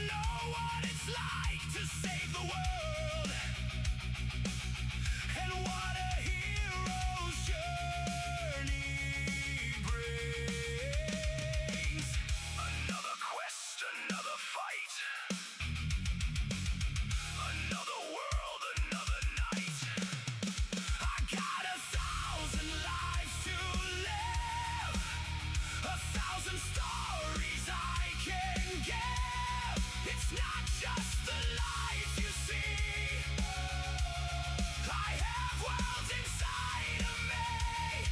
know what it's like to save the world, and what a hero's journey brings. Another quest, another fight, another world, another night. I got 1,000 lives to live, 1,000 stories I can give. It's not just the life you see, I have worlds inside of me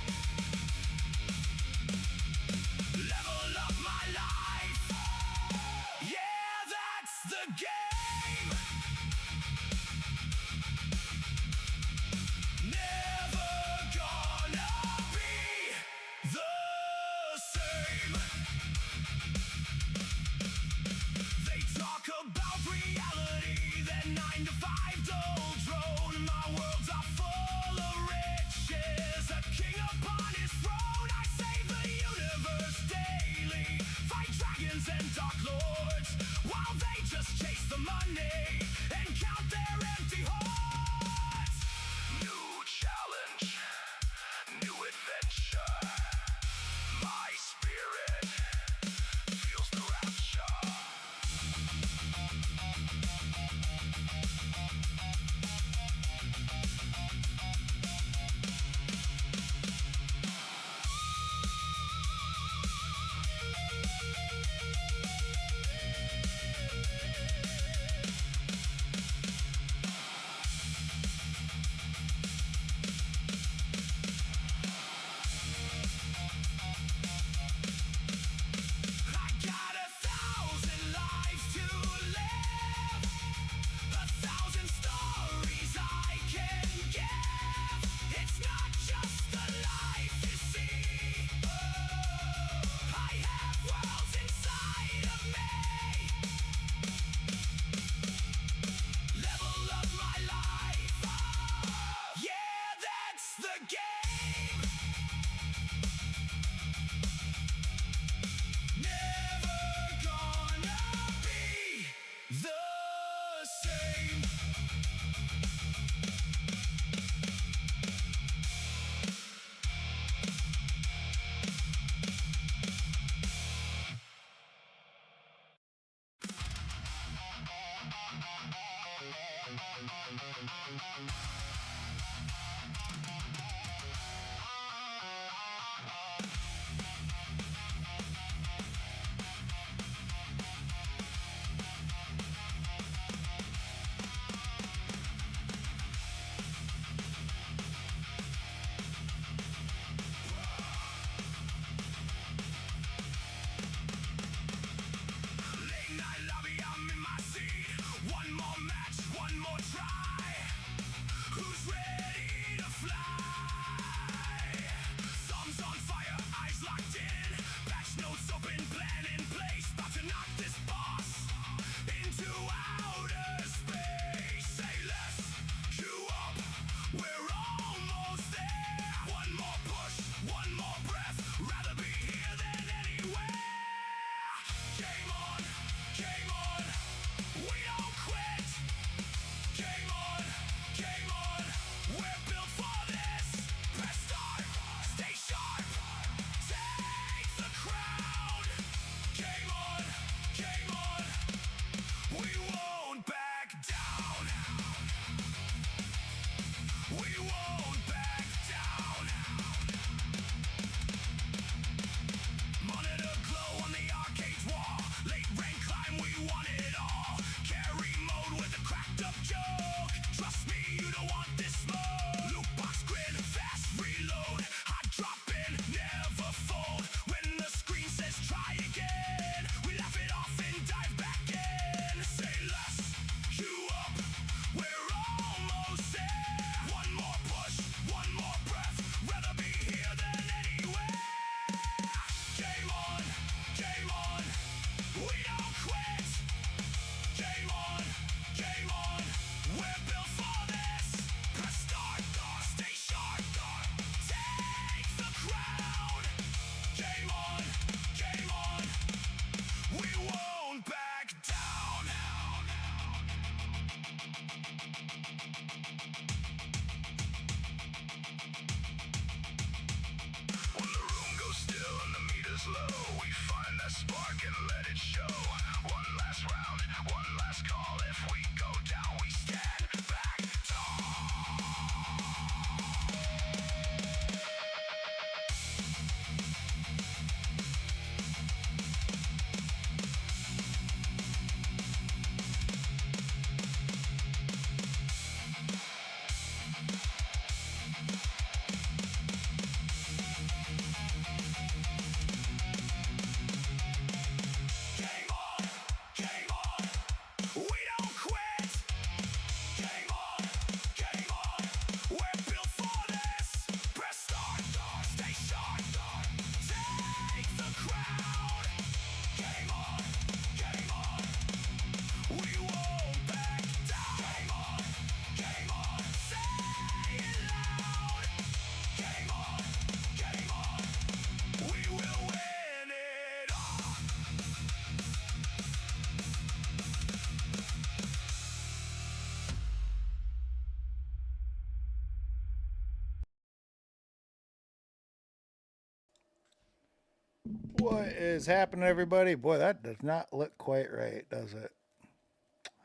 is happening, everybody? Boy, that does not look quite right, does it?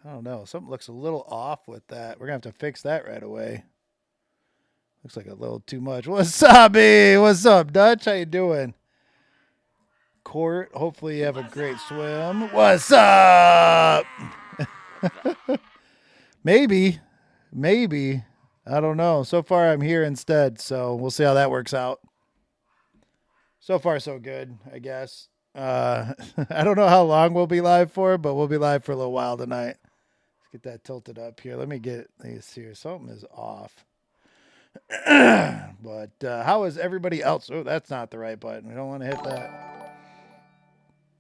I don't know. Something looks a little off with that. We're going to have to fix that right away. Looks like a little too much. What's up, B? What's up, Dutch? How you doing? Court, hopefully you have a great swim. What's up? Maybe. Maybe. I don't know. So far, I'm here instead, so we'll see how that works out. So far, so good, I guess. I don't know how long we'll be live for, but we'll be live for a little while tonight. Let's get that tilted up here. Let me get these here. Something is off. But how is everybody else? Oh, that's not the right button. We don't want to hit that.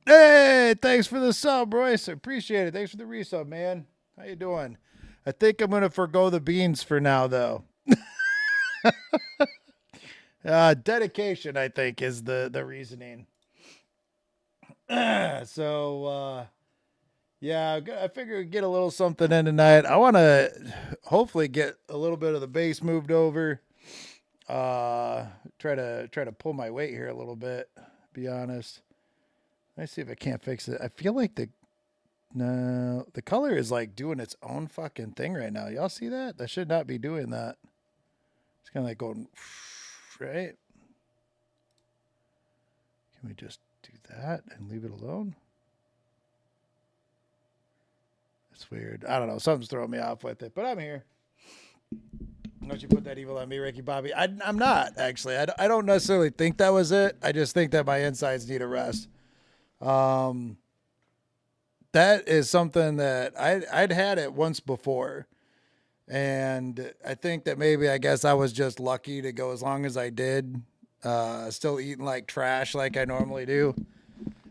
Hey, thanks for the sub, Royce. I appreciate it. Thanks for the resub, man. How you doing? I think I'm going to forgo the beans for now, though. Dedication, I think, is the reasoning. So, yeah, I figure we'd get a little something in tonight. I want to hopefully get a little bit of the base moved over. Try to pull my weight here a little bit. Be honest. Let's see if I can't fix it. I feel like the color is like doing its own fucking thing right now. Y'all see that? That should not be doing that. It's kind of like going right. Can we just do that and leave it alone? It's weird. I don't know. Something's throwing me off with it, but I'm here. Don't you put that evil on me, Ricky Bobby? I'm not, actually. I don't necessarily think that was it. I just think that my insides need a rest. That is something that I'd had it once before. And I think that maybe, I guess I was just lucky to go as long as I did. Still eating like trash like I normally do.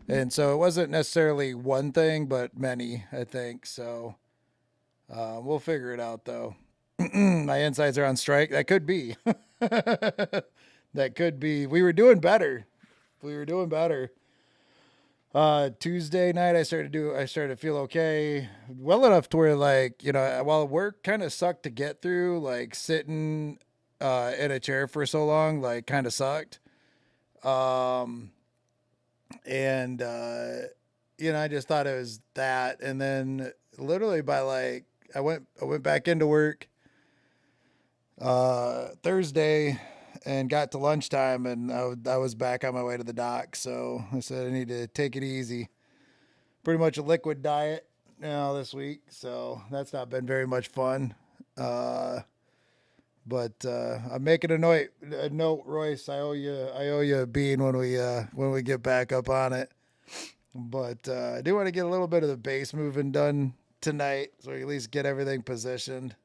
And so it wasn't necessarily one thing, but many, I think. So we'll figure it out, though. My insides are on strike. That could be. That could be. We were doing better. Tuesday night, I started to feel okay. Well enough to where, like, you know, while work kind of sucked to get through, like sitting in a chair for so long, like kind of sucked. And you know, I just thought it was that. And then literally by like, I went back into work Thursday and got to lunchtime, and I was back on my way to the dock. So I said I need to take it easy. Pretty much a liquid diet now this week, so that's not been very much fun. But I'm making a note, Royce. I owe you a bean when we get back up on it. But I do want to get a little bit of the base moving done tonight, so we at least get everything positioned.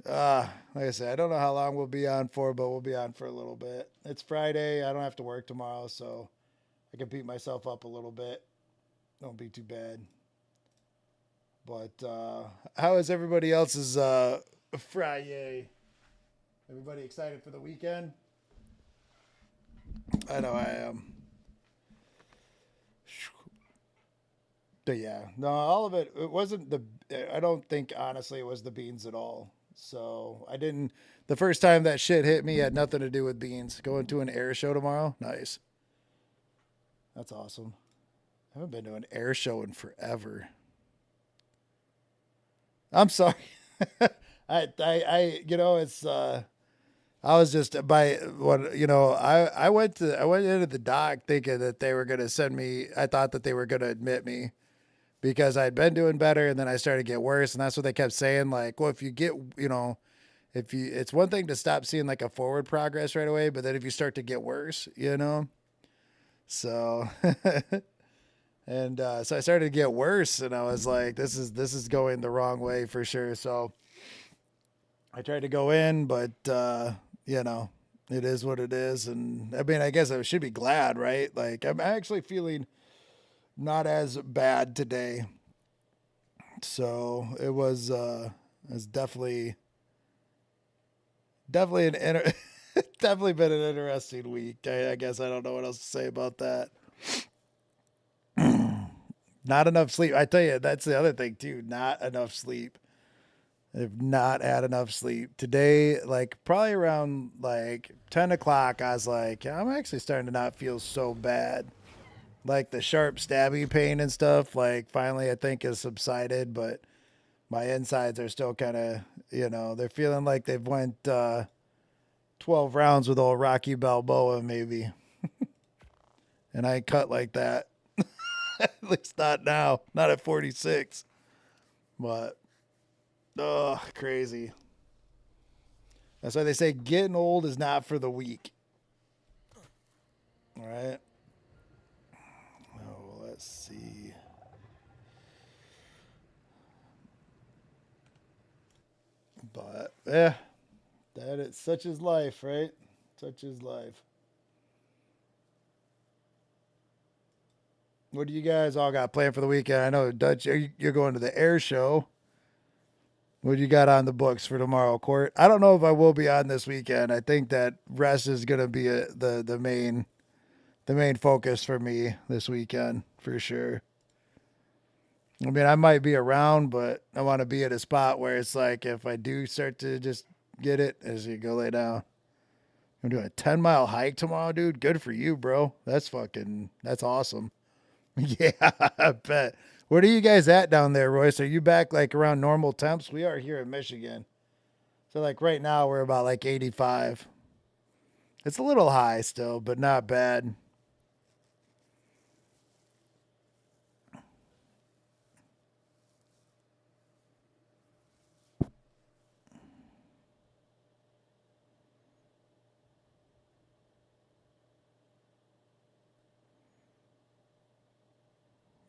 Like I said, I don't know how long we'll be on for, but we'll be on for a little bit. It's Friday. I don't have to work tomorrow, so I can beat myself up a little bit. Don't be too bad. But how is everybody else's Friday? Everybody excited for the weekend? I know I am. But yeah, no, all of it. It wasn't I don't think honestly it was the beans at all. So I didn't. The first time that shit hit me had nothing to do with beans. Going to an air show tomorrow, nice. That's awesome. I haven't been to an air show in forever. I'm sorry. I, you know, it's. I was just by what you know. I went into the dock thinking that they were gonna send me. I thought that they were gonna admit me, because I'd been doing better and then I started to get worse. And that's what they kept saying. Like, well, if you get, you know, it's one thing to stop seeing like a forward progress right away, but then if you start to get worse, you know? So, and so I started to get worse, and I was like, this is going the wrong way for sure. So I tried to go in, but, you know, it is what it is. And I mean, I guess I should be glad, right? Like, I'm actually feeling not as bad today. So it was definitely definitely been an interesting week. I guess I don't know what else to say about that. Not enough sleep. I tell you, that's the other thing too. Not enough sleep. I've not had enough sleep today. Like probably around like 10 o'clock, I was like, I'm actually starting to not feel so bad. like the sharp stabby pain and stuff, like finally I think has subsided, but my insides are still kind of, they're feeling like they've went 12 rounds with old Rocky Balboa maybe. And I ain't cut like that. At least not now. Not at 46. But, oh, crazy. That's why they say getting old is not for the weak. All right. Oh, let's see. But, yeah. That is such is life, right? Such is life. What do you guys all got planned for the weekend? I know, Dutch, you're going to the air show. What do you got on the books for tomorrow, Court? I don't know if I will be on this weekend. I think that rest is going to be the main focus for me this weekend for sure. I mean, I might be around, but I want to be at a spot where it's like if I do start to just get it, as you go lay down. I'm doing a 10-mile hike tomorrow, dude. Good for you, bro. That's awesome. Yeah, I bet. What are you guys at down there, Royce? Are you back like around normal temps? We are here in Michigan. So like right now we're about like 85. It's a little high still, but not bad.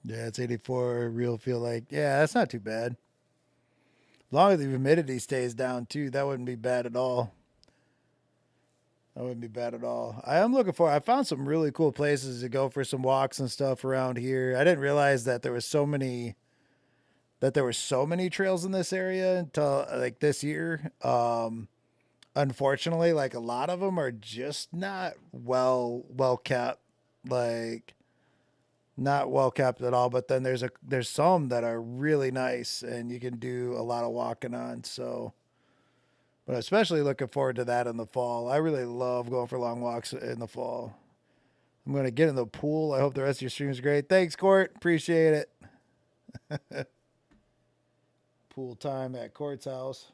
Yeah, it's 84. Real feel like, yeah, that's not too bad. As long as the humidity stays down too, that wouldn't be bad at all. That wouldn't be bad at all. I am looking for. I found some really cool places to go for some walks and stuff around here. I didn't realize that there were so many trails in this area until like this year. Unfortunately, like a lot of them are just not well kept. Like not well kept at all. But then there's some that are really nice and you can do a lot of walking on. So, but especially looking forward to that in the fall. I really love going for long walks in the fall. I'm gonna get in the pool. I hope the rest of your stream is great. Thanks, Court. Appreciate it. Pool time at Court's house.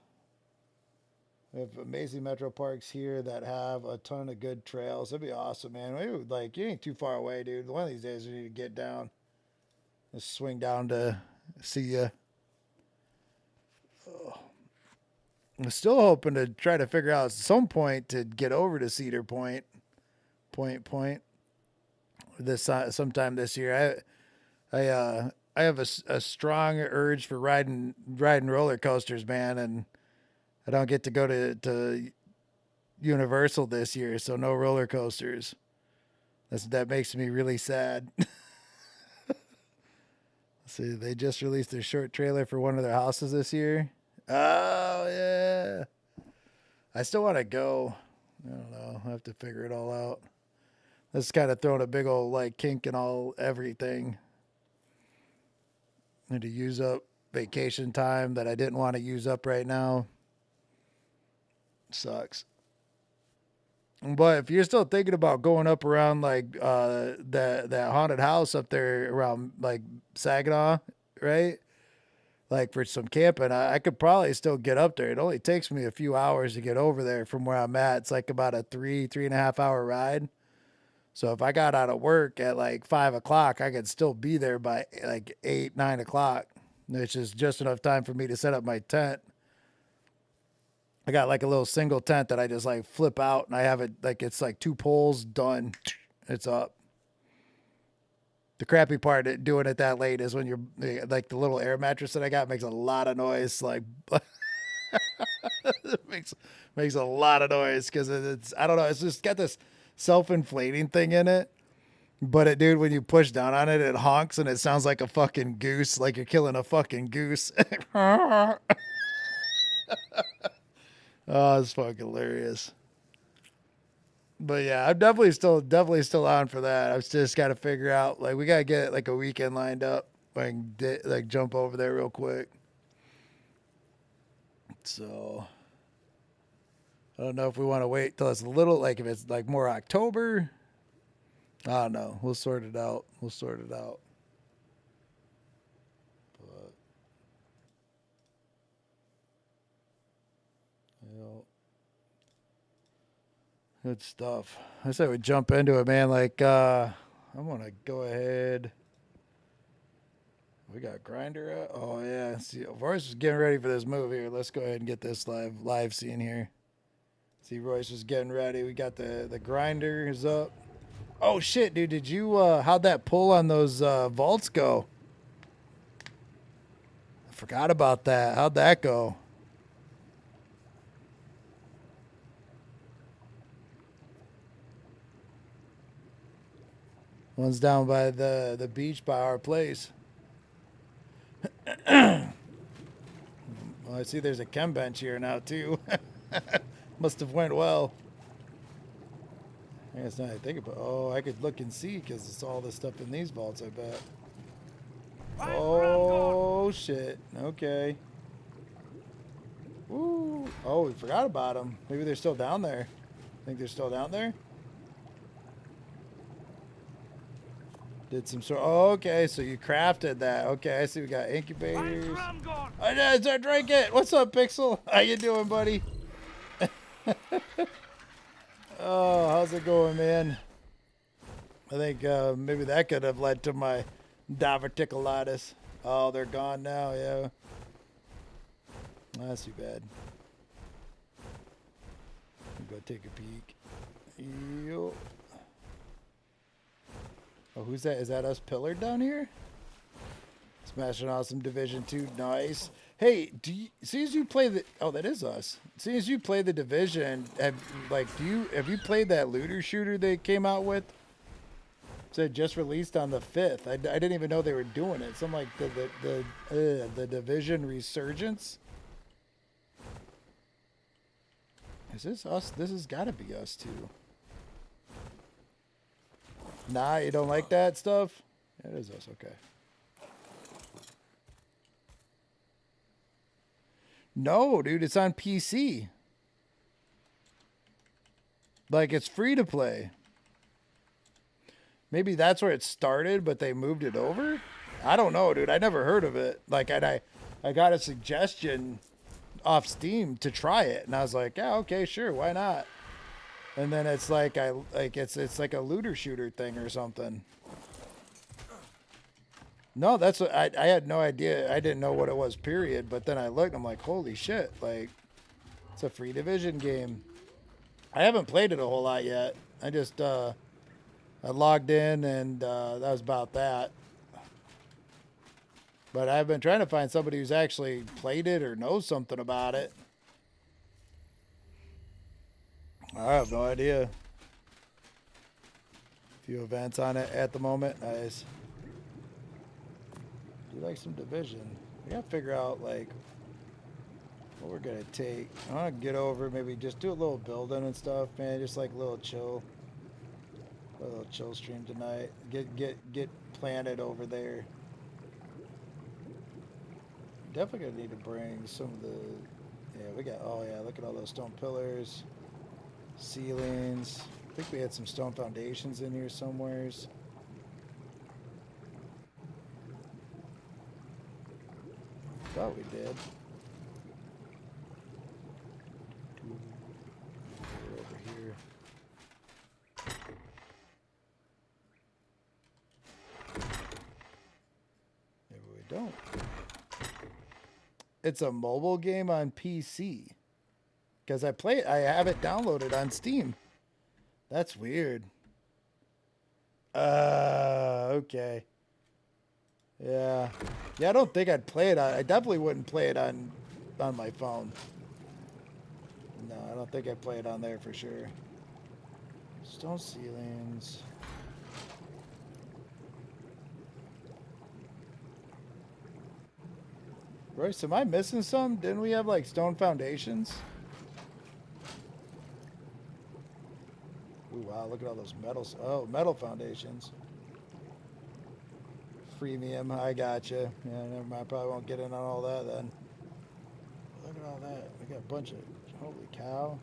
We have amazing metro parks here that have a ton of good trails. It'd be awesome, man. We would, like, you ain't too far away, dude. One of these days we need to get down. Just swing down to see you. Oh. I'm still hoping to try to figure out at some point to get over to Cedar Point. This sometime this year. I have a strong urge for riding roller coasters, man, and I don't get to go to Universal this year, so no roller coasters. That makes me really sad. See, they just released their short trailer for one of their houses this year. Oh yeah, I still want to go. I don't know. I have to figure it all out. That's kind of throwing a big old like kink in all everything. I need to use up vacation time that I didn't want to use up right now. Sucks. But if you're still thinking about going up around like that haunted house up there around like Saginaw, right? Like for some camping, I could probably still get up there. It only takes me a few hours to get over there from where I'm at. It's like about a 3.5 hour ride. So if I got out of work at like 5 o'clock, I could still be there by like 8, 9 o'clock, which is just enough time for me to set up my tent. I got like a little single tent that I just like flip out and I have it like it's like 2 poles done. It's up. The crappy part of doing it that late is when you're like the little air mattress that I got makes a lot of noise. Like it makes a lot of noise because it's I don't know. It's just got this self-inflating thing in it. But dude, when you push down on it, it honks and it sounds like a fucking goose, like you're killing a fucking goose. Oh, it's fucking hilarious. But yeah, I'm definitely still on for that. I've just got to figure out like we gotta get like a weekend lined up. I can like jump over there real quick. So I don't know if we want to wait till it's a little like if it's like more October. I don't know. We'll sort it out. We'll sort it out. But, you know, good stuff. I said we jump into it, man. Like, I'm gonna go ahead. We got Grinder. Oh yeah. See, Royce was getting ready for this move here. Let's go ahead and get this live scene here. See, Royce was getting ready. We got the Grinder is up. Oh shit, dude! Did you how'd that pull on those vaults go? I forgot about that. How'd that go? One's down by the beach by our place. Well, I see there's a chem bench here now too. Must have went well. I guess now I think about. Oh, I could look and see because it's all the stuff in these vaults. I bet. Oh shit. Okay. Woo. Oh, we forgot about them. Maybe they're still down there. Think they're still down there? Did some sort. Oh, okay, so you crafted that. Okay, I see. We got incubators. I drank it. What's up, Pixel? How you doing, buddy? Oh, how's it going, man? I think maybe that could have led to my diverticulitis. Oh, they're gone now. Yeah, that's too bad. Go take a peek. Yo. Oh, who's that? Is that us pillared down here? Smashing out some Division 2. Nice. Hey, see as you play the... Oh, that is us. See as you play the Division, have you played that looter shooter they came out with? It said just released on the 5th. I didn't even know they were doing it. Something like the Division Resurgence. Is this us? This has got to be us too. Nah, you don't like that stuff? It is us, okay. No, dude, it's on PC. Like, it's free to play. Maybe that's where it started, but they moved it over? I don't know, dude. I never heard of it. Like, I got a suggestion off Steam to try it, and I was like, yeah, okay, sure, why not? And then it's like it's like a looter shooter thing or something. No, that's what I had no idea. I didn't know what it was, period. But then I looked and I'm like, holy shit, like it's a free Division game. I haven't played it a whole lot yet. I just I logged in and that was about that. But I've been trying to find somebody who's actually played it or knows something about it. I have no idea. A few events on it at the moment. Nice. Do you like some Division? We gotta figure out like what we're gonna take. I wanna get over, maybe just do a little building and stuff, man. Just like a little chill stream tonight. Get planted over there. Definitely gonna need to bring some of the. Yeah, we got. Oh yeah, look at all those stone pillars. Ceilings. I think we had some stone foundations in here somewheres. Thought we did. Over here. Maybe we don't. It's a mobile game on PC. Because I have it downloaded on Steam. That's weird. Okay. Yeah. Yeah, I don't think I'd play it on. I definitely wouldn't play it on my phone. No, I don't think I'd play it on there for sure. Stone ceilings. Royce, am I missing some? Didn't we have like stone foundations? Ooh, wow, look at all those metals. Oh, metal foundations. Freemium, I gotcha. Yeah, never mind. I probably won't get in on all that then. Look at all that. We got a bunch of. Holy cow.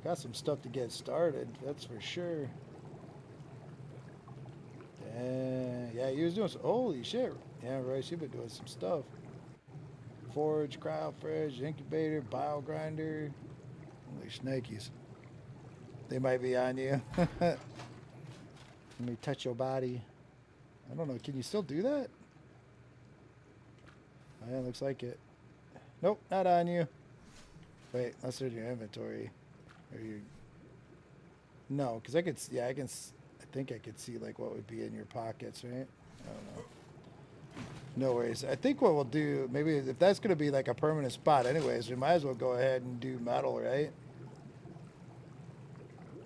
Got some stuff to get started, that's for sure. And yeah, he was doing some, holy shit. Yeah, right. She been doing some stuff. Forge, cryo fridge, incubator, bio grinder. Holy shnikes. They might be on you. Let me touch your body. I don't know. Can you still do that? Oh, yeah, looks like it. Nope, not on you. Wait, unless there's your inventory. Or you. No, because I could. Yeah, I can. I think I could see like what would be in your pockets, right? I don't know. No worries. I think what we'll do, maybe if that's going to be like a permanent spot anyways, we might as well go ahead and do metal, right?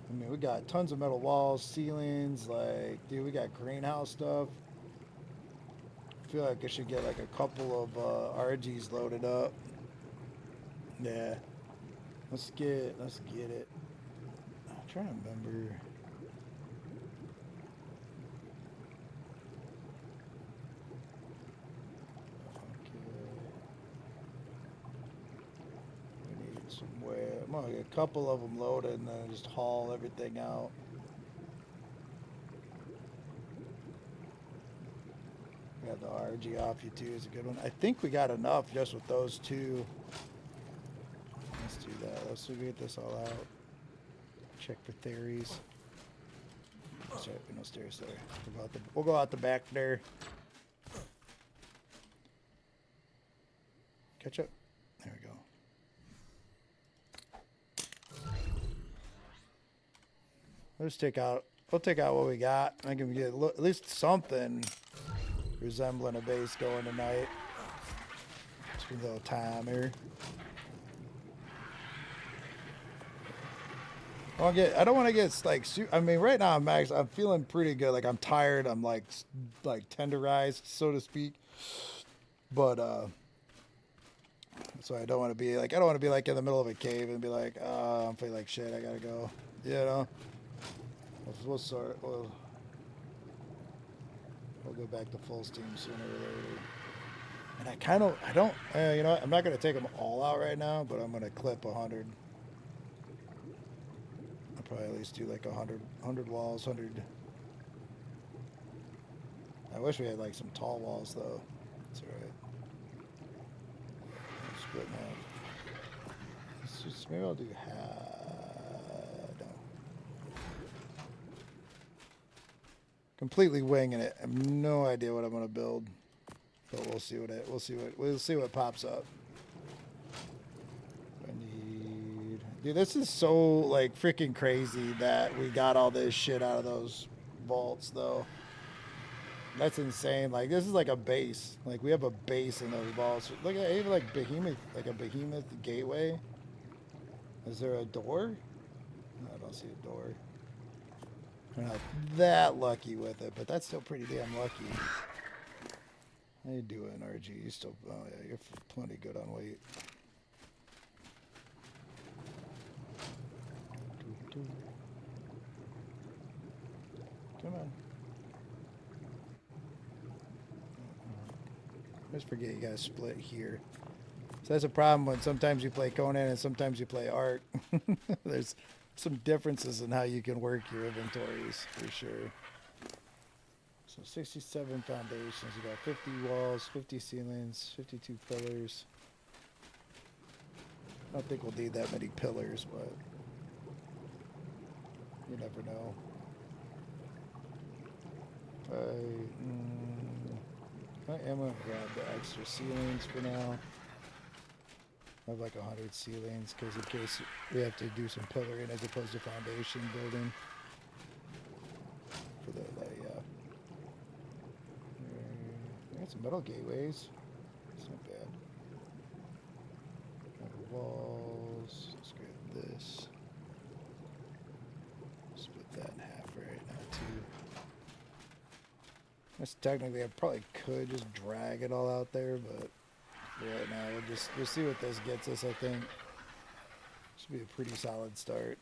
I mean, we got tons of metal walls, ceilings, like, dude, we got greenhouse stuff. I feel like I should get like a couple of RGs loaded up. Yeah. Let's get it. I'm trying to remember. Somewhere. I'm gonna get a couple of them loaded and then just haul everything out. Got the RG off you too is a good one. I think we got enough just with those two. Let's do that. Let's get this all out. Check for theories. Sorry, no stairs there. We'll go out the back there. Catch up. There we go. We'll take out what we got. I can get at least something resembling a base going tonight. Just a little timer. I don't want to get like. I mean, right now I'm feeling pretty good. Like I'm tired. I'm like tenderized, so to speak. But so I don't want to be like in the middle of a cave and be like, I'm feeling like shit. I gotta go. You know. We'll go back to full steam sooner or later. And I don't, you know what? I'm not going to take them all out right now, but I'm going to clip 100. I'll probably at least do like 100 walls, 100. I wish we had like some tall walls though. That's all right. Split in half. Maybe I'll do half. Completely winging it. I have no idea what I'm gonna build, but we'll see what pops up. Dude, this is so like freaking crazy that we got all this shit out of those vaults though. That's insane. Like this is like a base. Like we have a base in those vaults. Look at even like a behemoth gateway. Is there a door? No, I don't see a door. We're not that lucky with it, but that's still pretty damn lucky. How you doing, RG? You still? Oh yeah, you're plenty good on weight. Come on. I just forget you guys split here. So that's a problem when sometimes you play Conan and sometimes you play Ark. There's some differences in how you can work your inventories for sure. So 67 foundations, you got 50 walls, 50 ceilings, 52 pillars. I don't think we'll need that many pillars, but you never know. I am gonna grab the extra ceilings for now. I have like 100 ceilings because in case we have to do some pillaring as opposed to foundation building. For the I got some metal gateways. It's not bad. Metal walls. Let's get this. Split that in half right now too. That's technically I probably could just drag it all out there, but right now we'll see what this gets us. I think should be a pretty solid start.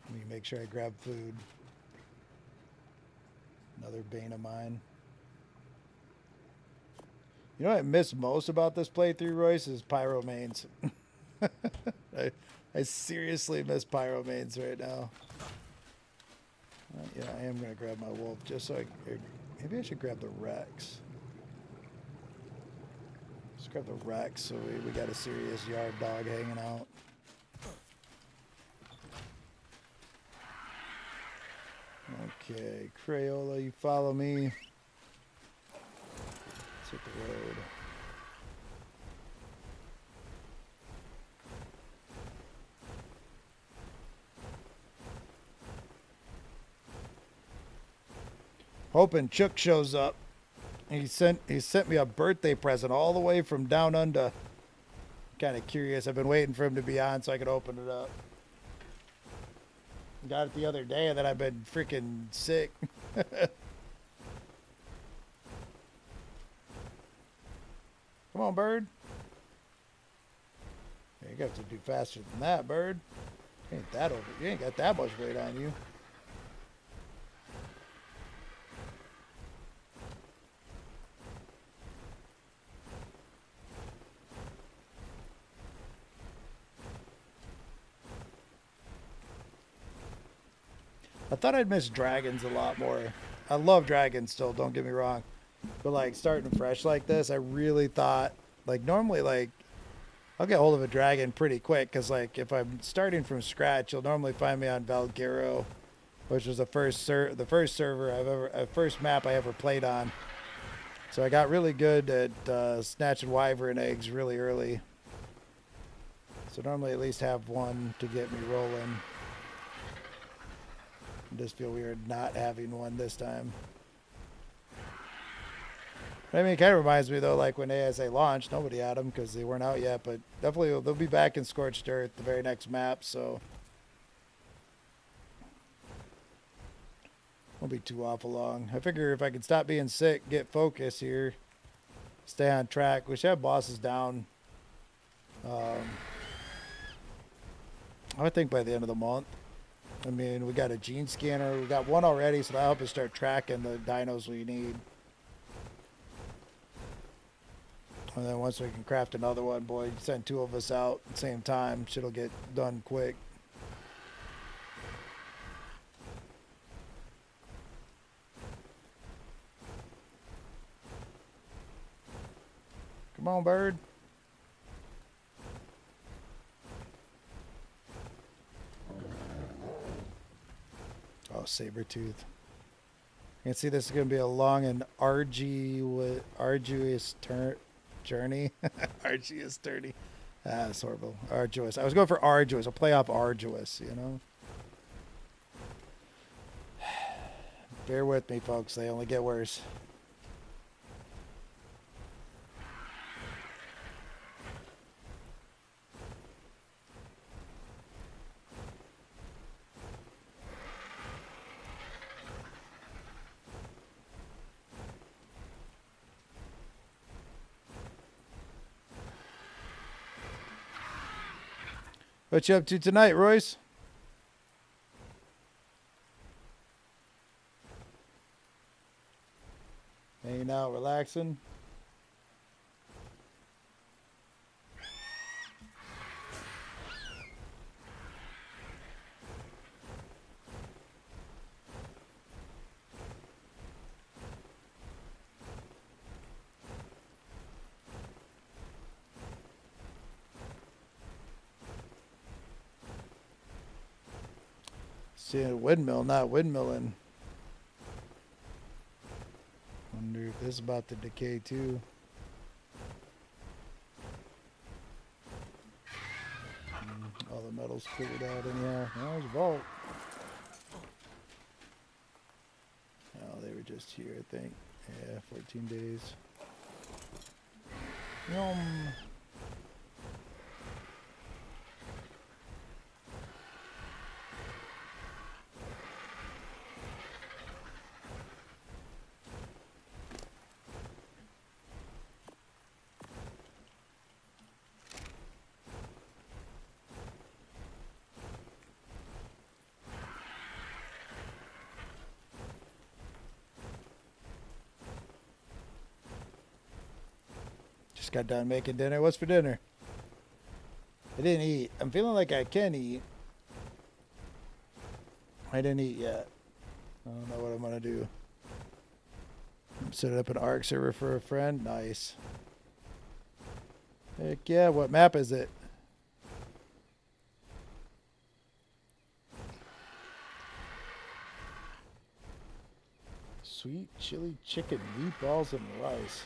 Let me make sure I grab food. Another bane of mine. You know what I miss most about this playthrough, Royce, is pyro mains. I seriously miss pyro mains right now. Yeah, I am going to grab my wolf just so maybe I should grab the Rex. Let's grab the Rex so we got a serious yard dog hanging out. Okay, Crayola, you follow me. Let's hit the road. Hoping Chuck shows up. He sent me a birthday present all the way from down under. Kind of curious. I've been waiting for him to be on so I could open it up. Got it the other day and then I've been freaking sick. Come on, bird. Yeah, you got to do faster than that, bird. Ain't that over? You ain't got that much weight on you. I thought I'd miss dragons a lot more. I love dragons still, don't get me wrong. But like starting fresh like this, I really thought, like normally like I'll get hold of a dragon pretty quick because like if I'm starting from scratch, you'll normally find me on Valguero, which was the first map I ever played on. So I got really good at snatching wyvern eggs really early. So normally at least have one to get me rolling. I just feel weird not having one this time. I mean, it kind of reminds me, though, like when ASA launched, nobody had them because they weren't out yet. But definitely they'll be back in Scorched Earth, the very next map, so won't be too awful long. I figure if I can stop being sick, get focus here, stay on track. We should have bosses down, I think by the end of the month. I mean, we got a gene scanner. We got one already, so that'll help us start tracking the dinos we need. And then once we can craft another one, boy, send two of us out at the same time. Shit'll get done quick. Come on, bird. Oh, Sabertooth. You can see this is going to be a long and arduous journey. Arduous journey. Ah, it's horrible. Arduous. I was going for arduous. I'll play off arduous, you know. Bear with me, folks. They only get worse. What you up to tonight, Royce? Hanging out, relaxing. Seeing a windmill, not windmilling. Wonder if this is about to decay too. All the metal's cleared out anyhow. Oh, there's a vault. Oh, they were just here, I think. Yeah, 14 days. Yum. Just got done making dinner. What's for dinner? I didn't eat. I'm feeling like I can eat. I didn't eat yet. I don't know what I'm gonna do. I'm setting up an Ark server for a friend. Nice. Heck yeah, what map is it? Sweet chili chicken, meatballs, and rice.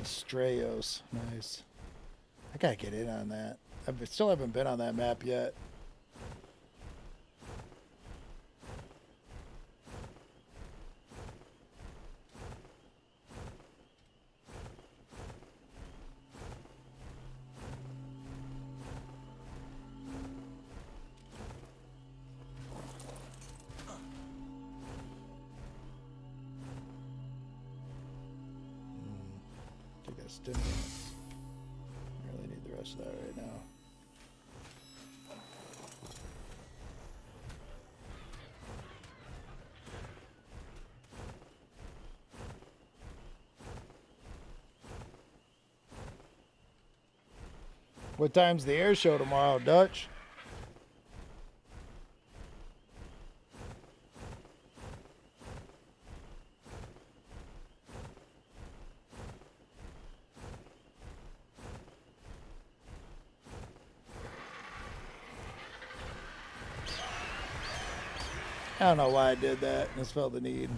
Estrellos. Nice. I gotta get in on that. I still haven't been on that map yet. Take a stimulus. Really need the rest of that right now. What time's the air show tomorrow, Dutch? I don't know why I did that. I just felt the need.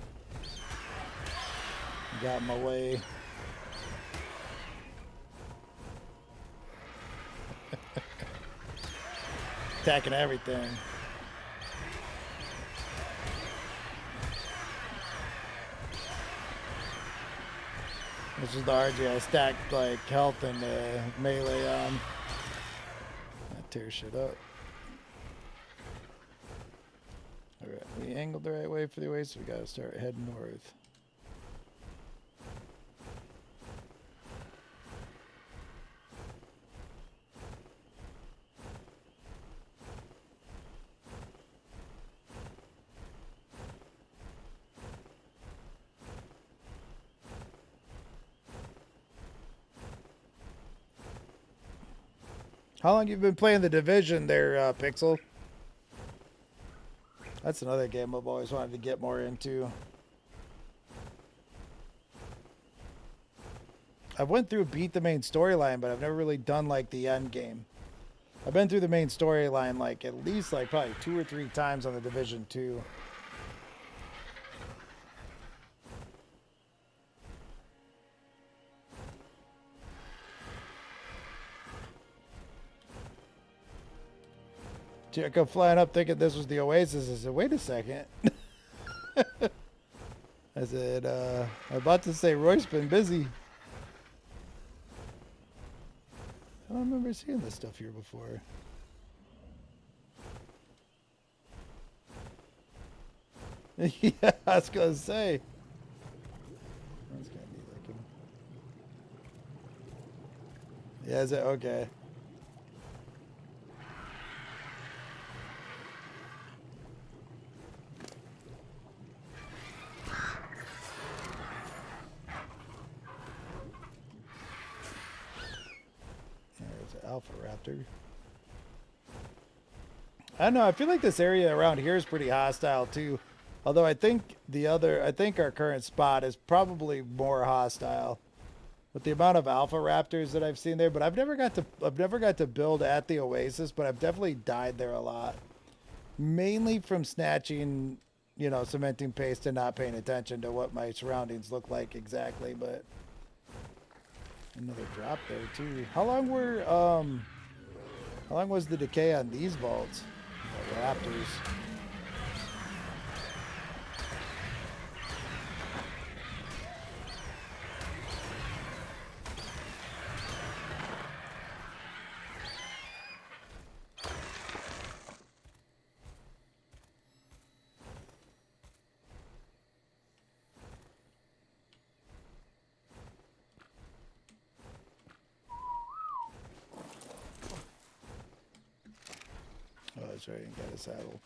Got in my way. Attacking everything. This is the RG I stacked like health and melee on. That tears shit up. Alright, we angled the right way for the oasis. We gotta start heading north. How long you been playing the Division there, Pixel? That's another game I've always wanted to get more into. I've went through beat the main storyline, but I've never really done like the end game. I've been through the main storyline like at least like probably 2 or 3 times on the Division 2. I come flying up thinking this was the Oasis. I said, wait a second. I said, I'm about to say Roy's been busy. I don't remember seeing this stuff here before. Yeah, I was going to say. That's going to be like him. Yeah, is it? Okay. Alpha Raptor. I don't know. I feel like this area around here is pretty hostile too. Although I think our current spot is probably more hostile with the amount of Alpha Raptors that I've seen there. But I've never got to build at the Oasis, but I've definitely died there a lot. Mainly from snatching, you know, cementing paste and not paying attention to what my surroundings look like exactly, but another drop there too. How long was the decay on these vaults? The Raptors. Oh, that's right. You got a saddle.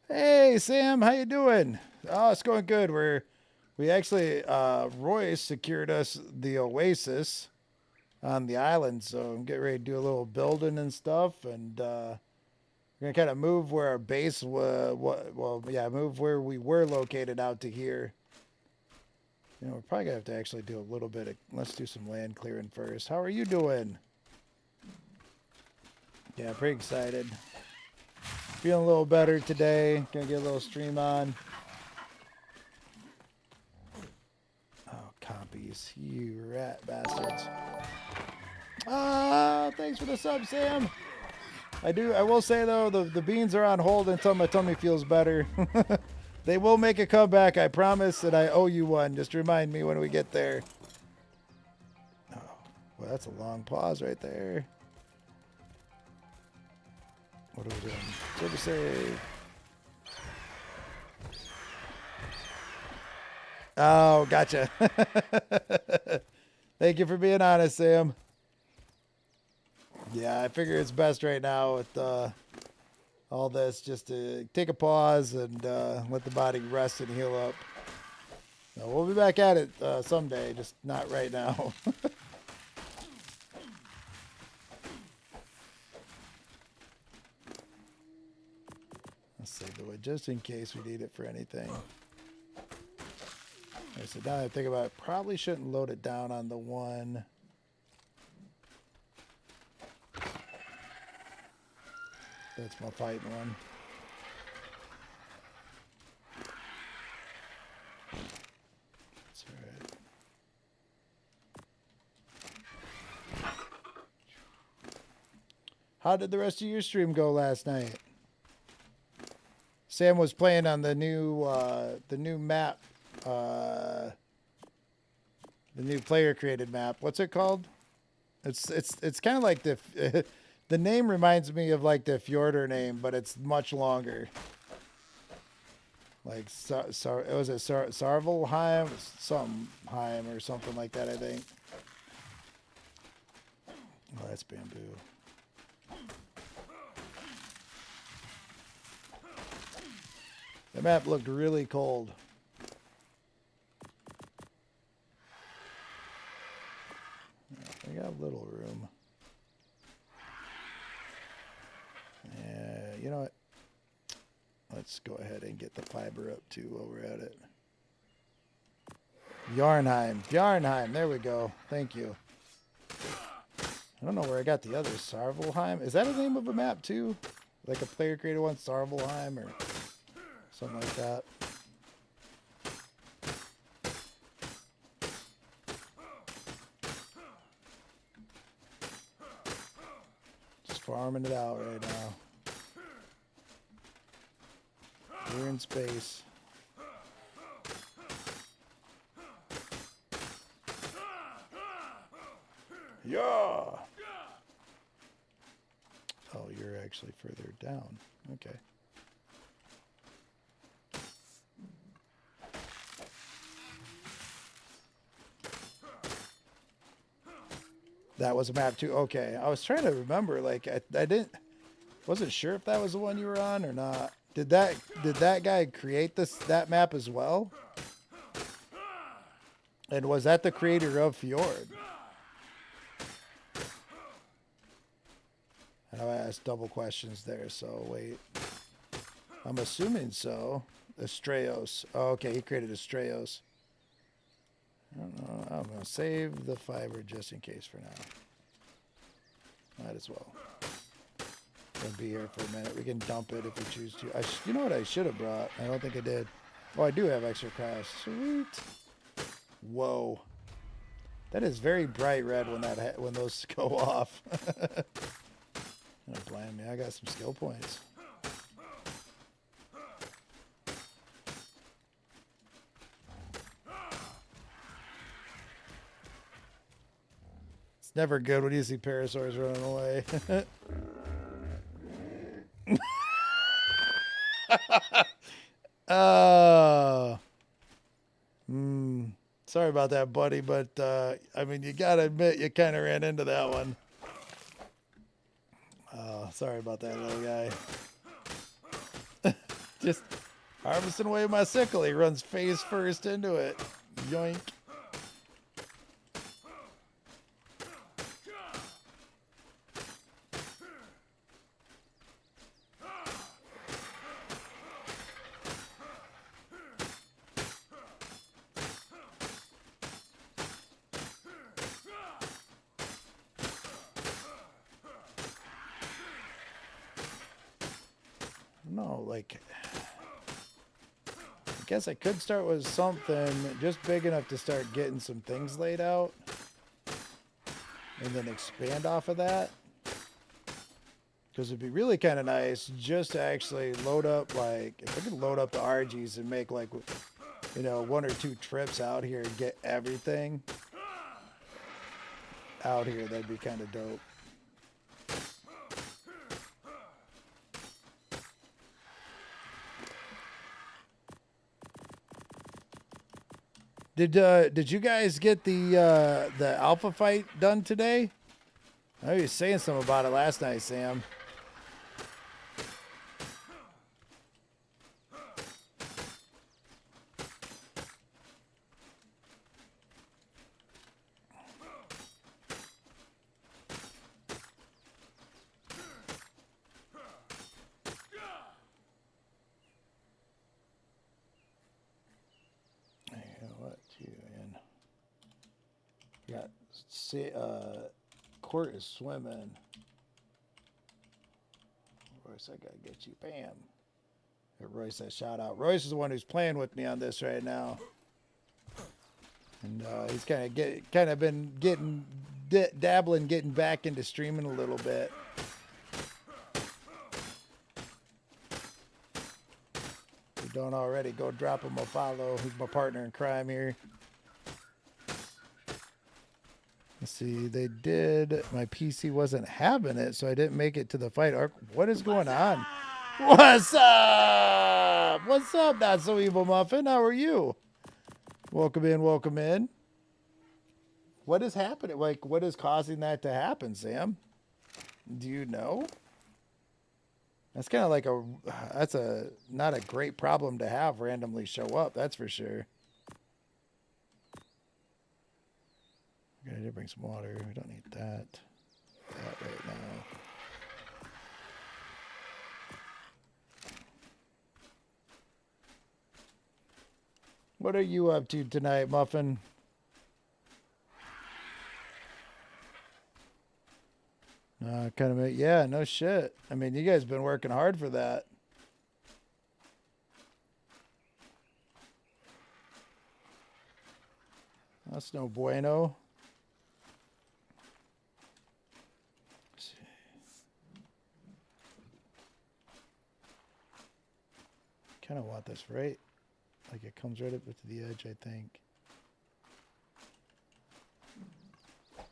Hey, Sam, how you doing? Oh, it's going good. We actually, Roy secured us the Oasis on the island, so I'm getting ready to do a little building and stuff, and We're gonna kind of move where our base was. Well, yeah, move where we were located out to here. You know, we're probably gonna have to actually do a little bit of. Let's do some land clearing first. How are you doing? Yeah, pretty excited. Feeling a little better today. Gonna get a little stream on. Oh, compies, you rat bastards. Ah, thanks for the sub, Sam. I will say though, the beans are on hold until my tummy feels better. They will make a comeback, I promise, and I owe you one. Just remind me when we get there. Oh, well, that's a long pause right there. What are we doing? Service save. Oh, gotcha. Thank you for being honest, Sam. Yeah, I figure it's best right now with all this just to take a pause and let the body rest and heal up. So we'll be back at it someday, just not right now. Let's save the wood just in case we need it for anything. Okay, so now that I think about it, probably shouldn't load it down on the one. That's my fighting one. That's all right. How did the rest of your stream go last night? Sam was playing on the new map, the new player created map. What's it called? It's kind of like the the name reminds me of like the Fjordur name, but it's much longer. Like it was a Sarvelheim, something Heim or something like that, I think. Oh, that's bamboo. The map looked really cold. We got a little room. You know what? Let's go ahead and get the fiber up too while we're at it. Yarnheim. There we go. Thank you. I don't know where I got the other. Sarvelheim. Is that a name of a map too? Like a player created one, Sarvelheim or something like that. Just farming it out right now. We're in space. Yeah. Oh, you're actually further down. Okay. That was a map too. Okay, I was trying to remember. Like wasn't sure if that was the one you were on or not. Did that guy create that map as well? And was that the creator of Fjord? I know I asked double questions there, so wait. I'm assuming so. Astraeos. Oh, okay, he created Astraeos. I don't know. I'm going to save the fiber just in case for now. Might as well. Going to be here for a minute. We can dump it if we choose to. You know what I should have brought? I don't think I did. Oh, I do have extra crafts. Sweet. Whoa. That is very bright red when those go off. Don't blame me. I got some skill points. It's never good when you see parasaurs running away. Sorry about that, buddy, but I mean, you gotta admit you kind of ran into that one. Oh, sorry about that little guy. Just harvesting away my sickle. He runs face first into it. Yoink. know, like, I guess I could start with something just big enough to start getting some things laid out and then expand off of that. Because it'd be really kind of nice just to actually load up, like, if I could load up the RGs and make, like, you know, 1 or 2 trips out here and get everything out here, that'd be kind of dope. Did you guys get the alpha fight done today? I know you were saying something about it last night, Sam. Court is swimming. Royce, I gotta get you. Bam. Royce, that shout out. Royce is the one who's playing with me on this right now, and he's kind of been getting dabbling, getting back into streaming a little bit. If you don't already, go drop him a follow. He's my partner in crime here. Let's see, they did. My PC wasn't having it, so I didn't make it to the fight. Ark, what is going on? What's up? What's up, Not So Evil Muffin? How are you? Welcome in, welcome in. What is happening? Like, what is causing that to happen, Sam? Do you know? That's kind of like not a great problem to have randomly show up, that's for sure. I did bring some water. We don't need that right now. What are you up to tonight, Muffin? Kind of, yeah, no shit. I mean, you guys been working hard for that. That's no bueno. Kind of want this right, like it comes right up to the edge, I think. I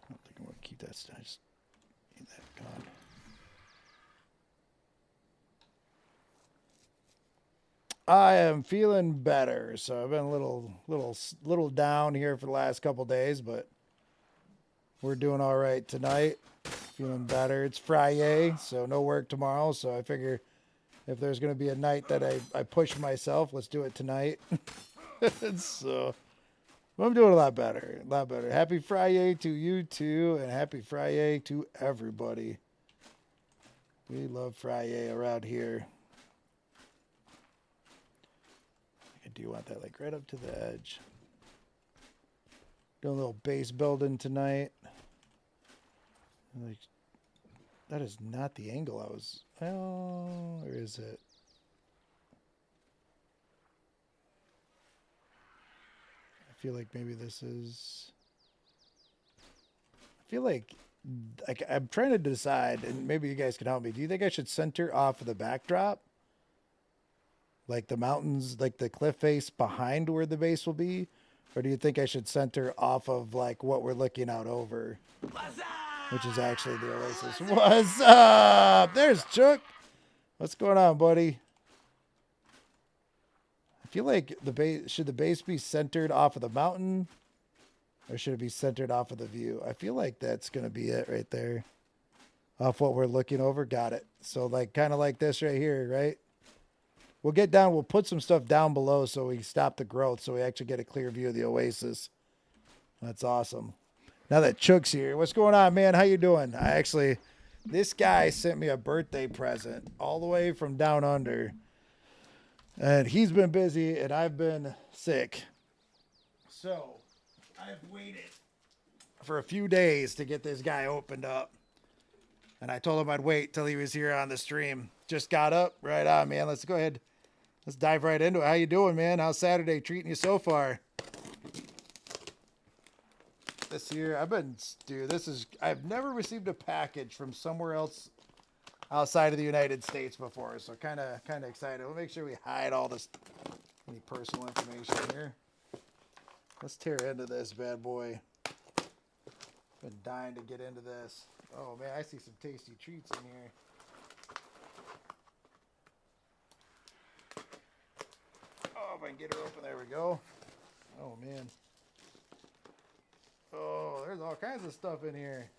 don't think I'm gonna keep that. I just need that gone. I am feeling better, so I've been a little down here for the last couple days, but we're doing all right tonight. Feeling better. It's Friday, so no work tomorrow. So I figure if there's going to be a night that I push myself, let's do it tonight. So I'm doing a lot better. A lot better. Happy Friday to you too, and happy Friday to everybody. We love Friday around here. I do want that like right up to the edge. Doing a little base building tonight. Like, that is not the angle I was. Oh, or is it? I feel like maybe this is. I feel like I'm trying to decide, and maybe you guys can help me. Do you think I should center off of the backdrop? Like the mountains, like the cliff face behind where the base will be? Or do you think I should center off of like what we're looking out over? Which is actually the Oasis. What's up? There's Chuck. What's going on, buddy? I feel like should the base be centered off of the mountain? Or should it be centered off of the view? I feel like that's going to be it right there. Off what we're looking over. Got it. So like kind of like this right here, right? We'll get down. We'll put some stuff down below so we stop the growth so we actually get a clear view of the Oasis. That's awesome. Now that Chuck's here, what's going on, man? How you doing? This guy sent me a birthday present all the way from down under. And he's been busy and I've been sick. So I've waited for a few days to get this guy opened up. And I told him I'd wait till he was here on the stream. Just got up. Right on, man. Let's go ahead. Let's dive right into it. How you doing, man? How's Saturday treating you so far? This year, I've never received a package from somewhere else outside of the United States before, so kind of excited. We'll make sure we hide all this, any personal information here. Let's tear into this bad boy. Been dying to get into this. Oh man, I see some tasty treats in here. Oh, if I can get her open, there we go. Oh man. Oh, there's all kinds of stuff in here.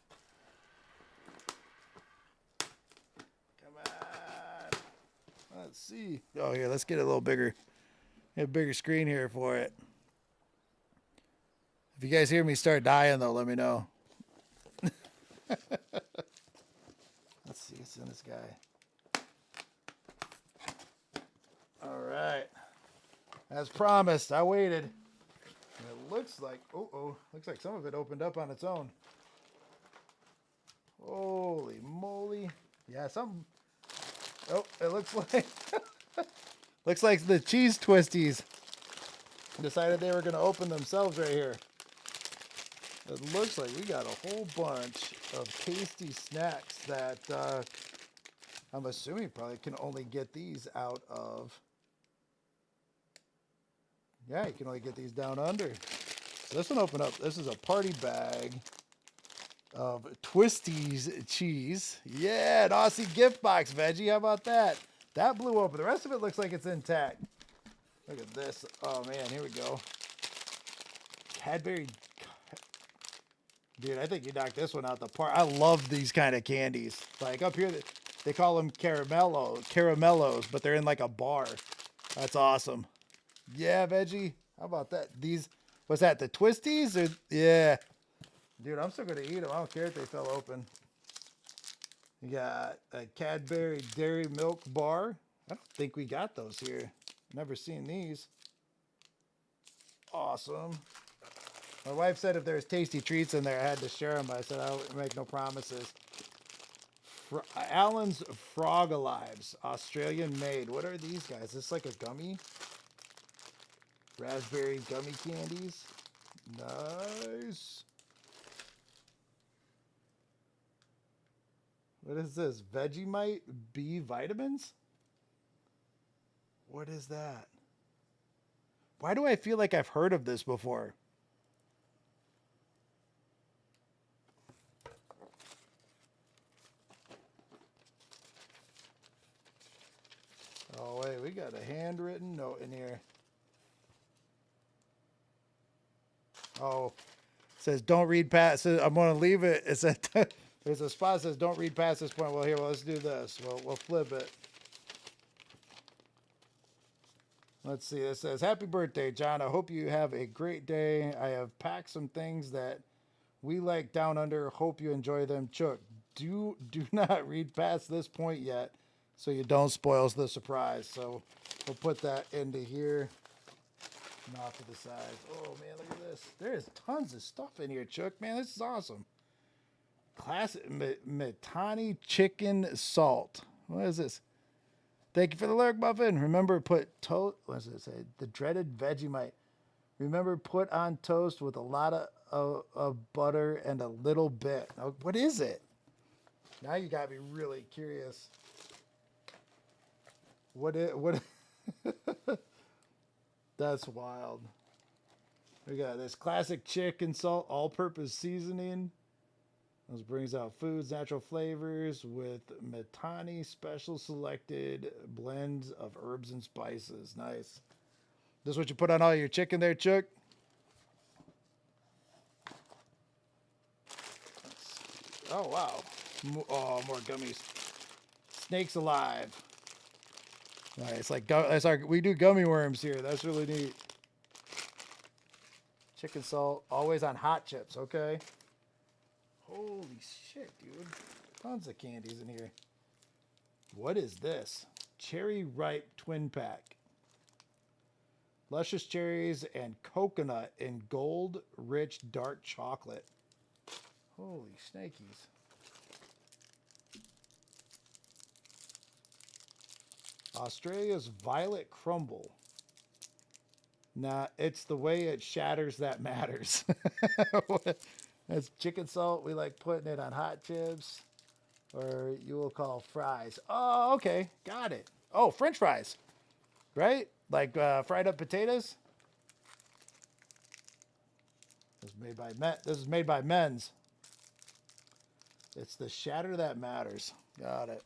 Come on. Let's see. Oh, here, let's get a little bigger. Get a bigger screen here for it. If you guys hear me start dying, though, let me know. Let's see what's in this guy. All right. As promised, I waited. And it looks like, looks like some of it opened up on its own. Holy moly. Yeah, something. Oh, it looks like, looks like the cheese twisties decided they were going to open themselves right here. It looks like we got a whole bunch of tasty snacks that I'm assuming probably can only get these out of. Yeah, you can only get these down under. So this one opened up. This is a party bag of Twisties cheese. Yeah, an Aussie gift box, Veggie. How about that? That blew open. The rest of it looks like it's intact. Look at this. Oh, man, here we go. Cadbury. Dude, I think you knocked this one out the park. I love these kind of candies. Like up here, they call them caramellos, but they're in like a bar. That's awesome. Yeah, Veggie. How about that? These, what's that, the Twisties? Or, yeah. Dude, I'm still going to eat them. I don't care if they fell open. You got a Cadbury Dairy Milk Bar. I don't think we got those here. Never seen these. Awesome. My wife said if there's tasty treats in there, I had to share them. I said I don't make no promises. Allen's Frog Alives, Australian made. What are these guys? Is this like a gummy? Raspberry gummy candies. Nice. What is this? Vegemite B vitamins? What is that? Why do I feel like I've heard of this before? Oh, wait, we got a handwritten note in here. Oh, it says don't read past. I'm going to leave it. It says there's a spot that says don't read past this point. Well, here, let's do this. We'll flip it. Let's see. It says, happy birthday, John. I hope you have a great day. I have packed some things that we like down under. Hope you enjoy them. Chuck, do not read past this point yet so you don't spoil the surprise. So we'll put that into here and off to the side. Oh, man, look at this. There's tons of stuff in here, Chuck. Man, this is awesome. Classic Mitani chicken salt. What is this? Thank you for the lurk, Muffin. Remember, put toast. What does it say? The dreaded Vegemite. Remember, put on toast with a lot of butter and a little bit. Now, what is it? Now you got me really curious. What? That's wild. We got this classic chicken salt, all-purpose seasoning. This brings out foods, natural flavors with Mitani special selected blends of herbs and spices. Nice. This is what you put on all your chicken there, Chuck? Oh, wow. Oh, more gummies. Snakes alive. Nice. We do gummy worms here. That's really neat. Chicken salt, always on hot chips, okay? Holy shit, dude. Tons of candies in here. What is this? Cherry Ripe Twin Pack. Luscious cherries and coconut in gold rich dark chocolate. Holy snakies. Australia's Violet Crumble. Nah, it's the way it shatters that matters. That's chicken salt. We like putting it on hot chips, or you will call fries. Oh, okay, got it. Oh, French fries, right? Like fried up potatoes. This is made by men. This is made by men's. It's the shatter that matters. Got it.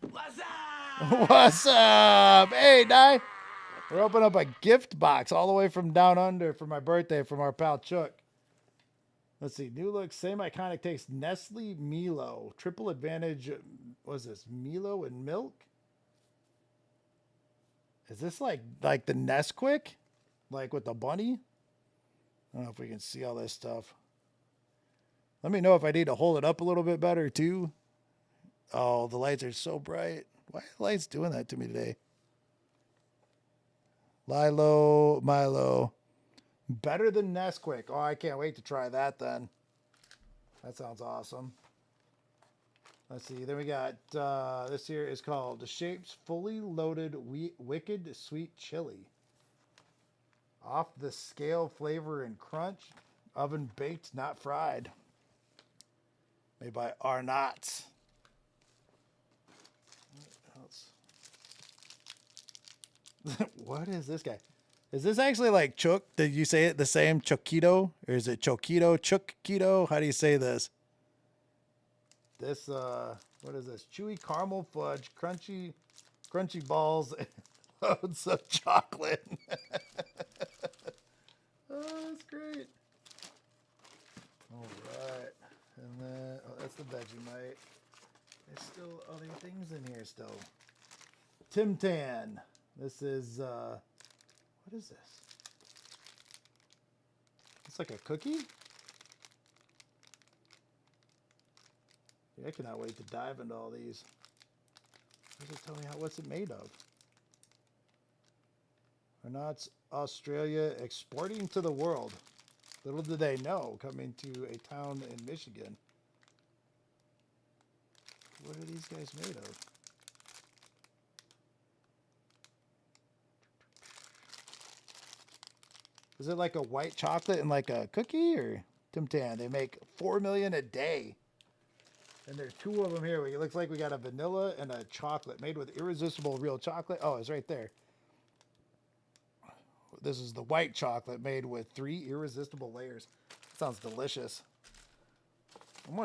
What's up? What's up? Hey, Di. We're opening up a gift box all the way from down under for my birthday from our pal Chuck. Let's see. New look, same iconic taste. Nestle Milo. Triple advantage. What is this? Milo and milk? Is this like the Nesquik? Like with the bunny? I don't know if we can see all this stuff. Let me know if I need to hold it up a little bit better too. Oh, the lights are so bright. Why are the lights doing that to me today? Milo. Better than Nesquik. Oh, I can't wait to try that then. That sounds awesome. Let's see. Then we got, this here is called The Shapes Fully Loaded Wicked Sweet Chili. Off the scale flavor and crunch. Oven baked, not fried. Made by Arnott's. What is this guy? Is this actually like chook? Did you say it the same? Choquito? Or is it choquito? Choquito? How do you say this? This, what is this? Chewy caramel fudge, crunchy balls, and loads of chocolate. Oh, that's great. All right. And then, oh, that's the Vegemite. There's still other things in here still. Tim Tam. This is, what is this? It's like a cookie? Yeah, I cannot wait to dive into all these. Does it tell me what's it made of? Arnott's Australia exporting to the world. Little did they know, coming to a town in Michigan. What are these guys made of? Is it like a white chocolate and like a cookie or Tim Tam? They make 4 million a day. And there's two of them here. It looks like we got a vanilla and a chocolate made with irresistible real chocolate. Oh, it's right there. This is the white chocolate made with 3 irresistible layers. Sounds delicious. I'm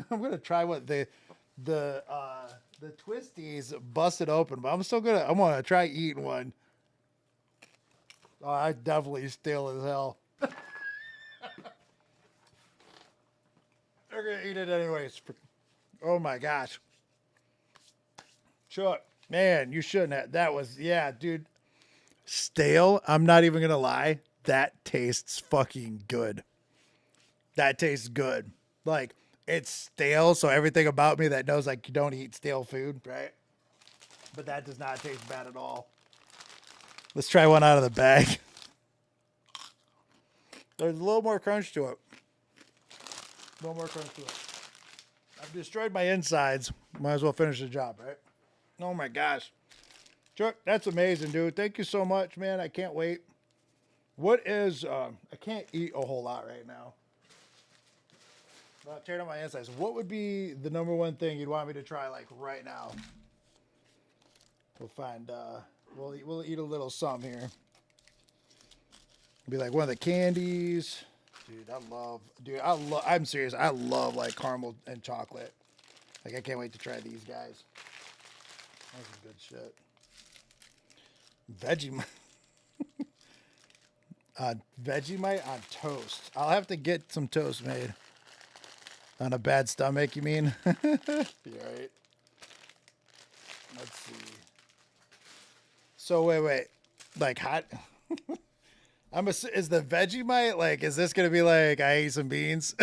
gonna try what the twisties busted open, but I'm gonna try eating one. Oh, I definitely stale as hell. They're gonna eat it anyways. Oh my gosh. Chuck, man, you shouldn't have. That was, yeah, dude. Stale. I'm not even gonna lie. That tastes fucking good. That tastes good. Like, it's stale, so everything about me that knows like you don't eat stale food, right? But that does not taste bad at all. Let's try one out of the bag. There's a little more crunch to it. A little more crunch to it. I've destroyed my insides. Might as well finish the job, right? Oh my gosh. Chuck, that's amazing, dude. Thank you so much, man. I can't wait. What is, I can't eat a whole lot right now. Well, tearing out my insides. What would be the number one thing you'd want me to try like right now? We'll find, we'll eat a little something here. Be like one of the candies. I'm serious. I love like caramel and chocolate. Like I can't wait to try these guys. That's some good shit. Vegemite on toast. I'll have to get some toast made. On a bad stomach, you mean? You're right. Let's see. So wait. Like hot. Is the Vegemite like? Is this gonna be like I ate some beans? Oh,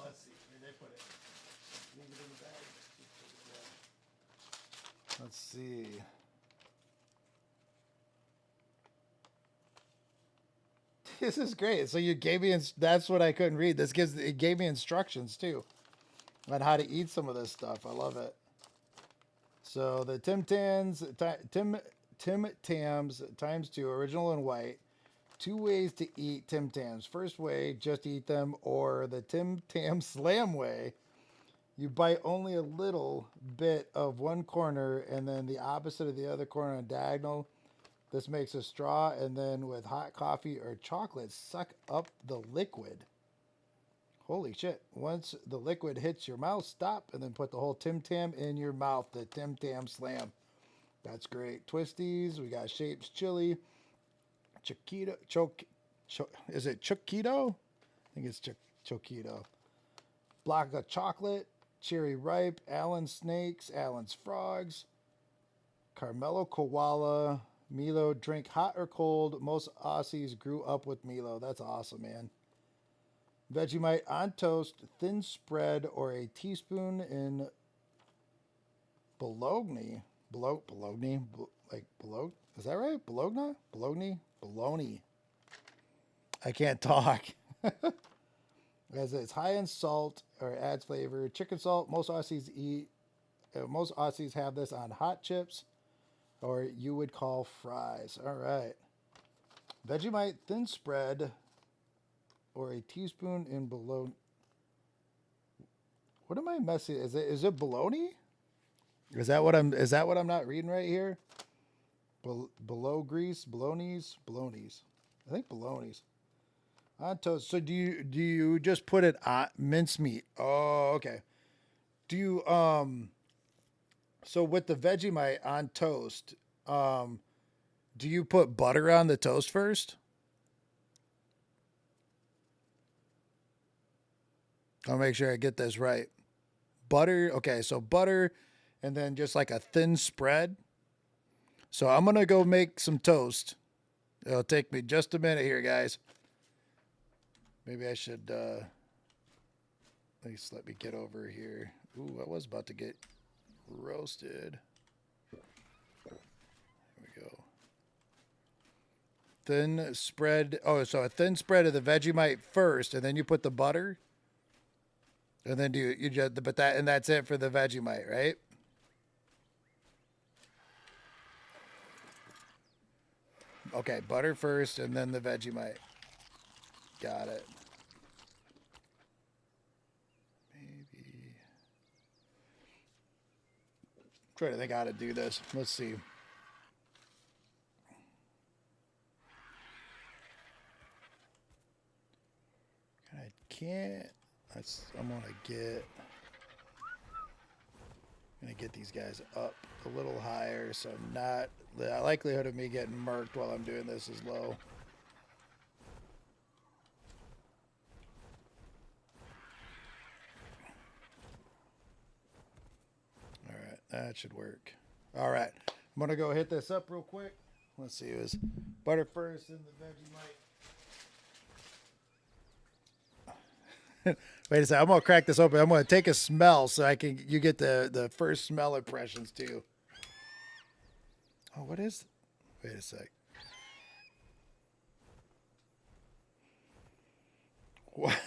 let's see. Where they put it? Leave it in the bag. Let's see. This is great. So you gave me, that's what I couldn't read. It gave me instructions too on how to eat some of this stuff. I love it. So the Tim Tams times two, original and white. Two ways to eat Tim Tams. First way, just eat them, or the Tim Tam Slam way. You bite only a little bit of one corner and then the opposite of the other corner on diagonal. This makes a straw, and then with hot coffee or chocolate, suck up the liquid. Holy shit. Once the liquid hits your mouth, stop, and then put the whole Tim Tam in your mouth. The Tim Tam Slam. That's great. Twisties. We got Shapes Chili. Chiquito. Is it Chiquito? I think it's Choquito. Block of chocolate. Cherry ripe. Allen's snakes. Allen's frogs. Carmelo koala. Milo, drink hot or cold. Most Aussies grew up with Milo. That's awesome, man. Vegemite on toast, thin spread, or a teaspoon in bologna. Bologna? Like bologna? Is that right? Bologna? Bologna. I can't talk. As it's high in salt or adds flavor. Chicken salt. Most Aussies have this on hot chips, or you would call fries. All right. Vegemite thin spread, or a teaspoon in bologna. What am I messing? Is it bologna? Is that what I'm not reading right here? Below grease, bologna's. I think bologna's. On toast. So do you just put it on mincemeat? Oh, okay. Do you so with the Vegemite on toast, do you put butter on the toast first? I'll make sure I get this right. Butter. Okay, so butter and then just like a thin spread. So I'm going to go make some toast. It'll take me just a minute here, guys. Maybe I should at least let me get over here. Ooh, I was about to get roasted. There we go. Thin spread. Oh, so a thin spread of the Vegemite first, and then you put the butter. And then you just, but that's it for the Vegemite, right? Okay, butter first and then the Vegemite. Got it. Maybe. I'm trying to think how to do this. Let's see. I can't. I'm gonna get these guys up a little higher, so not the likelihood of me getting murked while I'm doing this is low. All right, that should work. All right, I'm gonna go hit this up real quick. Let's see, it was butter first and the Vegemite. Wait a second. I'm gonna crack this open. I'm gonna take a smell so you get the first smell impressions too. Oh, what is? Wait a sec. What?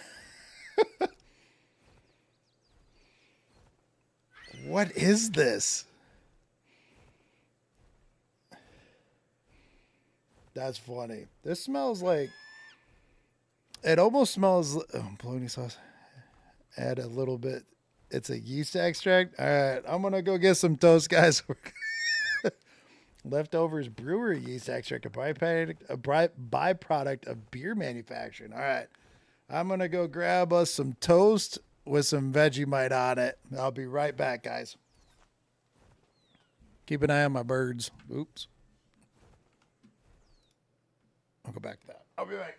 What is this? That's funny. This smells like. It almost smells. Oh, bologna sauce. Add a little bit. It's a yeast extract. All right, I'm gonna go get some toast, guys. Leftovers brewery yeast extract, a byproduct of beer manufacturing. All right, I'm gonna go grab us some toast with some Vegemite on it. I'll be right back, guys. Keep an eye on my birds. Oops. I'll go back to that. I'll be back.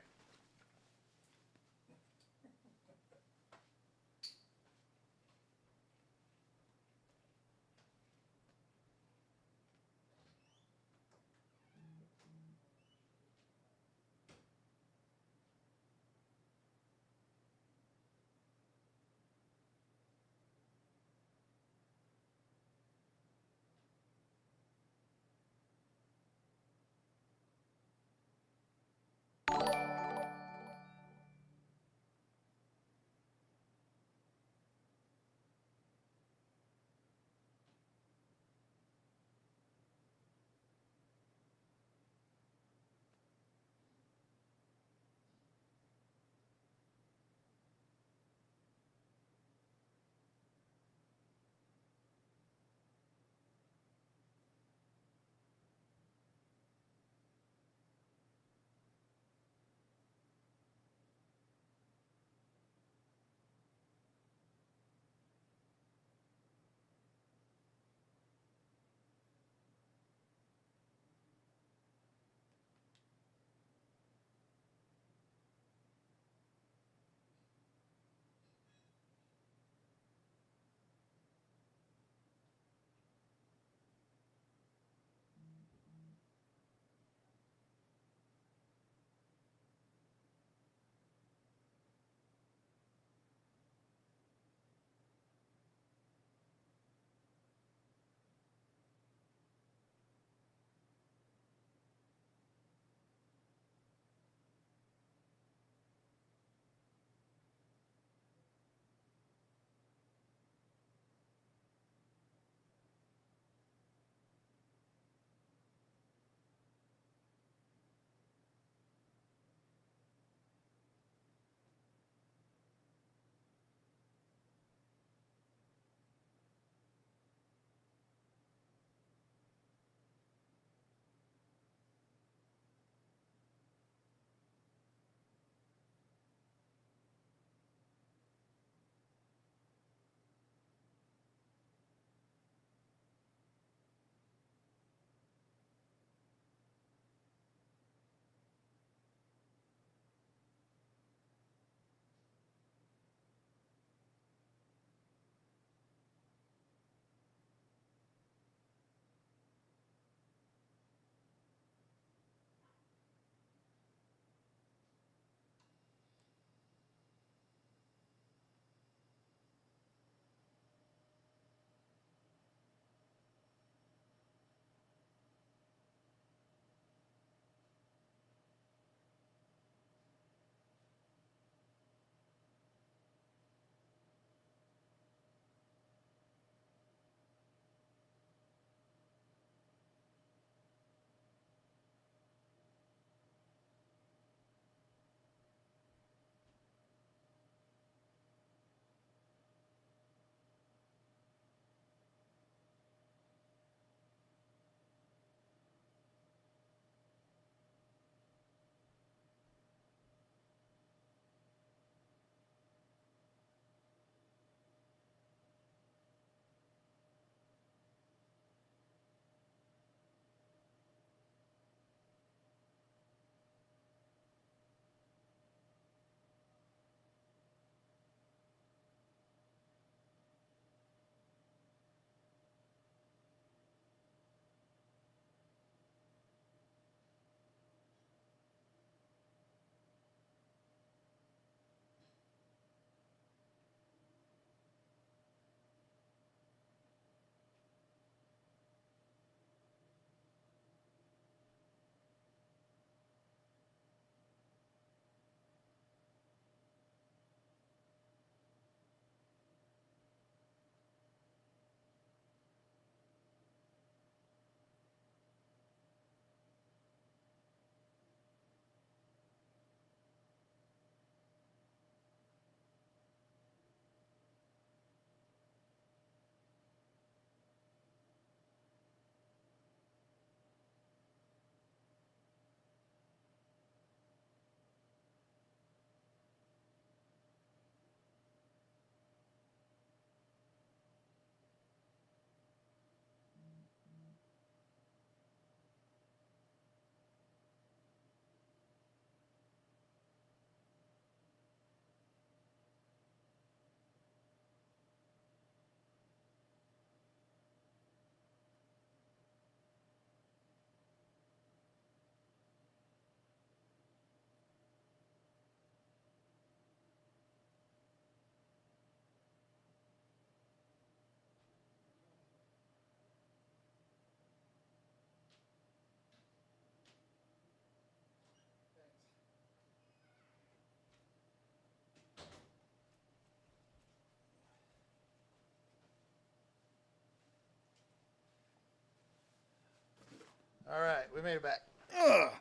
All right, we made it back. Ugh.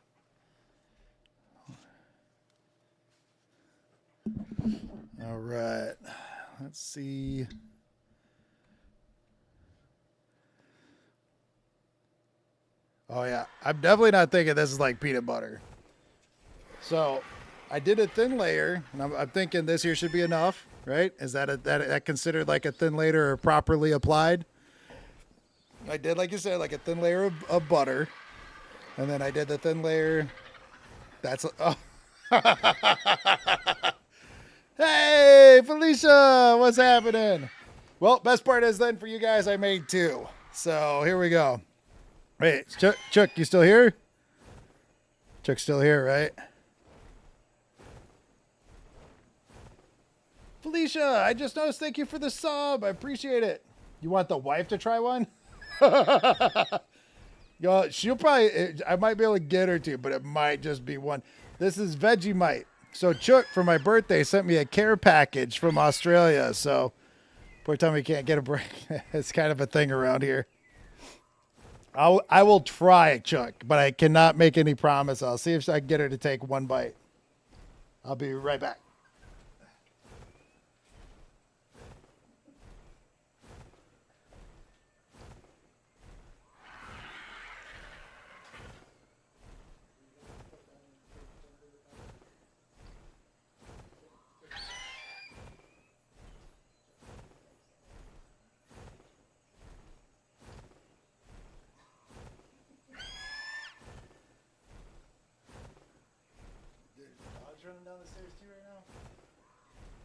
All right, let's see. Oh yeah, I'm definitely not thinking this is like peanut butter. So, I did a thin layer, and I'm thinking this here should be enough, right? Is that considered like a thin layer or properly applied? I did, like you said, like a thin layer of butter, and then I did the thin layer. That's oh. Hey, Felicia, what's happening? Well, best part is then for you guys, I made two. So here we go. Wait, Chuck, you still here? Chuck's still here, right? Felicia, I just noticed. Thank you for the sub. I appreciate it. You want the wife to try one? Yo, she'll probably. I might be able to get her to, but it might just be one. This is Vegemite. So Chuck, for my birthday, sent me a care package from Australia. So poor Tommy can't get a break. It's kind of a thing around here. I will try, Chuck, but I cannot make any promise. I'll see if I can get her to take one bite. I'll be right back. Running down the stairs too right now.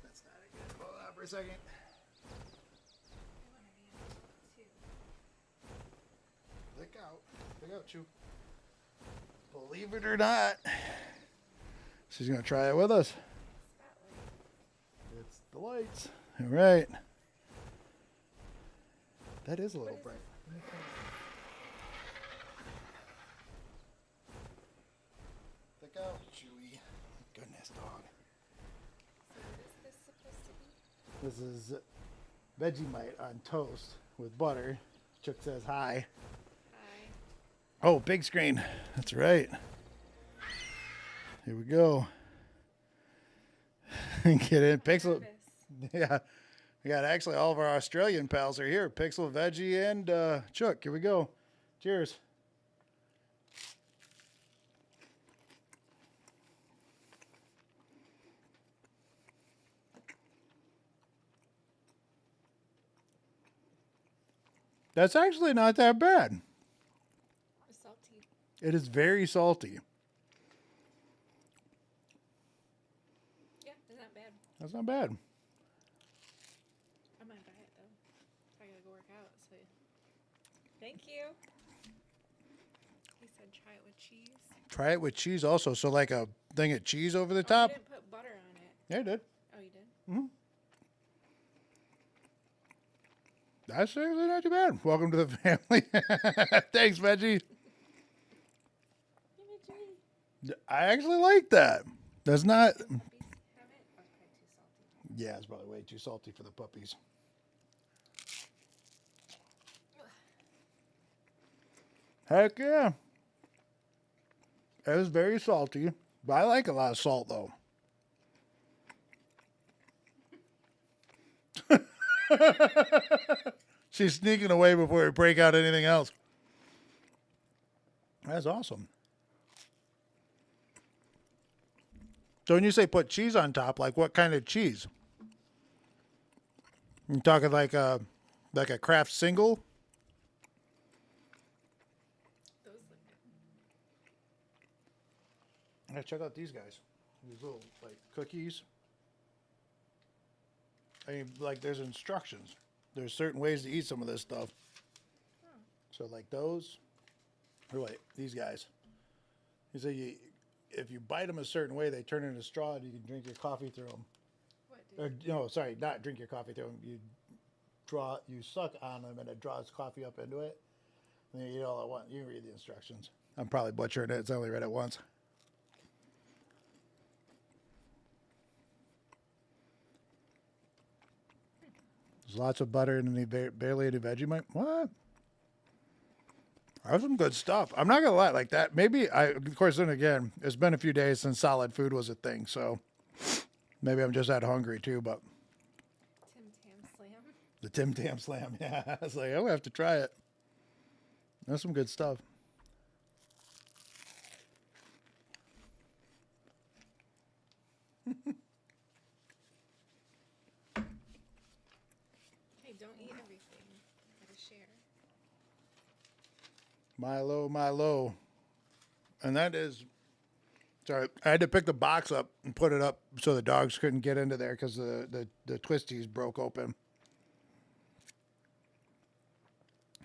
That's not a good. Hold on for a second. Look out, Chew. Believe it or not, she's gonna try it with us. It's the lights. All right. That is a little bright. Look out, Chewy. Goodness, dog. So what is this supposed to be? This is Vegemite on toast with butter. Chuck says hi. Hi. Oh, big screen. That's right. Here we go. Get in. Pixel. Yeah. We got actually all of our Australian pals are here. Pixel, Veggie, and Chuck. Here we go. Cheers. That's actually not that bad. It's salty. It is very salty. Yeah, it's not bad. That's not bad. I might buy it though. I gotta go work out. So, thank you. He said try it with cheese. Try it with cheese also. So like a thing of cheese over the You top. didn't put butter on it. Yeah, I did. Oh, you did? Mm-hmm. That's actually not too bad. Welcome to the family. Thanks, Veggie. I actually like that. That's not. Puppies have it? Oh, it's probably too salty. Yeah, it's probably way too salty for the puppies. Heck yeah. It was very salty, but I like a lot of salt though. She's sneaking away before we break out anything else. That's awesome. So when you say put cheese on top, like what kind of cheese? You talking like a Kraft single? Those look good. Yeah, check out these guys. These little like cookies. I mean, like there's instructions. There's certain ways to eat some of this stuff. Oh. So like those. Or wait, these guys. You say if you bite them a certain way, they turn into straw, and you can drink your coffee through them. What Or did no, sorry, not drink your coffee through them. You suck on them, and it draws coffee up into it. And then you eat all at once. You can read the instructions. I'm probably butchering it. I only read it once. There's lots of butter and barely any Vegemite. What? That's some good stuff. I'm not gonna lie, like that. Maybe of course, then again, it's been a few days since solid food was a thing, so maybe I'm just that hungry too. But Tim Tam Slam. the Tim Tam Slam, yeah, I was like, I have to try it. That's some good stuff. Hey, don't eat everything. Gotta share. Milo. And that is, sorry, I had to pick the box up and put it up so the dogs couldn't get into there because the twisties broke open.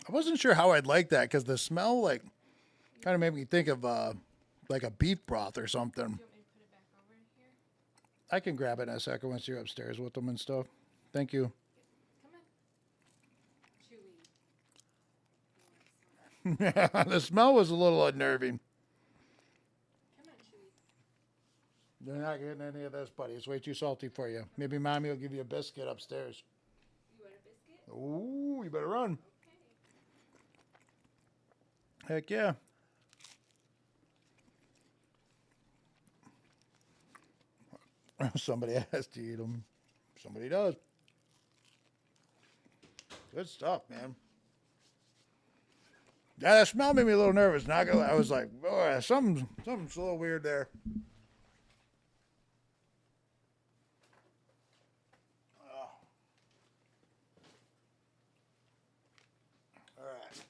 I wasn't sure how I'd like that because the smell, like, kind of made me think of like a beef broth or something. Do you want me to put it back over here? I can grab it in a second once you're upstairs with them and stuff. Thank you. Come on. Chewy. Yeah, the smell was a little unnerving. Come on, Chewy. You're not getting any of this, buddy. It's way too salty for you. Maybe Mommy will give you a biscuit upstairs. You want a biscuit? Ooh, you better run. Okay. Heck yeah. Somebody has to eat them. Somebody does. Good stuff, man. Yeah, that smell made me a little nervous. Not gonna lie. I was like, boy, something's a little weird there. All right.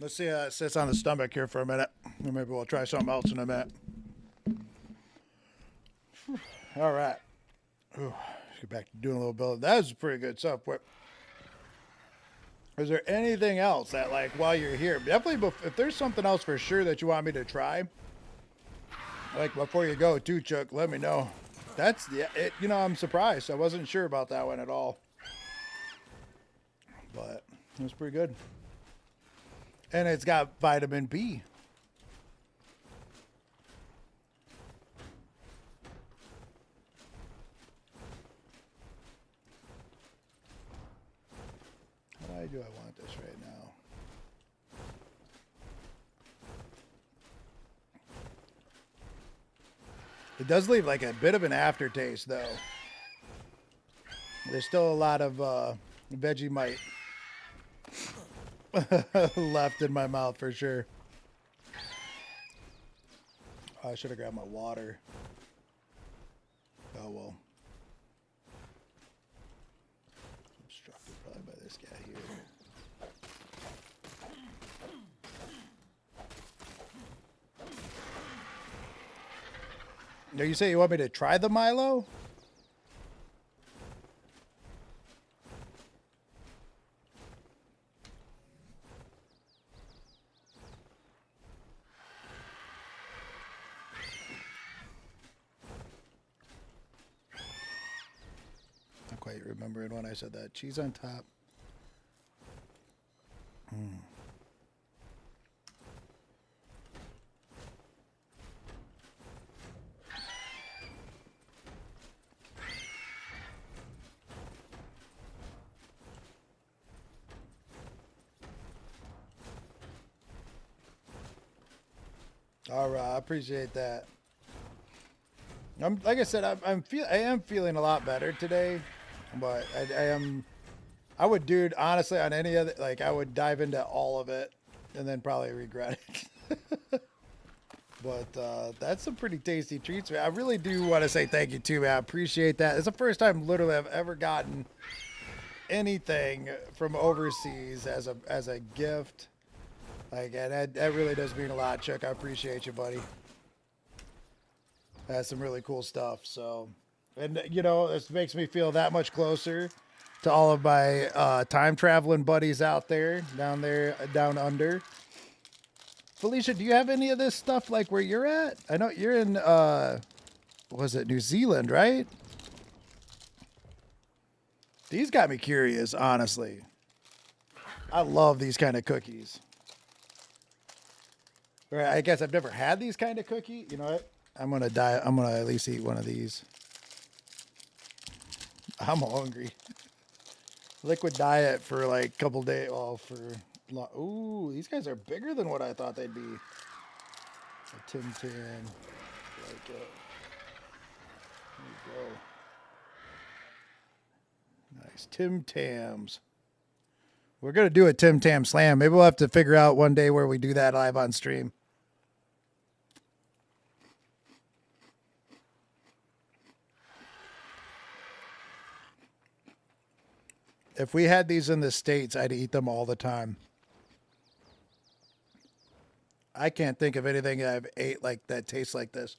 Let's see how it sits on the stomach here for a minute. Or maybe we'll try something else in a minute. All right. Ooh, let's get back to doing a little bit. That was pretty good stuff. Is there anything else that, like, while you're here, definitely if there's something else for sure that you want me to try, like before you go too, Chuck, let me know. That's it. You know, I'm surprised. I wasn't sure about that one at all, but it was pretty good. And it's got vitamin B. Why do I want this right now? It does leave like a bit of an aftertaste, though. There's still a lot of Vegemite left in my mouth for sure. Oh, I should have grabbed my water. Oh well. Obstructed probably by this guy here. Now you say you want me to try the Milo? Not quite remembering when I said that. Cheese on top. All right, I appreciate that. Like I said, I am feeling a lot better today, but I would, dude, honestly, on any other, like, I would dive into all of it and then probably regret it. But that's some pretty tasty treats, man. I really do want to say thank you too, man. I appreciate that. It's the first time literally I've ever gotten anything from overseas as a gift. Like, and that really does mean a lot, Chuck. I appreciate you, buddy. That's some really cool stuff. So, and you know, this makes me feel that much closer to all of my time traveling buddies out there, down under. Felicia, do you have any of this stuff like where you're at? I know you're in, was it New Zealand, right? These got me curious, honestly. I love these kind of cookies. Right, I guess I've never had these kind of cookie. You know what? I'm gonna at least eat one of these. I'm hungry. Liquid diet for like a couple days. Well, for Ooh, these guys are bigger than what I thought they'd be. A Tim Tam. Like it. There you go. Nice. Tim Tams. We're going to do a Tim Tam Slam. Maybe we'll have to figure out one day where we do that live on stream. If we had these in the States, I'd eat them all the time. I can't think of anything I've ate like that tastes like this.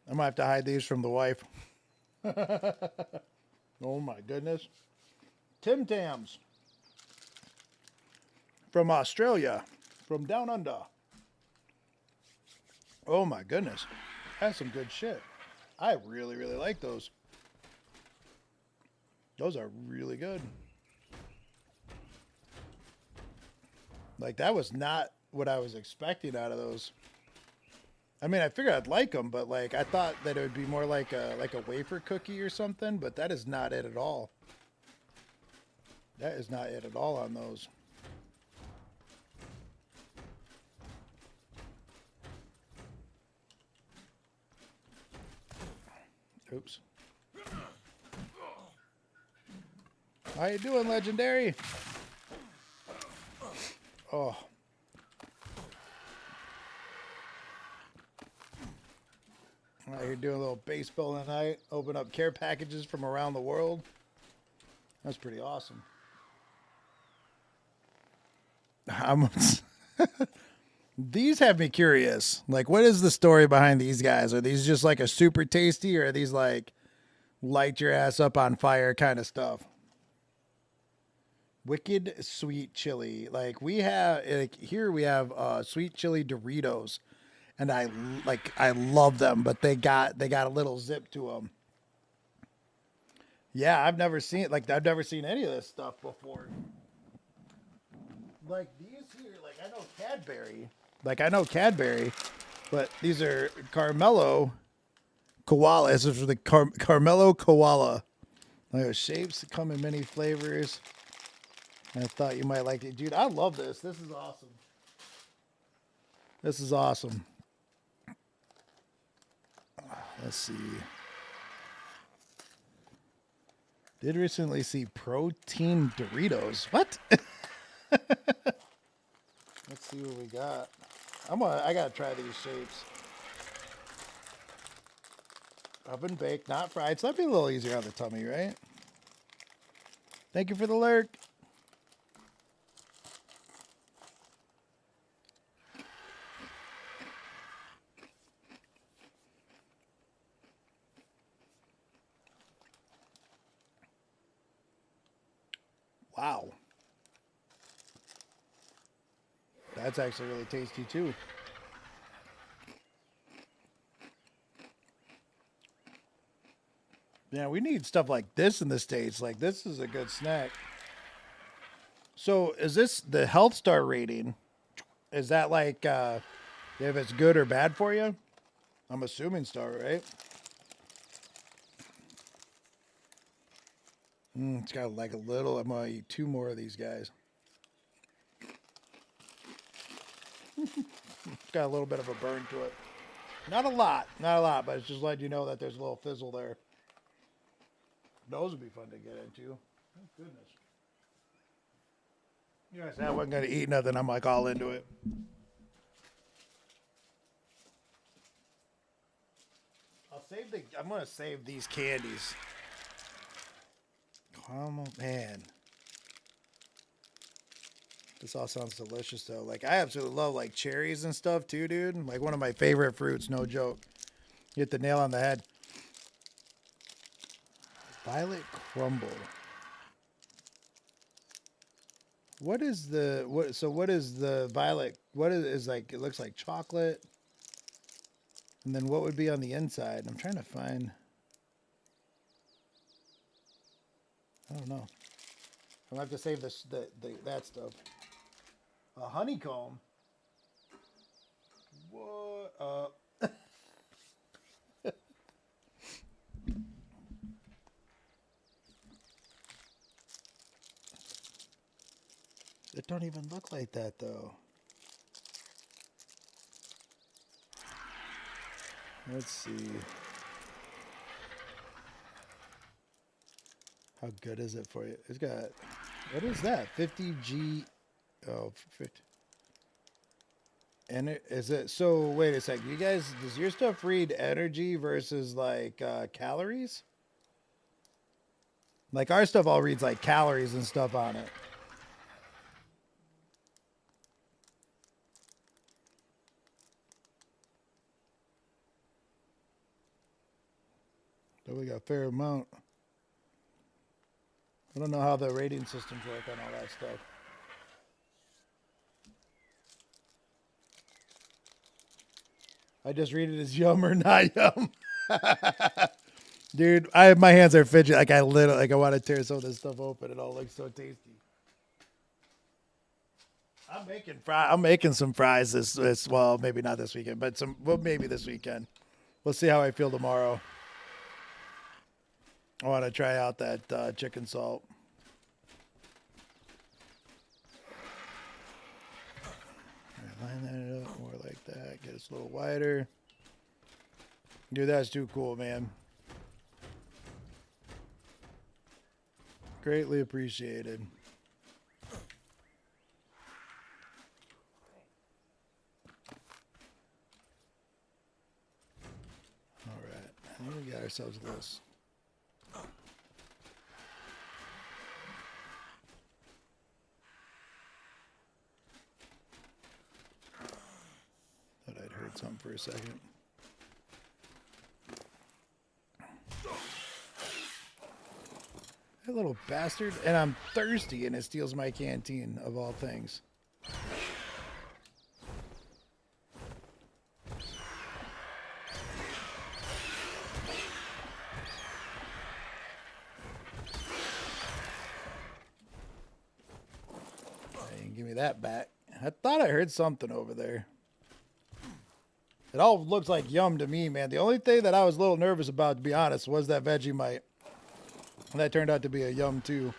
I'm gonna have to hide these from the wife. Oh my goodness. Tim Tams. From Australia. From down under. Oh my goodness. That's some good shit. I really, really like those. Those are really good. Like, that was not what I was expecting out of those. I mean, I figured I'd like them, but like I thought that it would be more like a wafer cookie or something, but that is not it at all. That is not it at all on those. Oops. How you doing, Legendary? Oh. All right, you're doing a little baseball tonight. Open up care packages from around the world. That's pretty awesome. These have me curious. Like, what is the story behind these guys? Are these just like a super tasty, or are these like light your ass up on fire kind of stuff? Wicked sweet chili. Like, we have, like, here we have sweet chili Doritos. And I love them, but they got a little zip to them. Yeah, I've never seen any of this stuff before. Like these here, like I know Cadbury, but these are Carmelo Koala. This is for the Carmelo Koala. Like, shapes come in many flavors. I thought you might like it, dude. I love this. This is awesome. This is awesome. Let's see. Did recently see protein Doritos. What? Let's see what we got. I gotta try these shapes. Oven baked, not fried. So that'd be a little easier on the tummy, right? Thank you for the lurk. Wow. That's actually really tasty too. Yeah, we need stuff like this in the States. Like, this is a good snack. So is this the health star rating? Is that like if it's good or bad for you? I'm assuming star, right? It's got like a little. I'm gonna eat 2 more of these guys. It's got a little bit of a burn to it. Not a lot, but it's just letting you know that there's a little fizzle there. Those would be fun to get into. Oh, goodness. You guys said I wasn't gonna eat nothing. I'm like all into it. I'm gonna save these candies. Come on, man. This all sounds delicious though. Like, I absolutely love like cherries and stuff too, dude. Like, one of my favorite fruits, no joke. You hit the nail on the head. Violet crumble. What is the violet? What is like, it looks like chocolate. And then what would be on the inside? I'm trying to find. I don't know. I'll have to save this that stuff. A honeycomb. What? don't even look like that, though. Let's see. How good is it for you? It's got, what is that? 50G, oh, 50. And is it, so wait a second. You guys, does your stuff read energy versus like calories? Like our stuff all reads like calories and stuff on it. So we got a fair amount. I don't know how the rating systems work on all that stuff. I just read it as yum or not yum. Dude, my hands are fidget. Like I want to tear some of this stuff open. It all looks so tasty. I'm making some fries this well, maybe not this weekend, but maybe this weekend. We'll see how I feel tomorrow. I want to try out that chicken salt. Line that up more like that. Get it a little wider. Dude, that's too cool, man. Greatly appreciated. All right. I think we got ourselves a list. Thought I'd heard something for a second. That little bastard. And I'm thirsty and it steals my canteen of all things. Hey, give me that back. I thought I heard something over there. It all looks like yum to me, man. The only thing that I was a little nervous about, to be honest, was that Vegemite. And that turned out to be a yum too.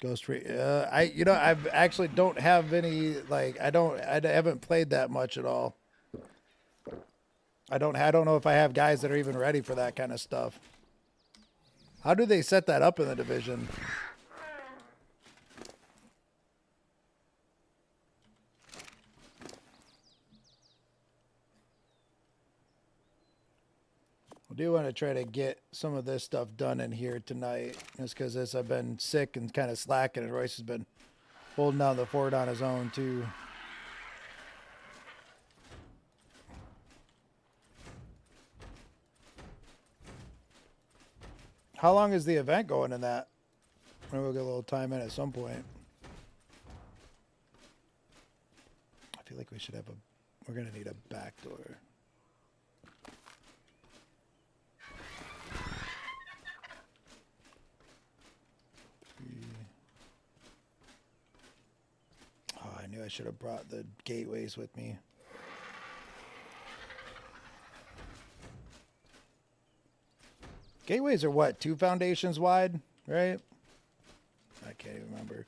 Ghost free. I've actually don't have any, like, I haven't played that much at all. I don't know if I have guys that are even ready for that kind of stuff. How do they set that up in the division? I do want to try to get some of this stuff done in here tonight, just because I've been sick and kind of slacking, and Royce has been holding down the fort on his own too. How long is the event going in that? Maybe we'll get a little time in at some point. I feel like we should have we're going to need a back door. I knew I should have brought the gateways with me. Gateways are what? 2 foundations wide, right? I can't even remember.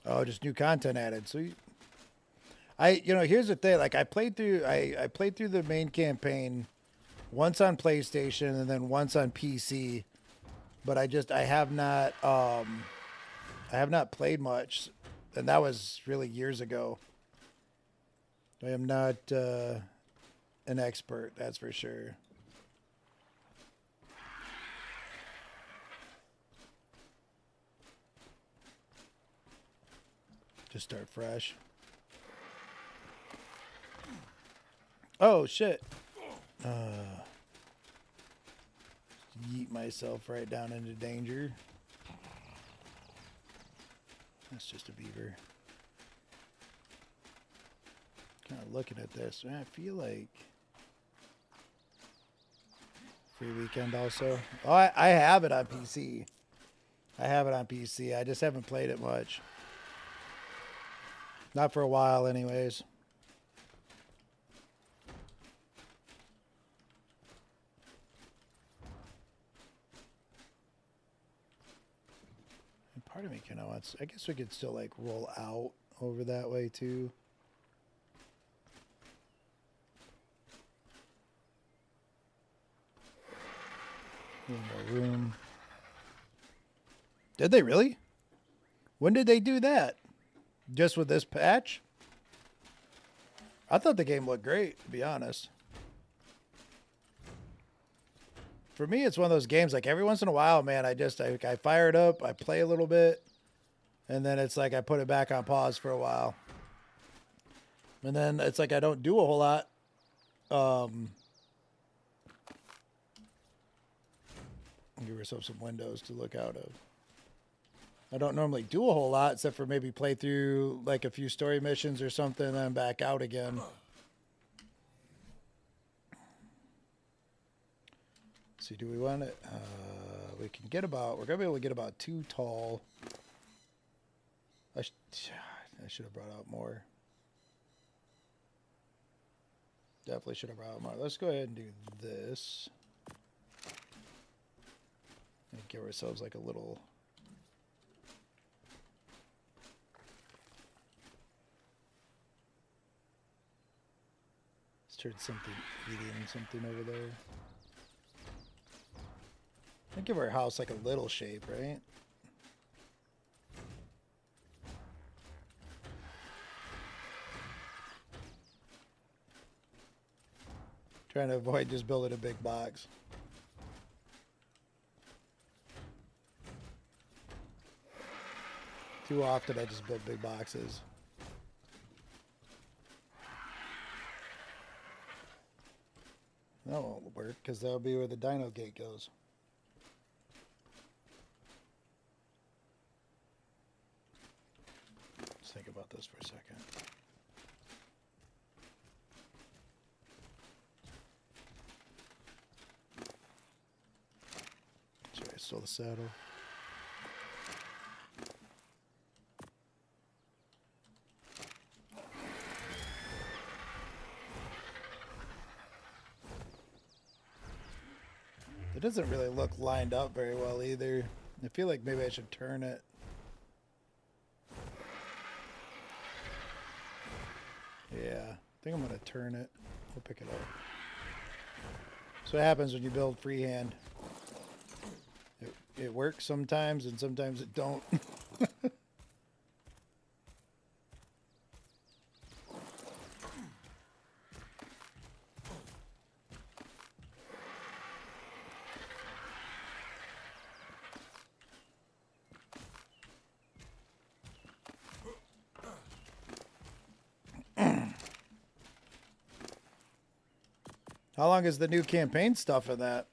Oh, just new content added. Sweet. Here's the thing. Like I played through the main campaign once on PlayStation and then once on PC, but I have not played much, and that was really years ago. I am not an expert, that's for sure. Just start fresh. Oh shit. Yeet myself right down into danger. That's just a beaver. Kind of looking at this, man, I feel like free weekend also. Oh, I have it on PC. I just haven't played it much. Not for a while anyways. Part of me kind of wants. I guess we could still like roll out over that way too. A little more room. Did they really? When did they do that? Just with this patch? I thought the game looked great, to be honest. For me, it's one of those games, like every once in a while, man, I fire it up, I play a little bit, and then it's like I put it back on pause for a while. And then it's like I don't do a whole lot. Give yourself some windows to look out of. I don't normally do a whole lot, except for maybe play through like a few story missions or something, and then back out again. Let's see, do we want it? We can get about, we're going to be able to get about 2 tall. I should have brought out more. Definitely should have brought out more. Let's go ahead and do this. And give ourselves like a little... Let's turn something, eating something over there. I give our house like a little shape, right? Trying to avoid just building a big box. Too often I just build big boxes. That won't work because that'll be where the dino gate goes. Let's think about this for a second. Sorry, I stole the saddle. It doesn't really look lined up very well either. I feel like maybe I should turn it. Yeah, I think I'm going to turn it. We'll pick it up. So what happens when you build freehand. It works sometimes and sometimes it don't. How long is the new campaign stuff in that?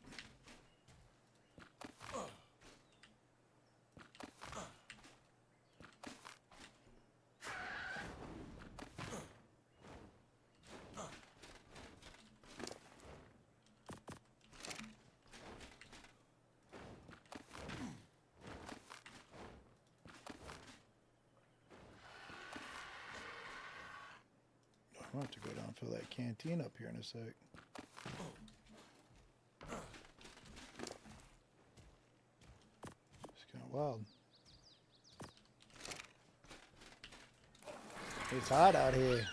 I'll have to go down for that canteen up here in a sec. It's kind of wild. It's hot out here.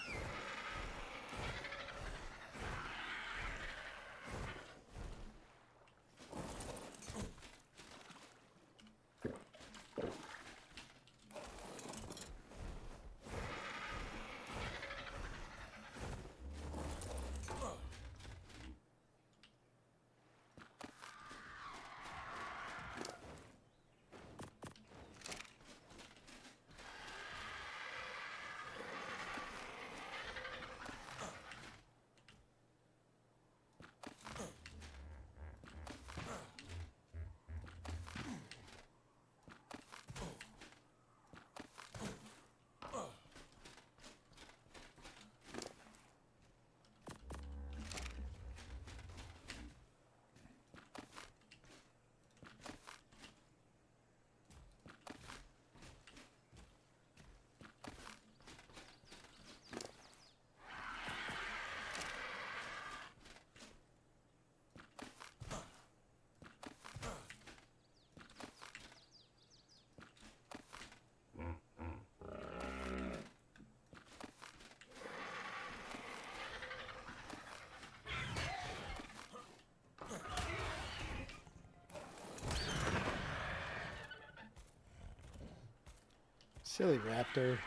Silly raptor.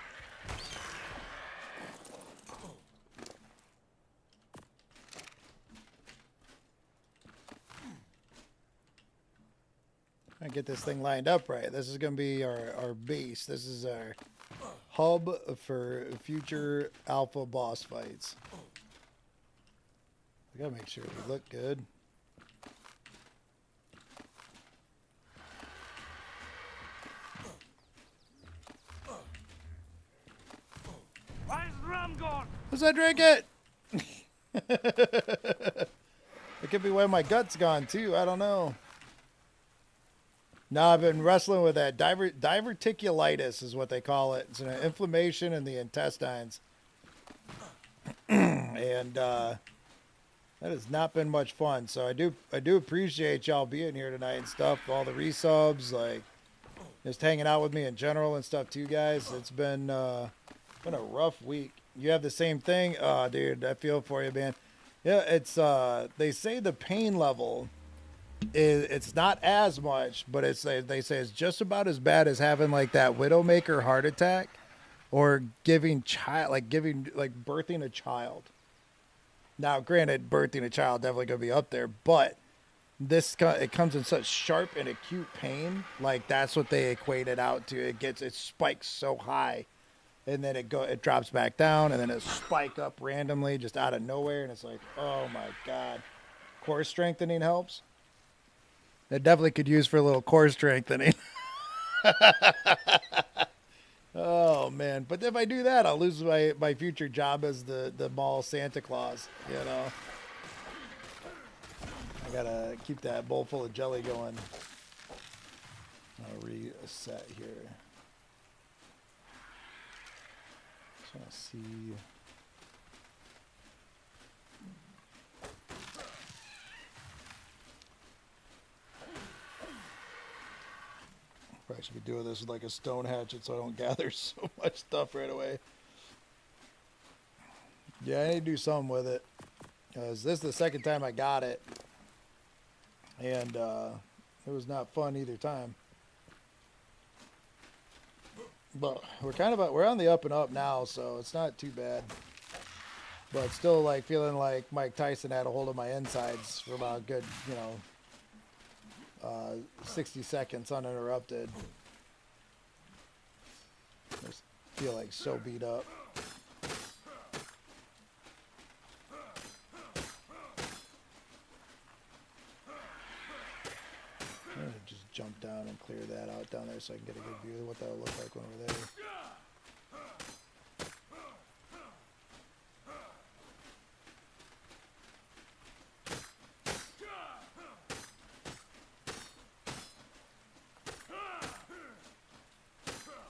I get this thing lined up right. This is going to be our base. This is our hub for future alpha boss fights. I gotta make sure we look good. Where's rum gone? Let's not drink it. It could be why my gut's gone too. I don't know. No, I've been wrestling with that diverticulitis is what they call it. It's an inflammation in the intestines, and that has not been much fun. So I do appreciate y'all being here tonight and stuff. All the resubs, like just hanging out with me in general and stuff too, guys. It's been a rough week. You have the same thing? Oh, dude, I feel for you, man. Yeah, it's they say the pain level it's not as much, but they say it's just about as bad as having like that widowmaker heart attack or birthing a child. Now, granted, birthing a child definitely gonna be up there, but it comes in such sharp and acute pain, like that's what they equate it out to. It spikes so high, and then it drops back down, and then it spike up randomly just out of nowhere, and it's like, oh my god. Core strengthening helps. It definitely could use for a little core strengthening. Oh man, but if I do that, I'll lose my future job as the mall Santa Claus, you know. I gotta keep that bowl full of jelly going. I'll reset here. Just wanna see. Probably should be doing this with like a stone hatchet so I don't gather so much stuff right away. Yeah, I need to do something with it. Because this is the second time I got it. And it was not fun either time. But we're on the up and up now, so it's not too bad. But still like feeling like Mike Tyson had a hold of my insides for about a good, 60 seconds uninterrupted. I just feel like so beat up. I'm gonna just jump down and clear that out down there so I can get a good view of what that'll look like when we're there.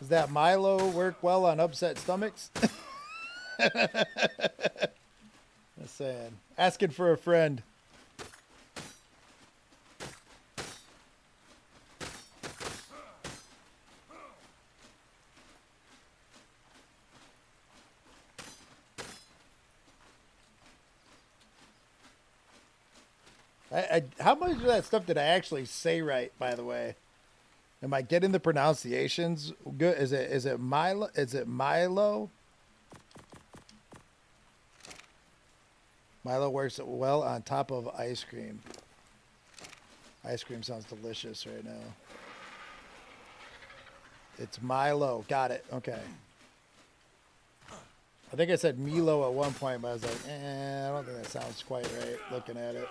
Does that Milo work well on upset stomachs? Just saying. Asking for a friend. How much of that stuff did I actually say right, by the way? Am I getting the pronunciations good? Is it Milo? Is it Milo? Milo works well on top of ice cream. Ice cream sounds delicious right now. It's Milo. Got it. Okay. I think I said Milo at one point, but I was like, I don't think that sounds quite right looking at it.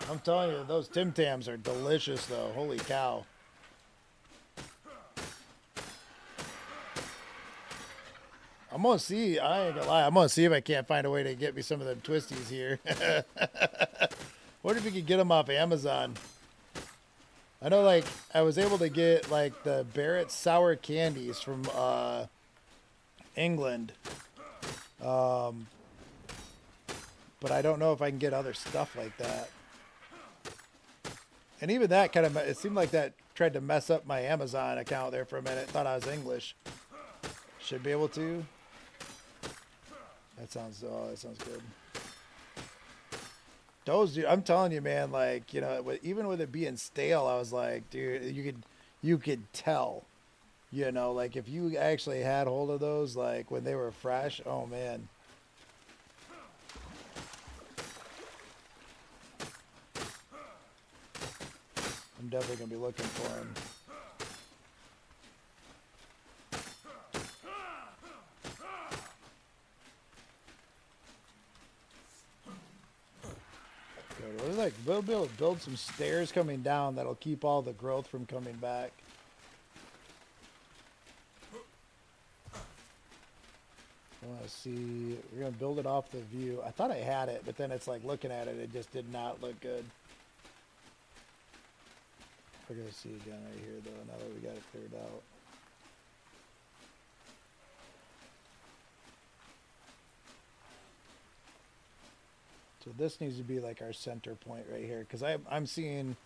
I'm telling you, those Tim Tams are delicious, though. Holy cow. I'm going to see. I ain't going to lie. I'm going to see if I can't find a way to get me some of them twisties here. What if you could get them off Amazon? I know, like, I was able to get, like, the Barrett sour candies from England. But I don't know if I can get other stuff like that. And even that kind of, it seemed like that tried to mess up my Amazon account there for a minute. Thought I was English. Should be able to. That sounds good. Those, dude, I'm telling you, man, like, you know, even with it being stale, I was like, dude, you could tell, you know, like if you actually had hold of those, like when they were fresh, oh man. I'm definitely gonna be looking for them. Like we'll be able to build some stairs coming down that'll keep all the growth from coming back. I want to see. We're gonna build it off the view. I thought I had it, but then it's like looking at it, it just did not look good. We're gonna see again right here though. Now that we got it cleared out. So this needs to be like our center point right here, because I'm seeing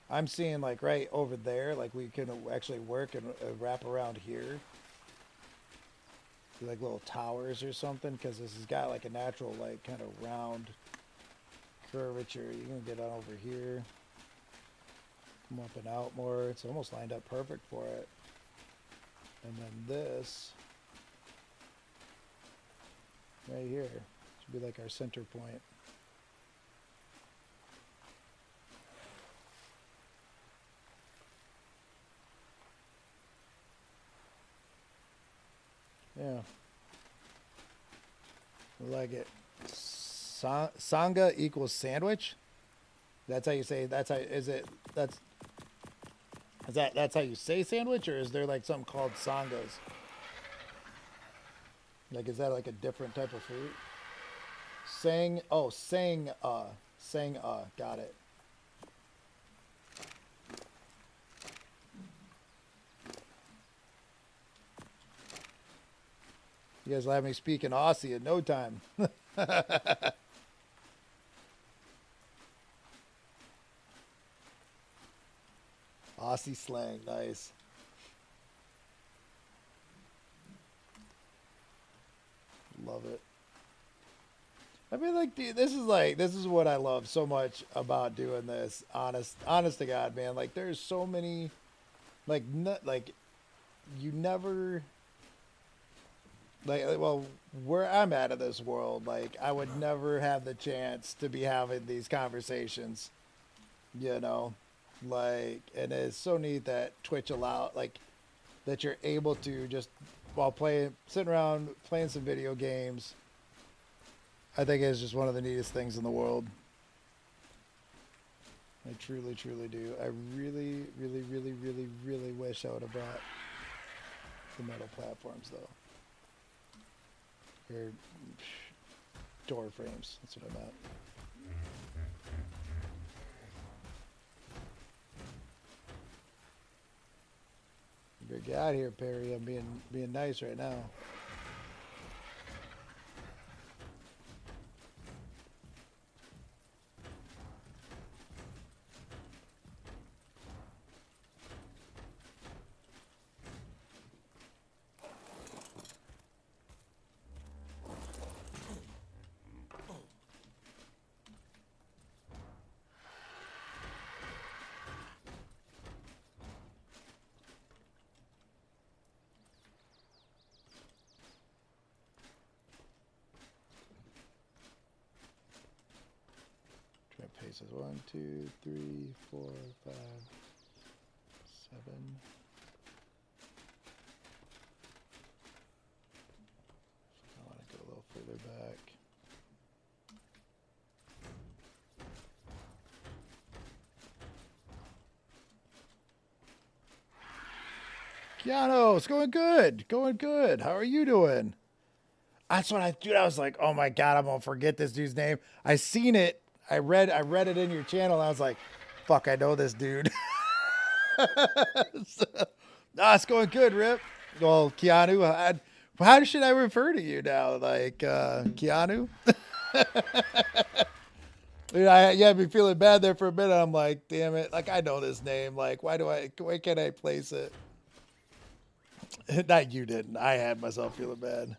like right over there, like we can actually work and wrap around here, like little towers or something, because this has got like a natural like kind of round curvature. You can get on over here, come up and out more. It's almost lined up perfect for it. And then this right here should be like our center point. Yeah. I like it. Sangha equals sandwich? That's how you say, that's how you say sandwich, or is there like something called sangas? Like, is that like a different type of fruit? Got it. You guys will have me speaking Aussie in no time. Aussie slang, nice. Love it. I mean, like, dude, this is what I love so much about doing this. Honest to God, man. Like, there's so many, like, you never, like, well, where I'm at in this world, like, I would never have the chance to be having these conversations, you know, like, and it's so neat that Twitch like, that you're able to just, while sitting around playing some video games. I think it's just one of the neatest things in the world. I truly, truly do. I really, really, really, really, really wish I would have brought the metal platforms, though. Or door frames. That's what I meant. You better get out of here, Perry. I'm being nice right now. Paces 1, 2, 3, 4, 5, 7. I want to go a little further back. Keanu, it's going good. Going good. How are you doing? That's what I was like, oh my God, I'm going to forget this dude's name. I seen it. I read it in your channel. I was like, fuck, I know this dude. It's going good, Rip. Well, Keanu, how should I refer to you now? Like, Keanu? Dude, I had me feeling bad there for a minute. I'm like, damn it. Like, I know this name. Like, why can't I place it? Not you didn't. I had myself feeling bad.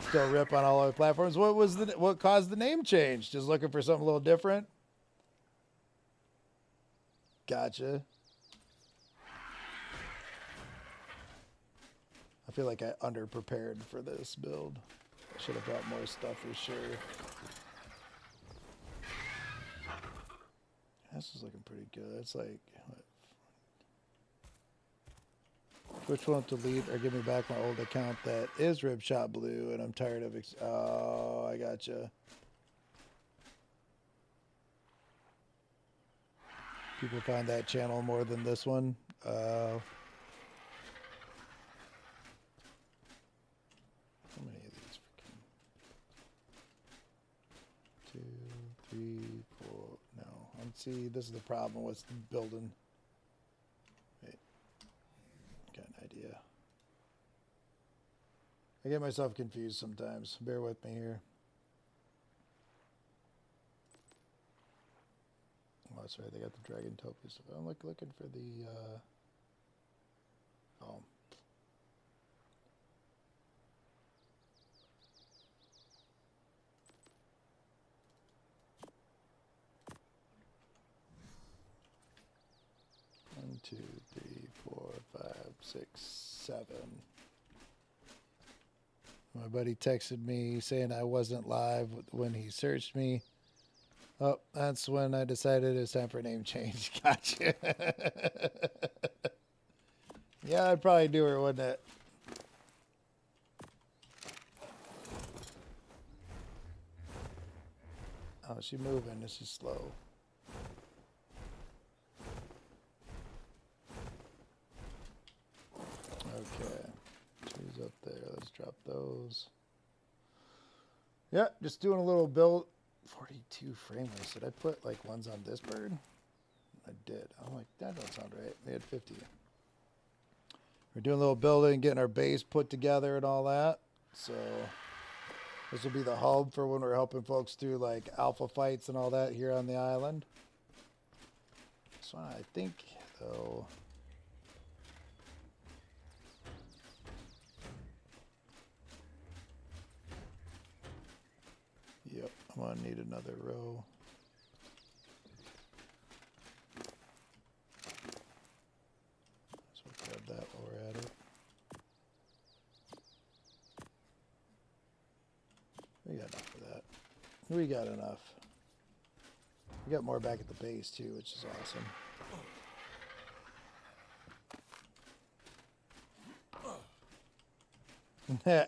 Still rip on all other platforms. What caused the name change? Just looking for something a little different? Gotcha. I feel like I underprepared for this build. I should have brought more stuff for sure. This is looking pretty good. It's like, which one to delete or give me back my old account that is Ribshot Blue, and I'm tired of. Oh, I gotcha. People find that channel more than this one. How many of these? Freaking 2, 3, 4. No. See, this is the problem with building. Wait. Got an idea. I get myself confused sometimes. Bear with me here. Oh, that's right. They got the Dragon Topia stuff. I'm looking for the. Oh. One, 2, 3, 4, 5, 6, 7. My buddy texted me saying I wasn't live when he searched me. Oh, that's when I decided it's time for a name change. Gotcha. Yeah, I'd probably do her, wouldn't it? Oh, she's moving. This is slow. Okay. Trees up there. Let's drop those. Yeah, just doing a little build. 42 frameless. Did I put like ones on this bird? I did. I'm like, that don't sound right. They had 50. We're doing a little building, getting our base put together and all that. So this will be the hub for when we're helping folks through like alpha fights and all that here on the island. So I think though. Yep, I'm gonna need another row. So we'll grab that while we're at it. We got enough of that. We got enough. We got more back at the base too, which is awesome.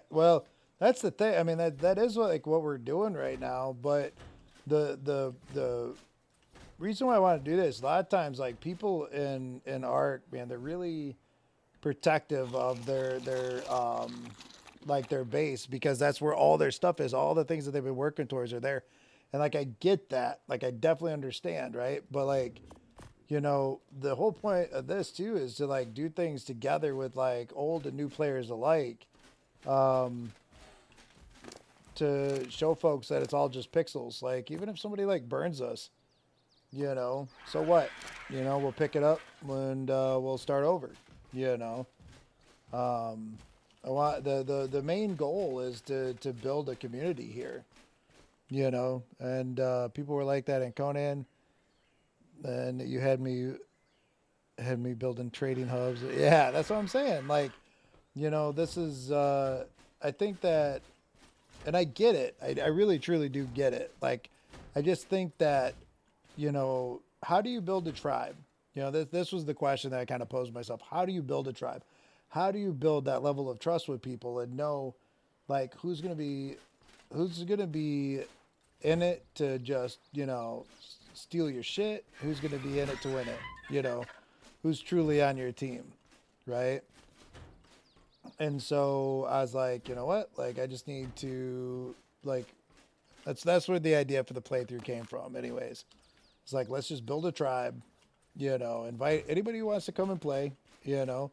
Well, that's the thing. I mean, that is what we're doing right now. But the reason why I want to do this, a lot of times, like people in Ark, man, they're really protective of their like their base, because that's where all their stuff is. All the things that they've been working towards are there. And like I get that. Like I definitely understand, right? But like, you know, the whole point of this too is to like do things together with like old and new players alike. To show folks that it's all just pixels. Like, even if somebody like burns us, you know, so what? You know, we'll pick it up and we'll start over. You know, I want the main goal is to build a community here. You know, and people were like that in Conan, and you had me building trading hubs. Yeah, that's what I'm saying. Like, you know, this is I think that. And I get it. I really, truly do get it. Like, I just think that, you know, how do you build a tribe? You know, this was the question that I kind of posed myself. How do you build a tribe? How do you build that level of trust with people and know, like, who's going to be in it to just, you know, steal your shit? Who's going to be in it to win it? You know, who's truly on your team, right? And so I was like, you know what? Like, I just need to, like, that's where the idea for the playthrough came from. Anyways, it's like, let's just build a tribe, you know, invite anybody who wants to come and play, you know,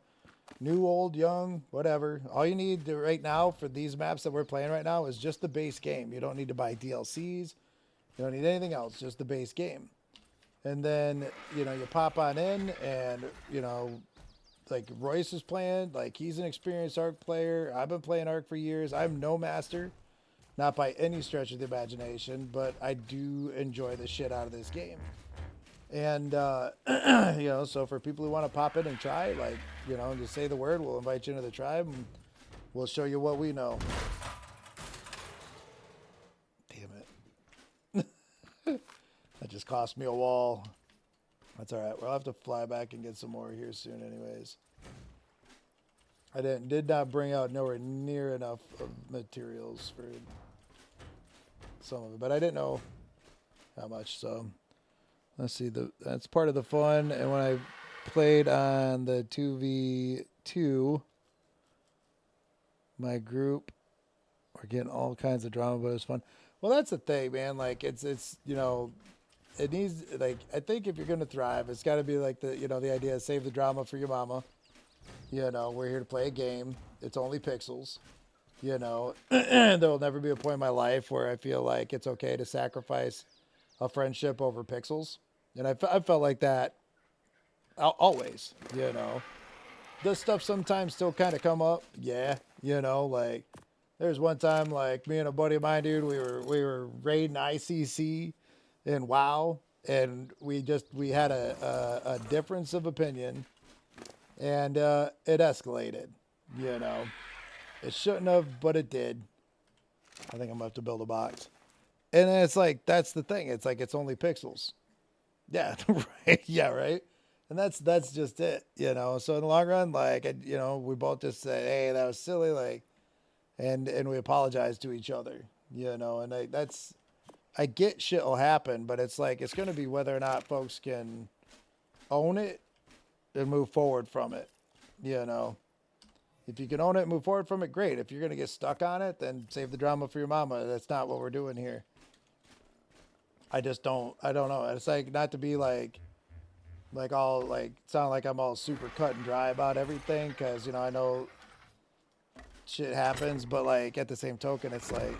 new, old, young, whatever. All you need to, right now for these maps that we're playing right now is just the base game. You don't need to buy DLCs. You don't need anything else, just the base game. And then, you know, you pop on in and, you know, like Royce is playing, like he's an experienced Ark player. I've been playing Ark for years. I'm no master, not by any stretch of the imagination, but I do enjoy the shit out of this game. And you know, so for people who want to pop in and try, like, you know, just say the word, we'll invite you into the tribe and we'll show you what we know. Damn it. That just cost me a wall. That's all right. We'll have to fly back and get some more here soon anyways. I did not bring out nowhere near enough of materials for some of it, but I didn't know how much, so let's see. That's part of the fun. And when I played on the 2v2, my group were getting all kinds of drama, but it was fun. Well, that's the thing, man. Like it's you know, it needs, like, I think if you're gonna thrive, it's got to be like the, you know, the idea of save the drama for your mama. You know, we're here to play a game. It's only pixels. You know, there will never be a point in my life where I feel like it's okay to sacrifice a friendship over pixels. And I felt like that always, you know. This stuff sometimes still kind of come up. Yeah, you know, like there's one time, like me and a buddy of mine, dude, we were raiding ICC in WoW, and we had a difference of opinion, and it escalated, you know. It shouldn't have, but it did. I think I'm gonna have to build a box. And then it's like, that's the thing. It's like, it's only pixels. Yeah, right. Yeah, right. And that's just it, you know. So in the long run, like, you know, we both just said, hey, that was silly, like, and we apologize to each other, you know. And I get shit will happen, but it's like, it's gonna be whether or not folks can own it and move forward from it, you know. If you can own it and move forward from it, great. If you're going to get stuck on it, then save the drama for your mama. That's not what we're doing here. I don't know. It's like, not to be like all, like, sound like I'm all super cut and dry about everything, because, you know, I know shit happens, but like at the same token, it's like,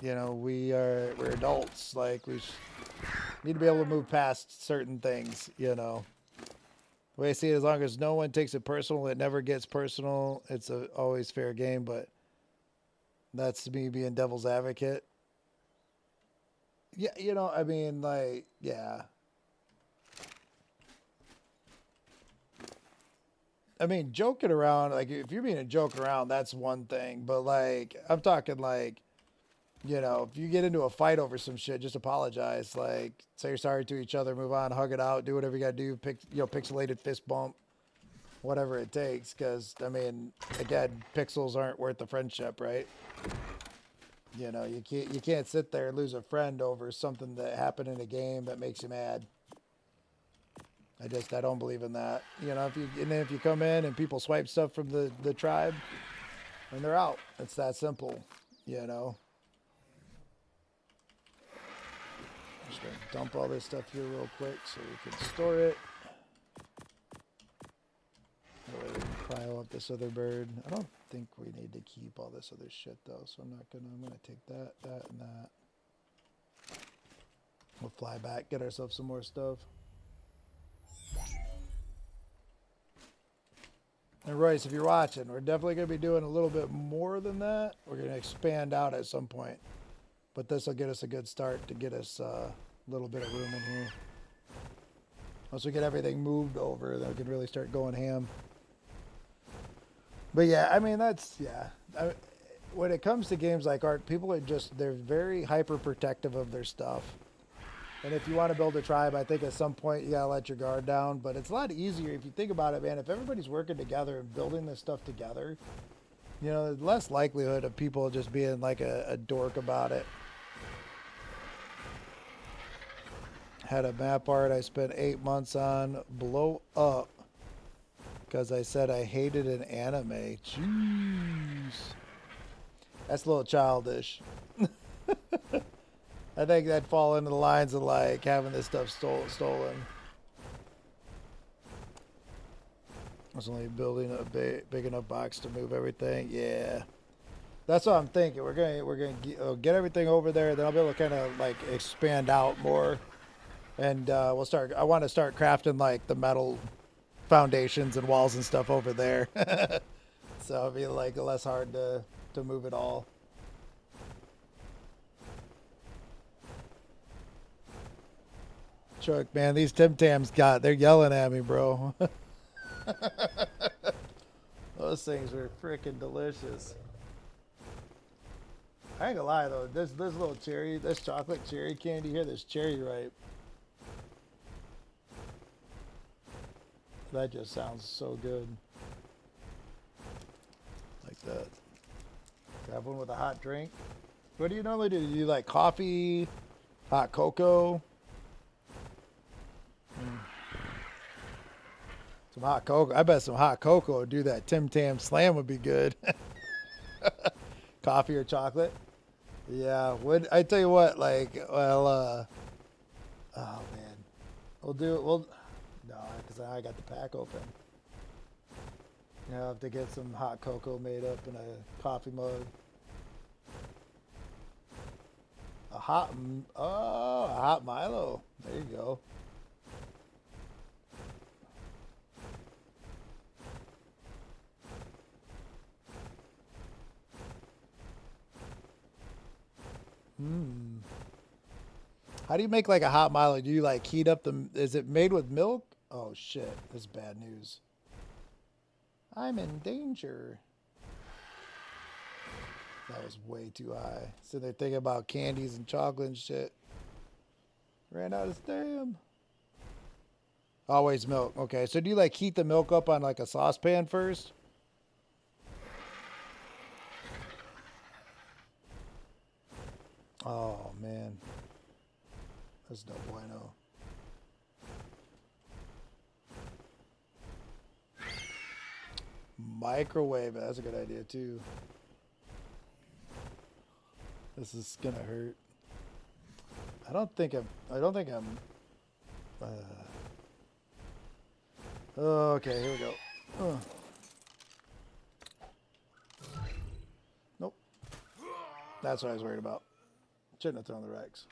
you know, we're adults. Like, we need to be able to move past certain things, you know. The way I see it, as long as no one takes it personal, it never gets personal. It's always fair game, but that's me being devil's advocate. Yeah, you know, I mean, like, yeah. I mean, joking around, like, if you're being a joke around, that's one thing. But, like, I'm talking, like, you know, if you get into a fight over some shit, just apologize. Like, say you're sorry to each other, move on, hug it out, do whatever you gotta do. Pixelated fist bump, whatever it takes. Because, I mean, again, pixels aren't worth the friendship, right? You know, you can't sit there and lose a friend over something that happened in a game that makes you mad. I don't believe in that. You know, and then if you come in and people swipe stuff from the tribe, and they're out. It's that simple, you know. I'm just going to dump all this stuff here real quick so we can store it. That way we can pile up this other bird. I don't think we need to keep all this other shit though, so I'm going to take that, and that. We'll fly back, get ourselves some more stuff. And Royce, if you're watching, we're definitely going to be doing a little bit more than that. We're going to expand out at some point. But this will get us a good start to get us a little bit of room in here. Once we get everything moved over, then we can really start going ham. But yeah, I mean, when it comes to games like Ark, people are they're very hyper protective of their stuff. And if you want to build a tribe, I think at some point you got to let your guard down. But it's a lot easier if you think about it, man. If everybody's working together and building this stuff together, you know, there's less likelihood of people just being like a dork about it. Had a map art I spent 8 months on blow up because I said I hated an anime. Jeez. That's a little childish. I think that'd fall into the lines of like having this stuff stolen. I was only building a big enough box to move everything. Yeah, that's what I'm thinking. We're gonna get everything over there. Then I'll be able to kind of like expand out more, and we'll start. I want to start crafting like the metal foundations and walls and stuff over there. So it'd be like less hard to move it all. Chuck, man, these Tim Tams they're yelling at me, bro. Those things were freaking delicious. I ain't gonna lie though, this little cherry, this chocolate cherry candy here, this cherry ripe. That just sounds so good. Like that. Grab one with a hot drink. What do you normally do? Do you like coffee, hot cocoa? Some hot cocoa. I bet some hot cocoa would do that. Tim Tam Slam would be good. Coffee or chocolate? Yeah. Would I tell you what? Like, well, oh man, we'll do it. We'll no, because I got the pack open. You know, I have to get some hot cocoa made up in a coffee mug. A hot Milo. There you go. How do you make like a hot Milo? Do you like heat up the? Is it made with milk? Oh shit! This is bad news. I'm in danger. That was way too high. So they're thinking about candies and chocolate and shit. Ran out of steam. Always milk. Okay, so do you like heat the milk up on like a saucepan first? Oh man, that's no bueno. Microwave. That's a good idea too. This is gonna hurt. I don't think I'm. Okay, here we go. Nope. That's what I was worried about. Shouldn't have thrown the Rex.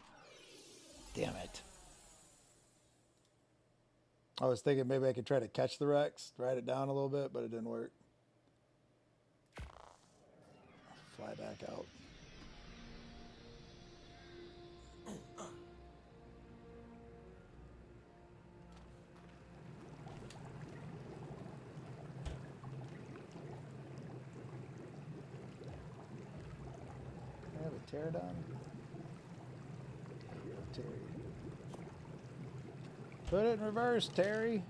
Damn it. I was thinking maybe I could try to catch the Rex, ride it down a little bit, but it didn't work. Fly back out. I have a pterodon. Terry. Put it in reverse, Terry.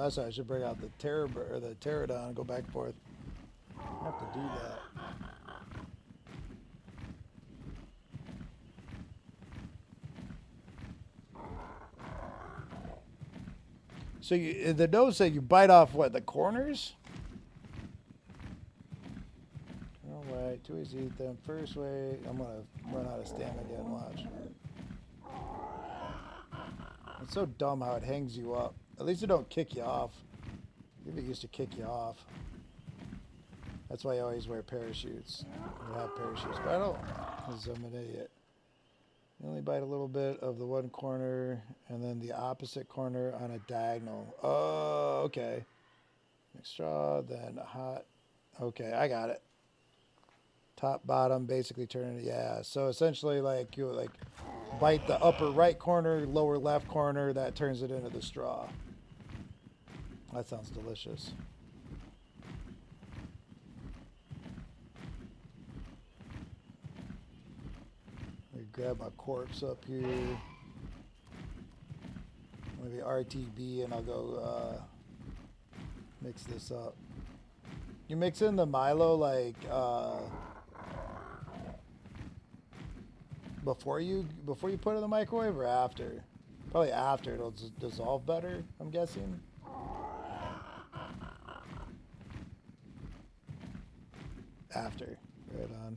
So I should bring out the pterodon and go back and forth. I have to do that. So the nose say you bite off what, the corners? All right, too easy to eat them. First way, I'm gonna run out of stamina again. Watch. It's so dumb how it hangs you up. At least it don't kick you off. If it used to kick you off. That's why I always wear parachutes. I have parachutes, but I don't, because I'm an idiot. You only bite a little bit of the one corner and then the opposite corner on a diagonal. Oh, okay. Next straw, then hot. Okay, I got it. Top, bottom, basically turn it. Yeah, so essentially like you like bite the upper right corner, lower left corner, that turns it into the straw. That sounds delicious. Grab my corpse up here. Maybe RTB and I'll go mix this up. You mix in the Milo like before you put it in the microwave or after? Probably after. It'll dissolve better, I'm guessing. After. Right on.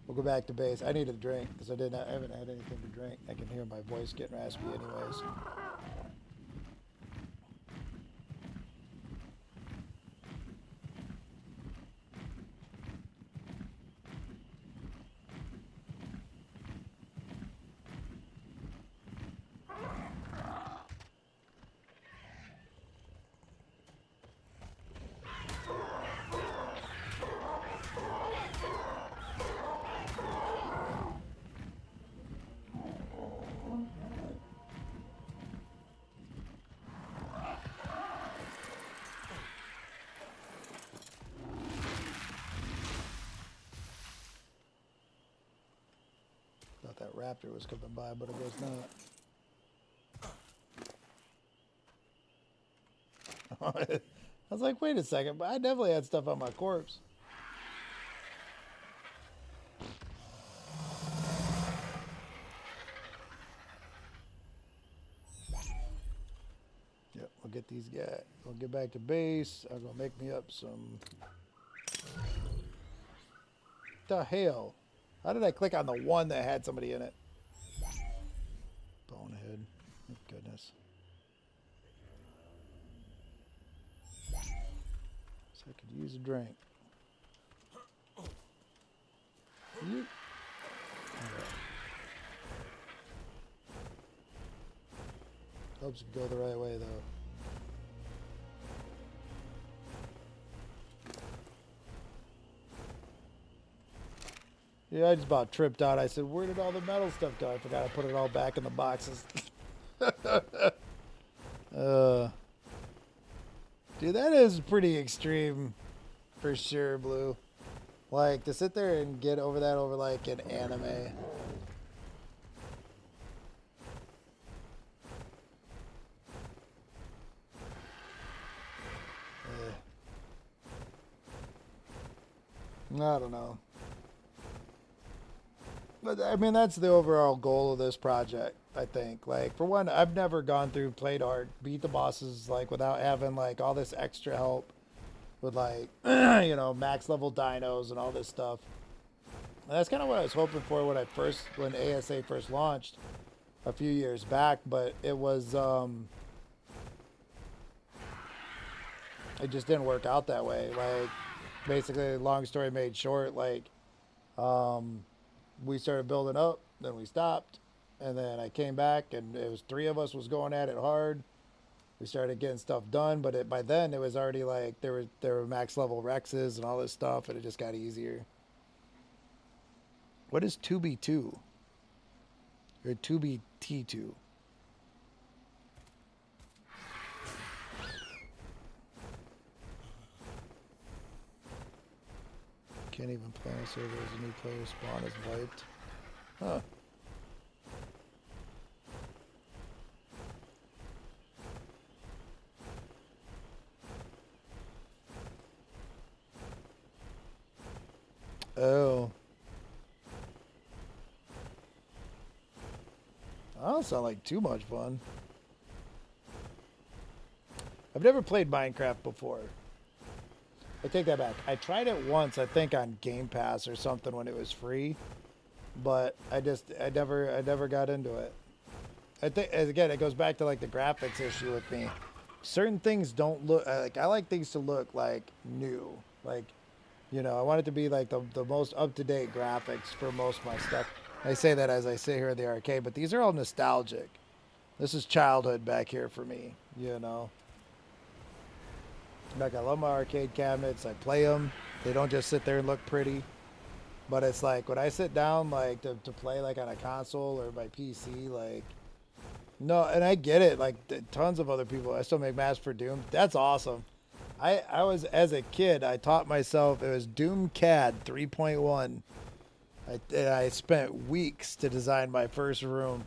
We'll go back to base. I need a drink because I haven't had anything to drink. I can hear my voice getting raspy anyways. that raptor was coming by, but I guess not. I was like, wait a second, but I definitely had stuff on my corpse. Yep, we'll get these guys. We'll get back to base. I'm gonna make me up some. The hell? How did I click on the one that had somebody in it? Bonehead. Thank goodness. So I could use a drink. You... Okay. Hopes it go the right way, though. Yeah, I just about tripped out. I said, where did all the metal stuff go? I forgot I put it all back in the boxes. Dude, that is pretty extreme for sure, Blue. Like, to sit there and get over that over, like, an anime. I don't know. But, I mean, that's the overall goal of this project, I think. Like, for one, I've never gone through, played hard, beat the bosses, like, without having, like, all this extra help with, like, you know, max level dinos and all this stuff. And that's kind of what I was hoping for when ASA first launched a few years back, but it was, it just didn't work out that way. Like, basically, long story made short, like, we started building up, then we stopped, and then I came back, and it was 3 of us was going at it hard. We started getting stuff done, but by then it was already like there were max level Rexes and all this stuff, and it just got easier. What is 2B2? Or 2BT2? Can't even play on a server as a new player spawn is wiped. Huh. Oh. That don't sound like too much fun. I've never played Minecraft before. I take that back. I tried it once, I think on Game Pass or something when it was free, but I never got into it. I think, again, it goes back to like the graphics issue with me. Certain things don't look like, I like things to look like new. Like, you know, I want it to be like the most up-to-date graphics for most of my stuff. I say that as I sit here in the arcade, but these are all nostalgic. This is childhood back here for me, you know. Like, I love my arcade cabinets. I play them. They don't just sit there and look pretty. But it's like, when I sit down, like, to play, like, on a console or my PC, like, no, and I get it. Like, tons of other people, I still make maps for Doom. That's awesome. I was, as a kid, I taught myself, it was Doom CAD 3.1. I spent weeks to design my first room.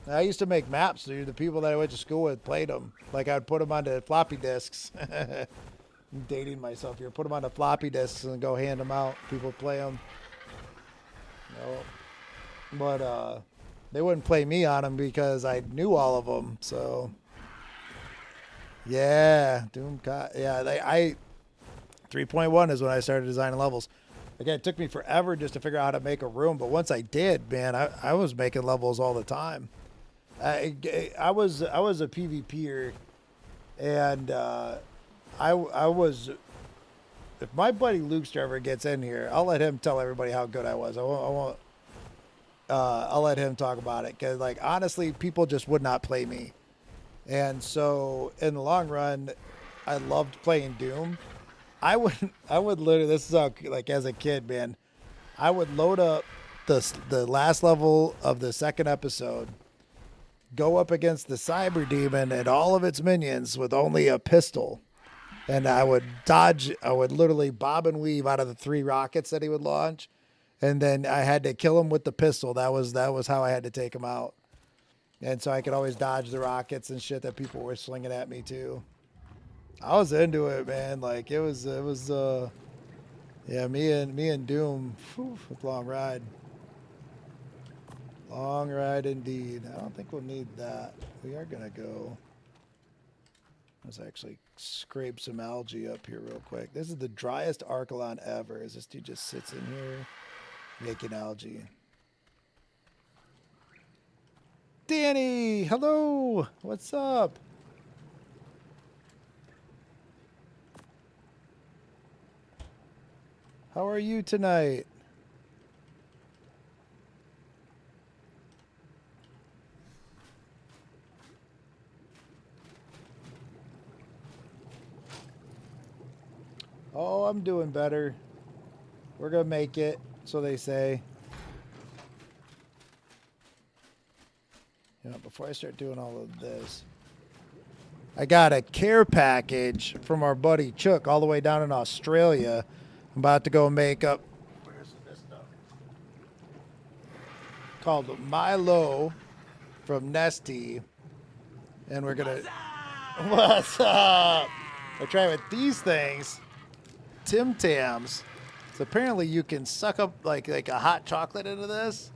I used to make maps. Dude. The people that I went to school with played them. Like, I'd put them onto floppy disks. I'm dating myself here. Put them onto floppy disks and go hand them out. People play them. No. But they wouldn't play me on them because I knew all of them. So, yeah. Yeah, 3.1 is when I started designing levels. Again, it took me forever just to figure out how to make a room. But once I did, man, I was making levels all the time. I was a PvPer, and I was. If my buddy Luke's ever gets in here, I'll let him tell everybody how good I was. I won't. I'll let him talk about it because, like, honestly, people just would not play me, and so in the long run, I loved playing Doom. I would literally. This is how, like, as a kid, man, I would load up the last level of the second episode. Go up against the cyber demon and all of its minions with only a pistol. And I would literally bob and weave out of the 3 rockets that he would launch. and then I had to kill him with the pistol. That was how I had to take him out. And so I could always dodge the rockets and shit that people were slinging at me too. I was into it, man. Like it was yeah, me and Doom, whew, long ride. Long ride indeed. I don't think we'll need that. We are gonna go. Let's actually scrape some algae up here real quick. This is the driest Archelon ever. As this dude just sits in here making algae. Danny, hello. What's up? How are you tonight? Oh, I'm doing better. We're going to make it, so they say. You know, before I start doing all of this, I got a care package from our buddy Chuck all the way down in Australia. I'm about to go make up. Where's this stuff? Called Milo from Nestea. And we're going to... What's up? I try with these things. Tim Tams. So apparently you can suck up like a hot chocolate into this,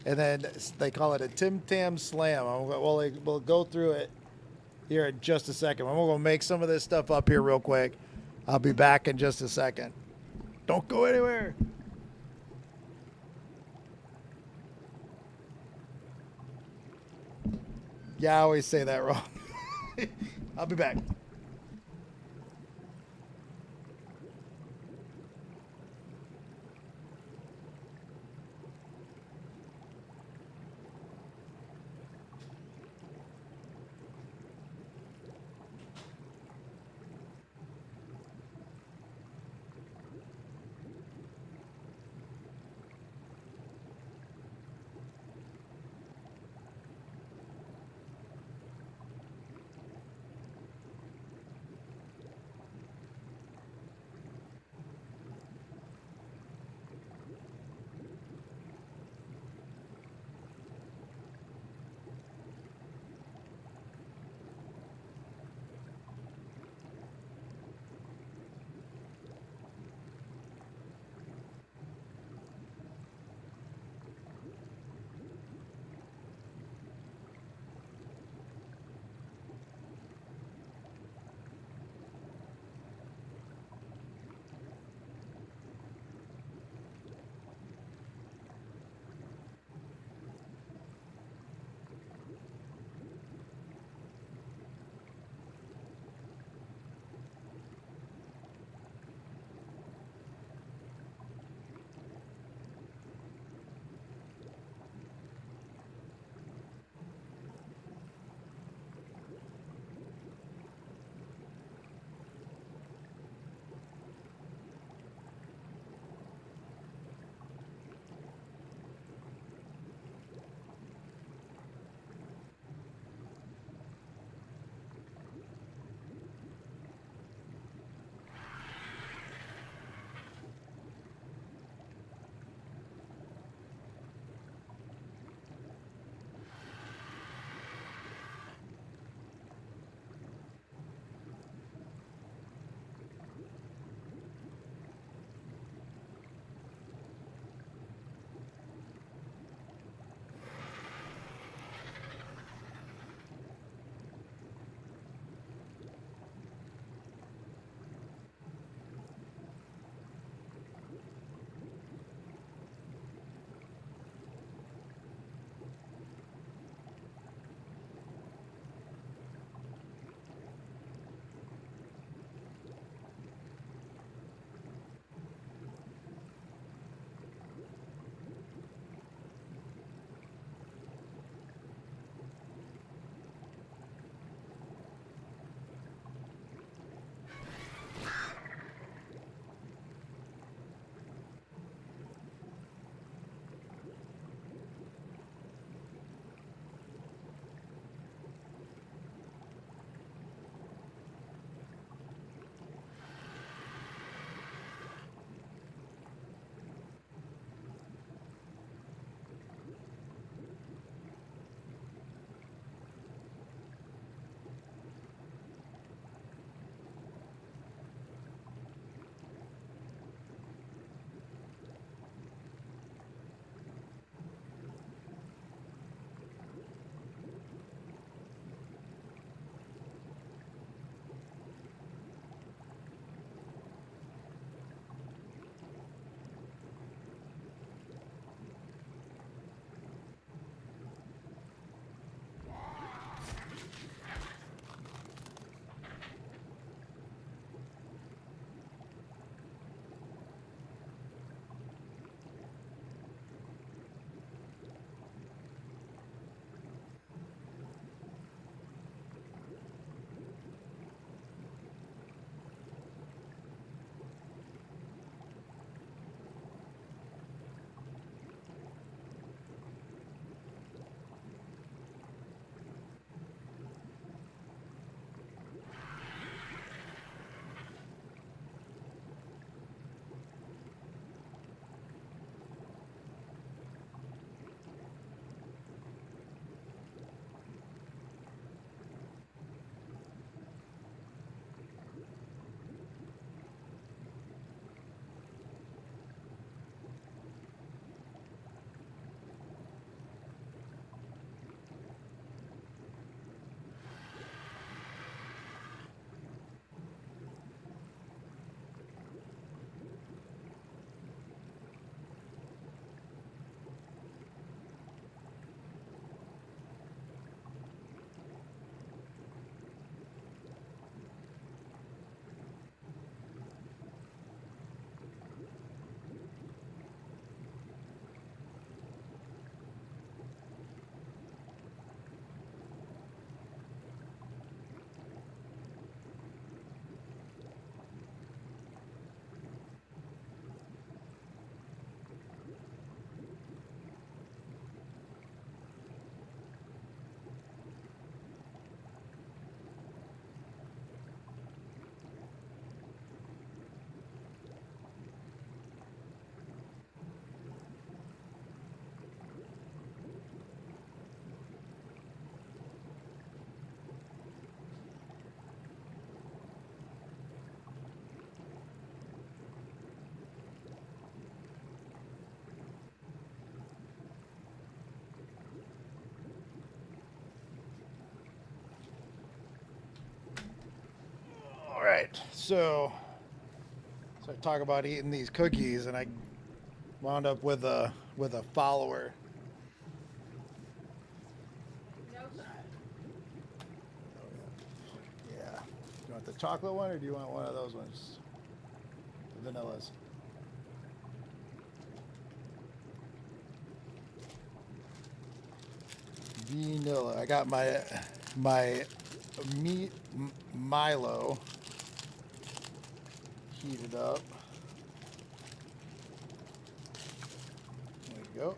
and then they call it a Tim Tam Slam. We'll go through it here in just a second. I'm gonna make some of this stuff up here real quick. I'll be back in just a second. Don't go anywhere. Yeah, I always say that wrong. I'll be back. So I talk about eating these cookies, and I wound up with a follower. Yeah. You want the chocolate one, or do you want one of those ones? The vanillas. Vanilla. I got my meat Milo heated up. There you go.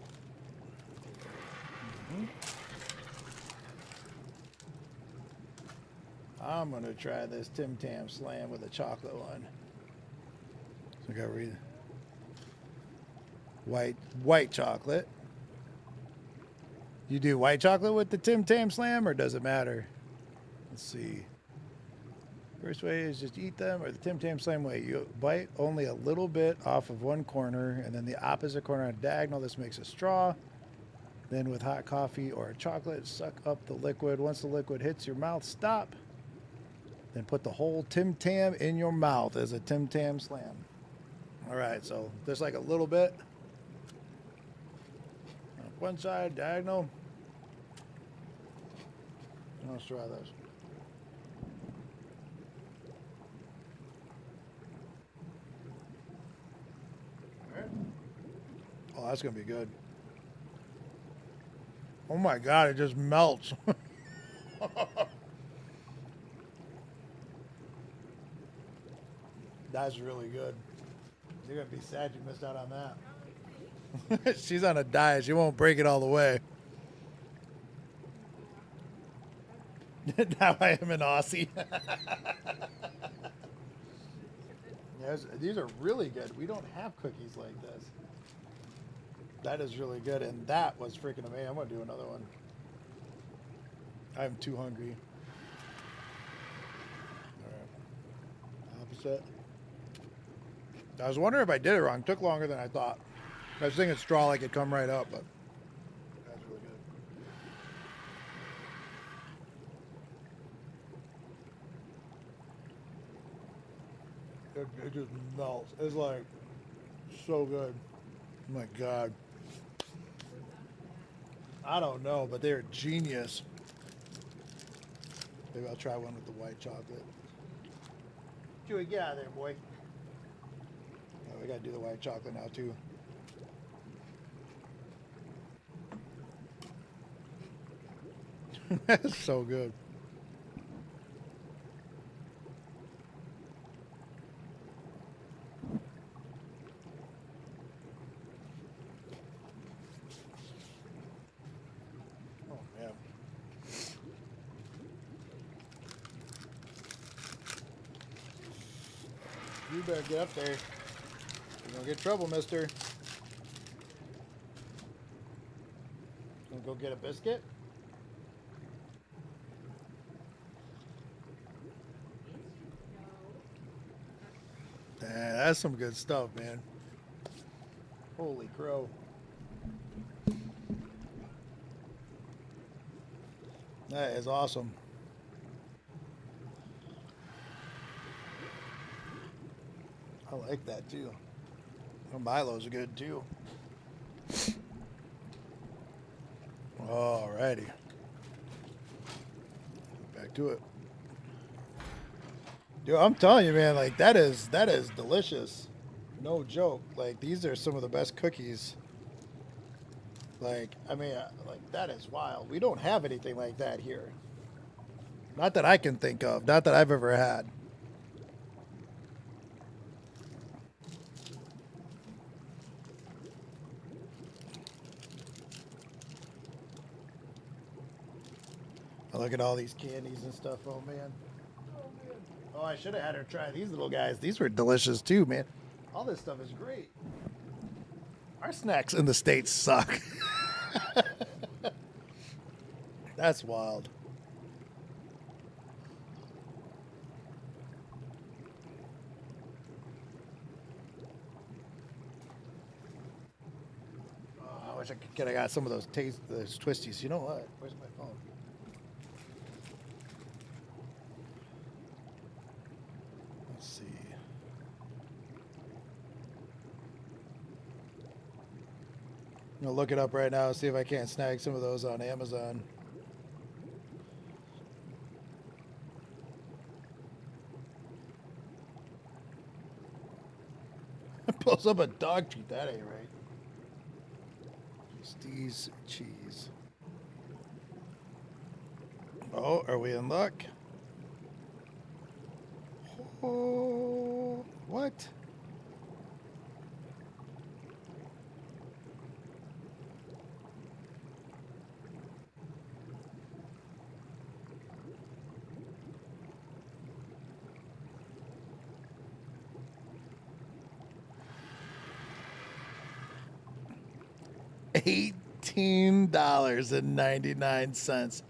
I'm gonna try this Tim Tam Slam with a chocolate one. So I gotta read white chocolate. You do white chocolate with the Tim Tam Slam, or does it matter? Let's see. First way is just eat them, or the Tim Tam Slam way. You bite only a little bit off of one corner, and then the opposite corner on a diagonal. This makes a straw. Then with hot coffee or chocolate, suck up the liquid. Once the liquid hits your mouth, stop. Then put the whole Tim Tam in your mouth as a Tim Tam Slam. All right, so there's like a little bit. One side, diagonal. Let's try this. All right. Oh, that's gonna be good. Oh my God, it just melts. That's really good. You're gonna be sad you missed out on that. She's on a diet. She won't break it all the way. Now I am an Aussie. Yes, these are really good. We don't have cookies like this. That is really good, and that was freaking amazing. I'm gonna do another one. I'm too hungry. All right. Opposite. I was wondering if I did it wrong. It took longer than I thought. I was thinking straw like it'd come right up, but that's really good. It just melts. It's like so good. Oh my God. I don't know, but they're genius. Maybe I'll try one with the white chocolate. Chewy, get out of there, boy. Oh, we gotta do the white chocolate now too. That's so good. Oh man. You better get up there. You're gonna get trouble, mister. Gonna go get a biscuit? That's some good stuff, man. Holy crow. That is awesome. I like that too. Oh, Milo's good too. Alrighty. Back to it. Dude, I'm telling you, man, like that is delicious. No joke. Like these are some of the best cookies. Like, I mean, like that is wild. We don't have anything like that here. Not that I can think of. Not that I've ever had. I look at all these candies and stuff. Oh man. Oh, I should have had her try these little guys. These were delicious too, man. All this stuff is great. Our snacks in the States suck. That's wild. Oh, I wish I could have got some of those those twisties. You know what? Where's my phone? Let's see. I'm gonna look it up right now, see if I can't snag some of those on Amazon. It pulls up a dog treat. That ain't right. Steve's cheese. Oh, are we in luck? Oh, what? $18.99.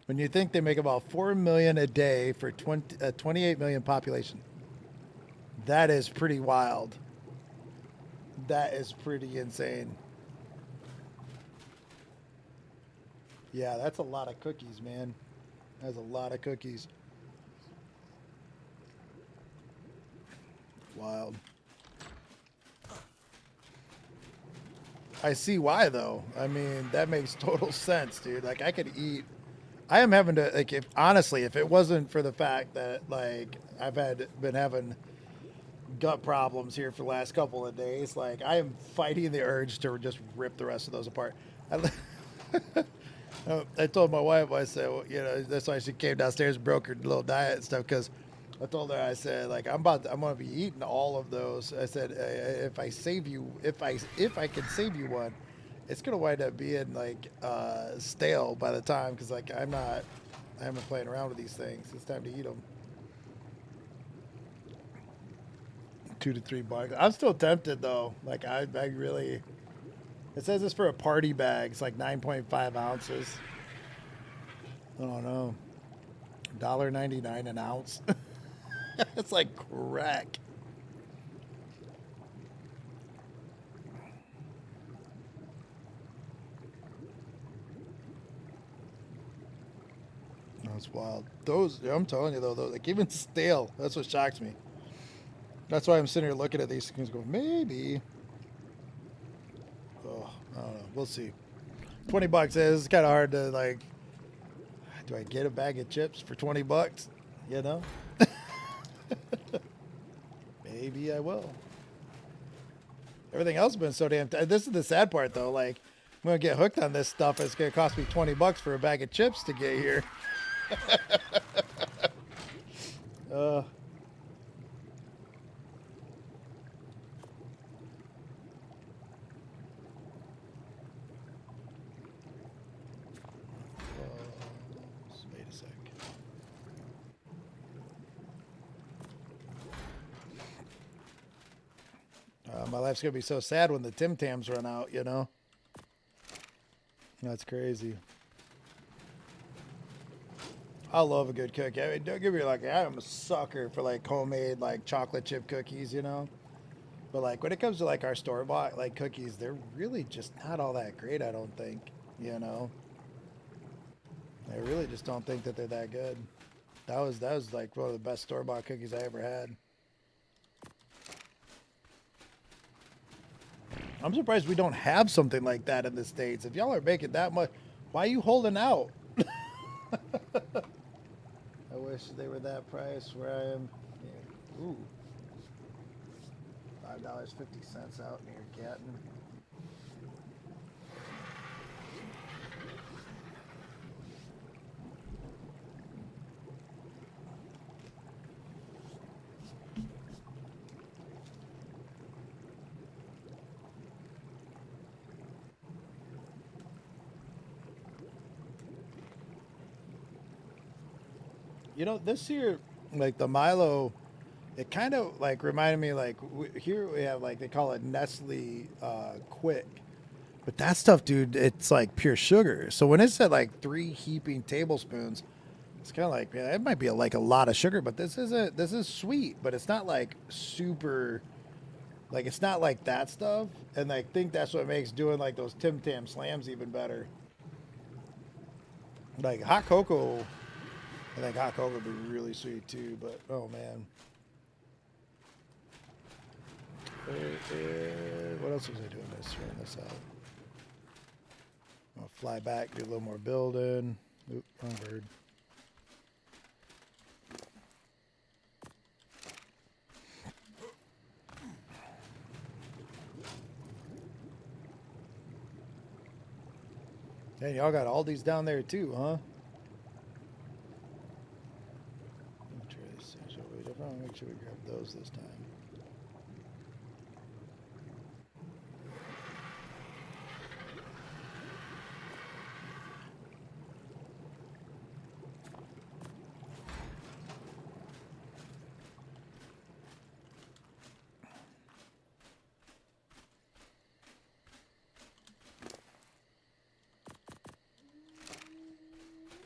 When you think they make about 4 million a day for 28 million population. That is pretty wild. That is pretty insane. Yeah, that's a lot of cookies, man. That's a lot of cookies. Wild. I see why though. I mean, that makes total sense, dude. Like I could eat. I am having to like if honestly, if it wasn't for the fact that like I've been having gut problems here for the last couple of days, like I am fighting the urge to just rip the rest of those apart. I told my wife, I said, well, you know, that's why she came downstairs and broke her little diet and stuff because I told her, I said, like, I'm going to be eating all of those. I said, if I can save you one, it's going to wind up being like stale by the time. Cause like, I haven't playing around with these things. It's time to eat them. $2 to $3. I'm still tempted though. Like I really, it says it's for a party bag. It's like 9.5 ounces. I don't know. $1.99 an ounce. It's like crack. That's wild. Those, I'm telling you though, those, like even stale. That's what shocks me. That's why I'm sitting here looking at these things, going maybe. Oh, I don't know. We'll see. $20 is kind of hard to like. Do I get a bag of chips for $20? You know. Maybe I will. Everything else has been so damn. This is the sad part, though. Like, I'm gonna get hooked on this stuff. It's gonna cost me $20 for a bag of chips to get here. Wait a sec. My life's gonna be so sad when the Tim Tams run out. You know. That's crazy. I love a good cookie. I mean, don't get me like I am a sucker for like homemade like chocolate chip cookies, you know. But like when it comes to like our store bought like cookies, they're really just not all that great. I don't think, you know. I really just don't think that they're that good. That was like one of the best store bought cookies I ever had. I'm surprised we don't have something like that in the States. If y'all are making that much, why are you holding out? I wish they were that price where I am. Yeah. Ooh. $5.50 out near Gatton. You know, this year, like the Milo, it kind of like reminded me like here we have like they call it Nestle Quick, but that stuff, dude, it's like pure sugar. So when it's at like 3 heaping tablespoons, it's kind of like yeah, it might be like a lot of sugar, but this is sweet, but it's not like super, like it's not like that stuff. And I think that's what makes doing like those Tim Tam Slams even better. Like hot cocoa. I think hot cocoa would be really sweet too, but oh man. What else was I doing? This running this out. fly back, do a little more building. Oop, wrong bird. Hey, y'all got Aldi's down there too, huh? Make sure we grab those this time.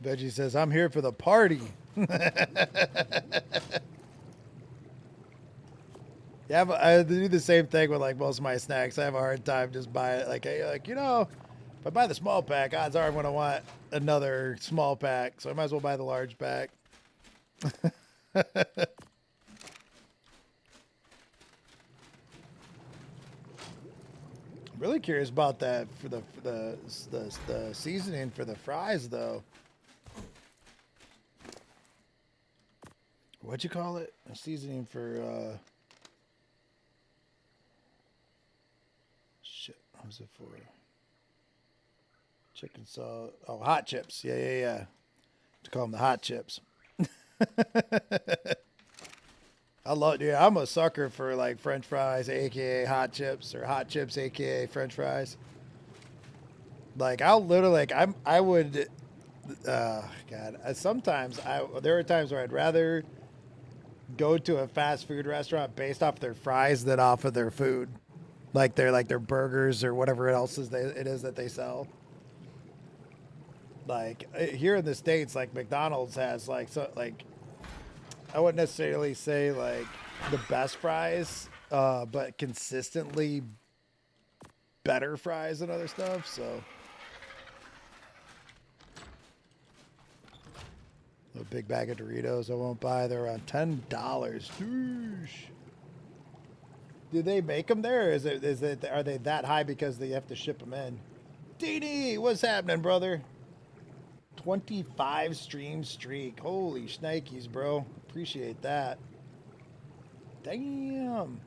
Veggie says, I'm here for the party. Yeah, I do the same thing with like most of my snacks. I have a hard time just buying it. Like, you know, if I buy the small pack, odds are I'm going to want another small pack. So I might as well buy the large pack. Really curious about that for the seasoning for the fries though. What'd you call it? A seasoning for shit. What was it for? Chicken salt. Oh, hot chips. Yeah. To call them the hot chips. I love, dude. I'm a sucker for like French fries, aka hot chips, or hot chips, aka French fries. Like I'll literally, like I would. God. Sometimes there are times where I'd rather go to a fast food restaurant based off their fries than off of their food, like their burgers or whatever else it is that they sell. Like here in the States, like McDonald's has like I wouldn't necessarily say like the best fries, but consistently better fries than other stuff. So a big bag of Doritos I won't buy. They're around $10. Doosh. Do they make them there? Or is it are they that high because they have to ship them in? DD, what's happening, brother? 25 stream streak. Holy shnikes, bro. Appreciate that. Damn.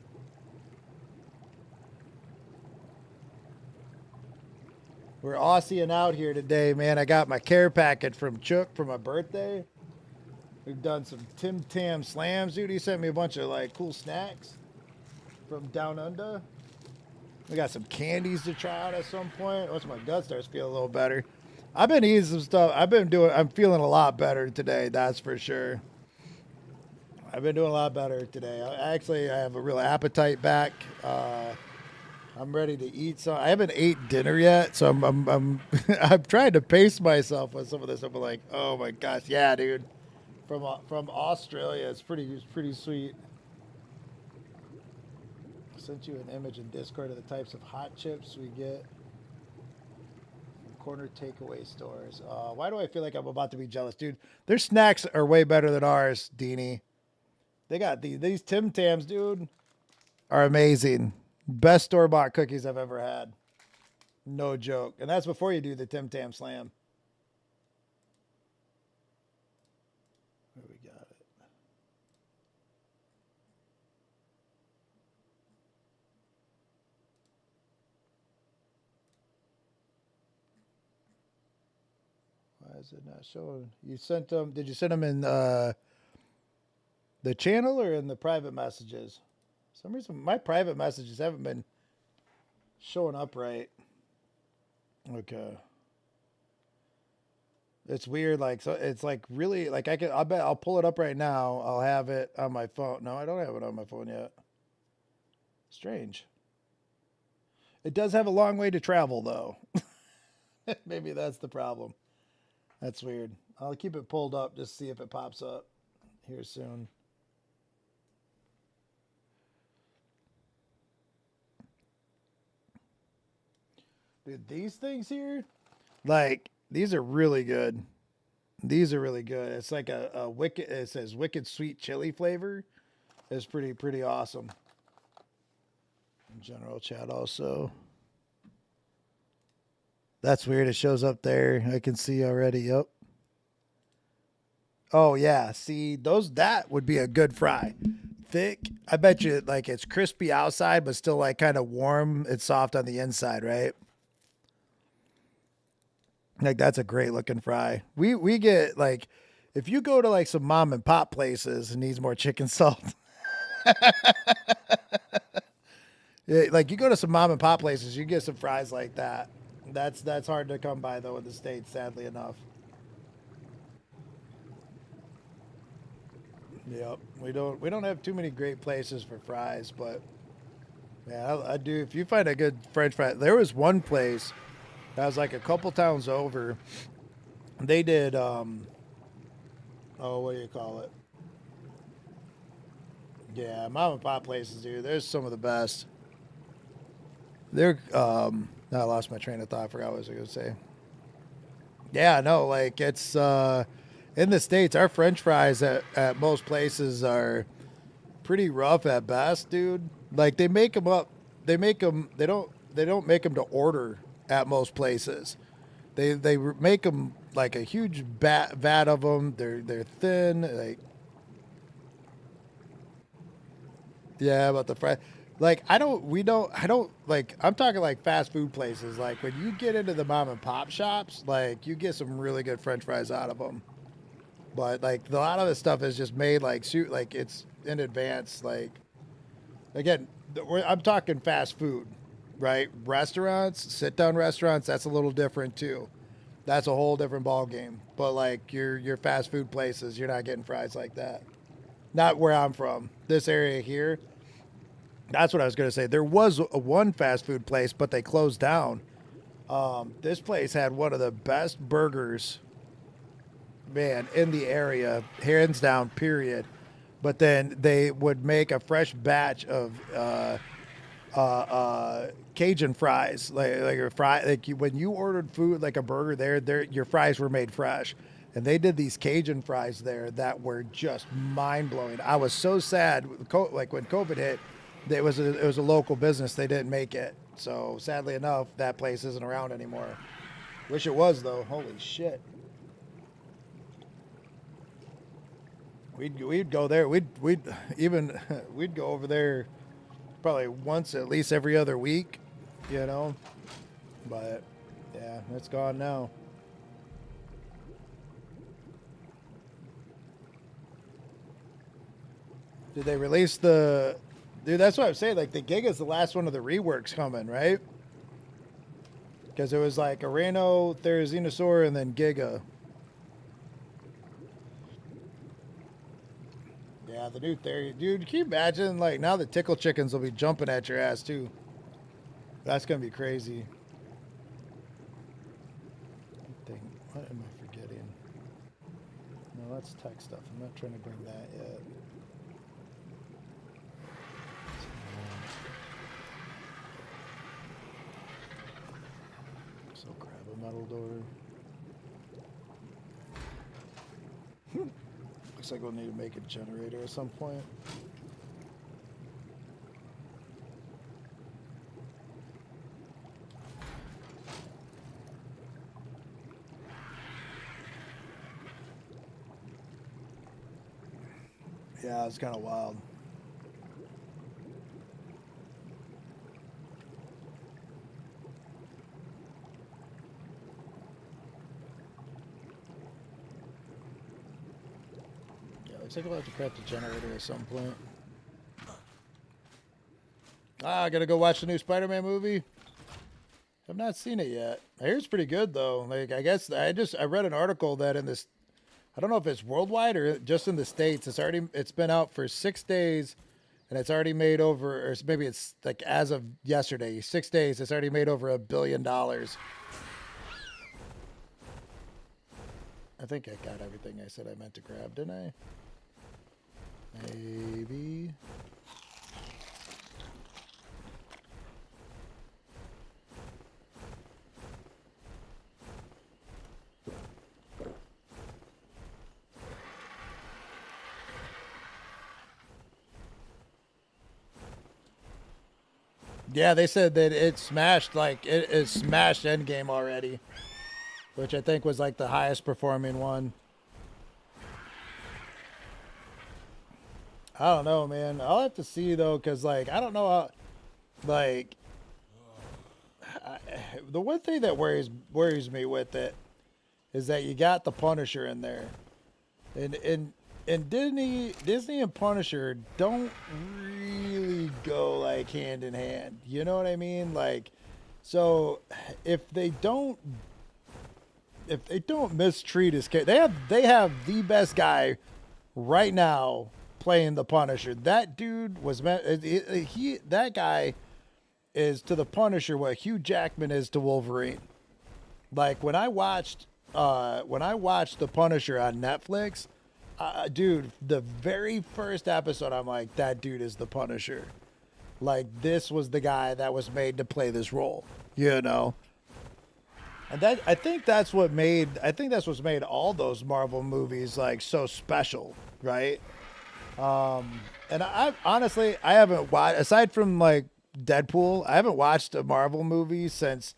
We're Aussieing out here today, man. I got my care packet from Chuck for my birthday. We've done some Tim Tam slams, dude. He sent me a bunch of like cool snacks from down under. We got some candies to try out at some point. Once my gut starts feeling a little better. I've been eating some stuff. I'm feeling a lot better today, that's for sure. I've been doing a lot better today. I have a real appetite back. I'm ready to eat some. I haven't ate dinner yet, so I'm I'm trying to pace myself with some of this. I'm like, oh my gosh, yeah, dude. From Australia, it's pretty sweet. I sent you an image in Discord of the types of hot chips we get from corner takeaway stores. Why do I feel like I'm about to be jealous, dude? Their snacks are way better than ours, Deanie. They got these Tim Tams, dude, are amazing. Best store-bought cookies I've ever had. No joke. And that's before you do the Tim Tam Slam. Where we got it. Why is it not showing? You sent them, did you send them in the channel or in the private messages? For some reason, my private messages haven't been showing up right. Okay. It's weird, like so. It's like really like I bet I'll pull it up right now. I'll have it on my phone. No, I don't have it on my phone yet. Strange. It does have a long way to travel though. Maybe that's the problem. That's weird. I'll keep it pulled up just to see if it pops up here soon. Dude, these things here, like these are really good. These are really good. It's like a wicked. It says wicked sweet chili flavor. It's pretty awesome. In general chat also. That's weird. It shows up there. I can see already. Yep. Oh yeah. See, that would be a good fry. Thick. I bet you like it's crispy outside, but still like kind of warm. It's soft on the inside, right? Like that's a great looking fry. We get like if you go to like some mom and pop places and needs more chicken salt. Yeah, like you go to some mom and pop places, you get some fries like that. That's hard to come by though in the States, sadly enough. Yep. We don't have too many great places for fries, but yeah, I do. If you find a good French fry, there was one place that was like a couple towns over. They did oh, what do you call it? Yeah, mom and pop places, dude. There's some of the best. They're I lost my train of thought. I forgot what I was gonna say. Yeah, no, like it's in the States, our French fries at most places are pretty rough at best, dude. Like they make them up. They don't make them to order at most places. They make them like a huge vat of them. They're thin. Like yeah, about the fry. Like I don't like I'm talking like fast food places. Like when you get into the mom and pop shops, like you get some really good French fries out of them. But like a lot of the stuff is just made like suit like it's in advance. Like again, I'm talking fast food, right? Restaurants, sit down restaurants, that's a little different too. That's a whole different ball game. But like your fast food places, you're not getting fries like that. Not where I'm from. This area here, that's what I was gonna say. There was one fast food place, but they closed down. This place had one of the best burgers, man, in the area, hands down. Period. But then they would make a fresh batch of Cajun fries, like a fry. Like when you ordered food, like a burger, there, your fries were made fresh, and they did these Cajun fries there that were just mind blowing. I was so sad, like when COVID hit, it was a local business. They didn't make it, so sadly enough, that place isn't around anymore. Wish it was though. Holy shit. We'd go there. We'd even we'd go over there probably once at least every other week, you know. But yeah, it's gone now. Did they release the? Dude, that's what I'm saying. Like the Giga's the last one of the reworks coming, right? Because it was like Areno, Therizinosaur, and then Giga. Yeah, the new theory. Dude, can you imagine? Like, now the tickle chickens will be jumping at your ass, too. That's going to be crazy. What am I forgetting? No, that's tech stuff. I'm not trying to bring that yet. So grab a metal door. Looks like we'll need to make a generator at some point. Yeah, it's kind of wild. Looks like we'll have to craft a generator at some point. I gotta go watch the new Spider-Man movie. I've not seen it yet. I hear it's pretty good though. Like I guess I read an article that in this, I don't know if it's worldwide or just in the States. It's been out for 6 days, and it's already made over, or maybe it's like as of yesterday, 6 days. It's already made over $1 billion. I think I got everything I said I meant to grab, didn't I? Maybe. Yeah, they said that it smashed it smashed Endgame already, which I think was like the highest performing one. I don't know, man. I'll have to see though, cause like I don't know how, like the one thing that worries me with it is that you got the Punisher in there, and Disney and Punisher don't really go like hand in hand. You know what I mean? Like, so if they don't mistreat his character, they have the best guy right now playing the Punisher. That dude was that guy is to the Punisher what Hugh Jackman is to Wolverine. Like when I watched the Punisher on Netflix, dude, the very first episode, I'm like, that dude is the Punisher. Like this was the guy that was made to play this role, you know. And I think that's what's made all those Marvel movies like so special, right? And I honestly I haven't watched, aside from like Deadpool, I haven't watched a Marvel movie since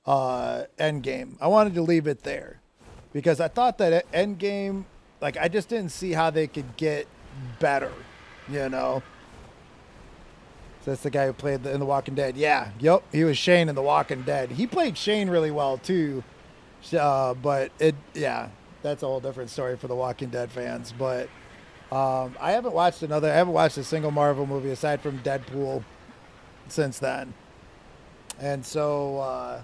Endgame. I wanted to leave it there because I thought that Endgame, like I just didn't see how they could get better, you know. So that's the guy who played in The Walking Dead. Yeah, yep, he was Shane in The Walking Dead. He played Shane really well too, but that's a whole different story for The Walking Dead fans. But I haven't watched a single Marvel movie aside from Deadpool since then. And so,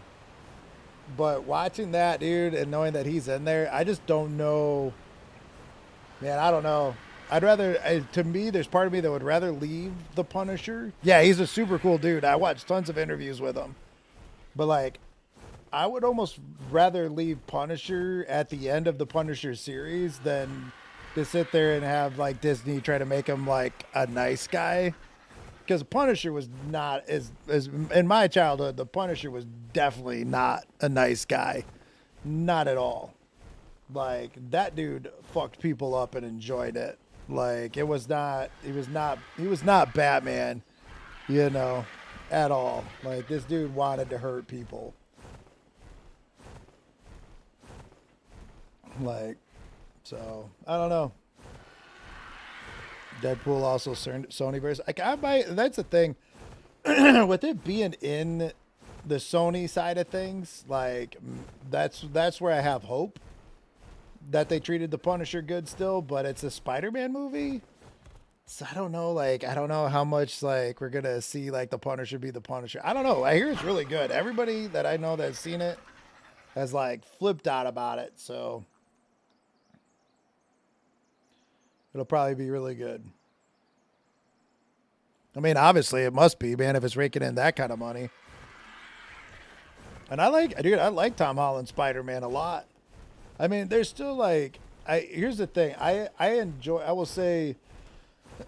but watching that dude and knowing that he's in there, I just don't know, man. I don't know. To me, there's part of me that would rather leave the Punisher. Yeah, he's a super cool dude. I watched tons of interviews with him. But like, I would almost rather leave Punisher at the end of the Punisher series than to sit there and have like Disney try to make him like a nice guy. Because Punisher was not, as in my childhood, the Punisher was definitely not a nice guy. Not at all. Like, that dude fucked people up and enjoyed it. Like, he was not Batman, you know, at all. Like, this dude wanted to hurt people. Like, so, I don't know. Deadpool also Sonyverse. Like, that's the thing. With it being in the Sony side of things, like, that's where I have hope that they treated the Punisher good still, but it's a Spider-Man movie. So I don't know, like, I don't know how much, like, we're going to see, like, the Punisher be the Punisher. I don't know. I hear it's really good. Everybody that I know that's seen it has, like, flipped out about it, so it'll probably be really good. I mean, obviously, it must be, man, if it's raking in that kind of money. And I like Tom Holland's Spider-Man a lot. I mean, there's still like, here's the thing. I will say,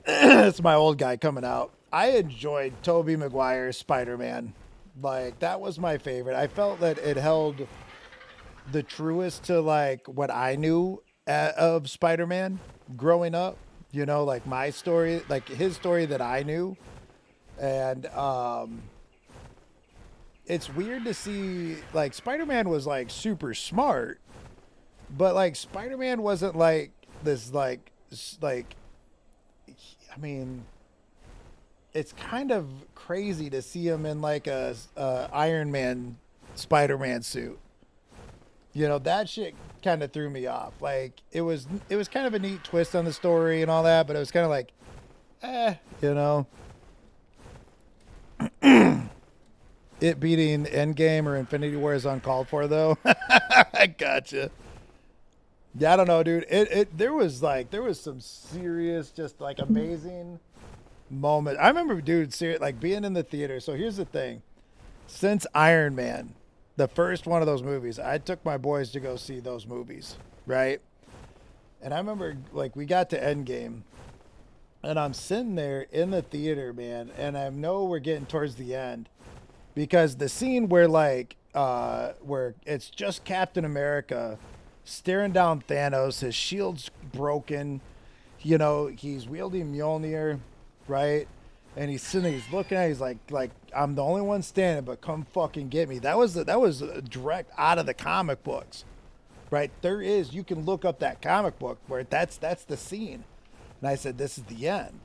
it's my old guy coming out. I enjoyed Tobey Maguire's Spider-Man. Like, that was my favorite. I felt that it held the truest to like what I knew of Spider-Man growing up. You know, like my story, like his story that I knew. And it's weird to see, like, Spider-Man was like super smart. But like Spider-Man wasn't like this I mean, it's kind of crazy to see him in like a Iron Man Spider-Man suit. You know, that shit kind of threw me off. Like it was kind of a neat twist on the story and all that, but it was kind of like, you know. It beating Endgame or Infinity War is uncalled for though. I gotcha. Yeah, I don't know, dude. There was some serious, just like amazing moment. I remember, dude, like being in the theater. So here's the thing: since Iron Man, the first one of those movies, I took my boys to go see those movies, right? And I remember, like, we got to Endgame, and I'm sitting there in the theater, man, and I know we're getting towards the end because the scene where where it's just Captain America staring down Thanos, his shield's broken, you know, he's wielding Mjolnir, right? And he's sitting there, he's looking at it, he's like, I'm the only one standing, but come fucking get me. That was direct out of the comic books, right? You can look up that comic book where that's the scene. And I said, this is the end.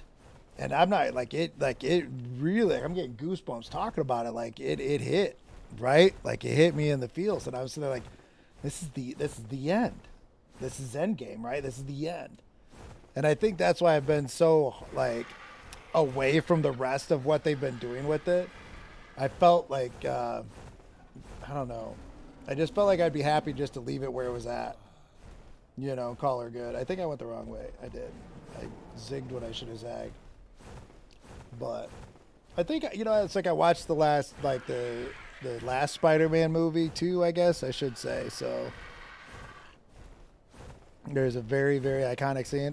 And I'm not it really, I'm getting goosebumps talking about it. Like it hit, right? Like it hit me in the feels. And I was sitting there like, this is the end. This is Endgame, right? This is the end. And I think that's why I've been so like away from the rest of what they've been doing with it. I felt like, I don't know. I just felt like I'd be happy just to leave it where it was at. You know, call her good. I think I went the wrong way. I did. I zigged when I should have zagged. But I think, you know, it's like I watched the last Spider-Man movie too, I guess I should say. So there's a very, very iconic scene.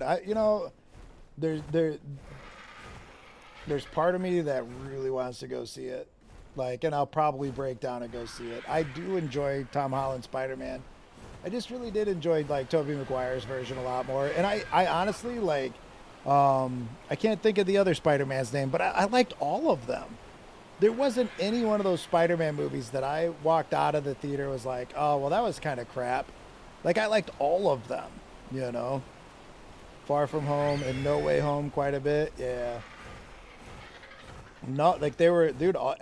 There's part of me that really wants to go see it. Like, and I'll probably break down and go see it. I do enjoy Tom Holland's Spider-Man. I just really did enjoy like Tobey Maguire's version a lot more. And I honestly like, I can't think of the other Spider-Man's name, but I liked all of them. There wasn't any one of those Spider-Man movies that I walked out of the theater was like, oh, well, that was kind of crap. Like, I liked all of them, you know? Far From Home and No Way Home quite a bit, yeah. Not like they were, dude. All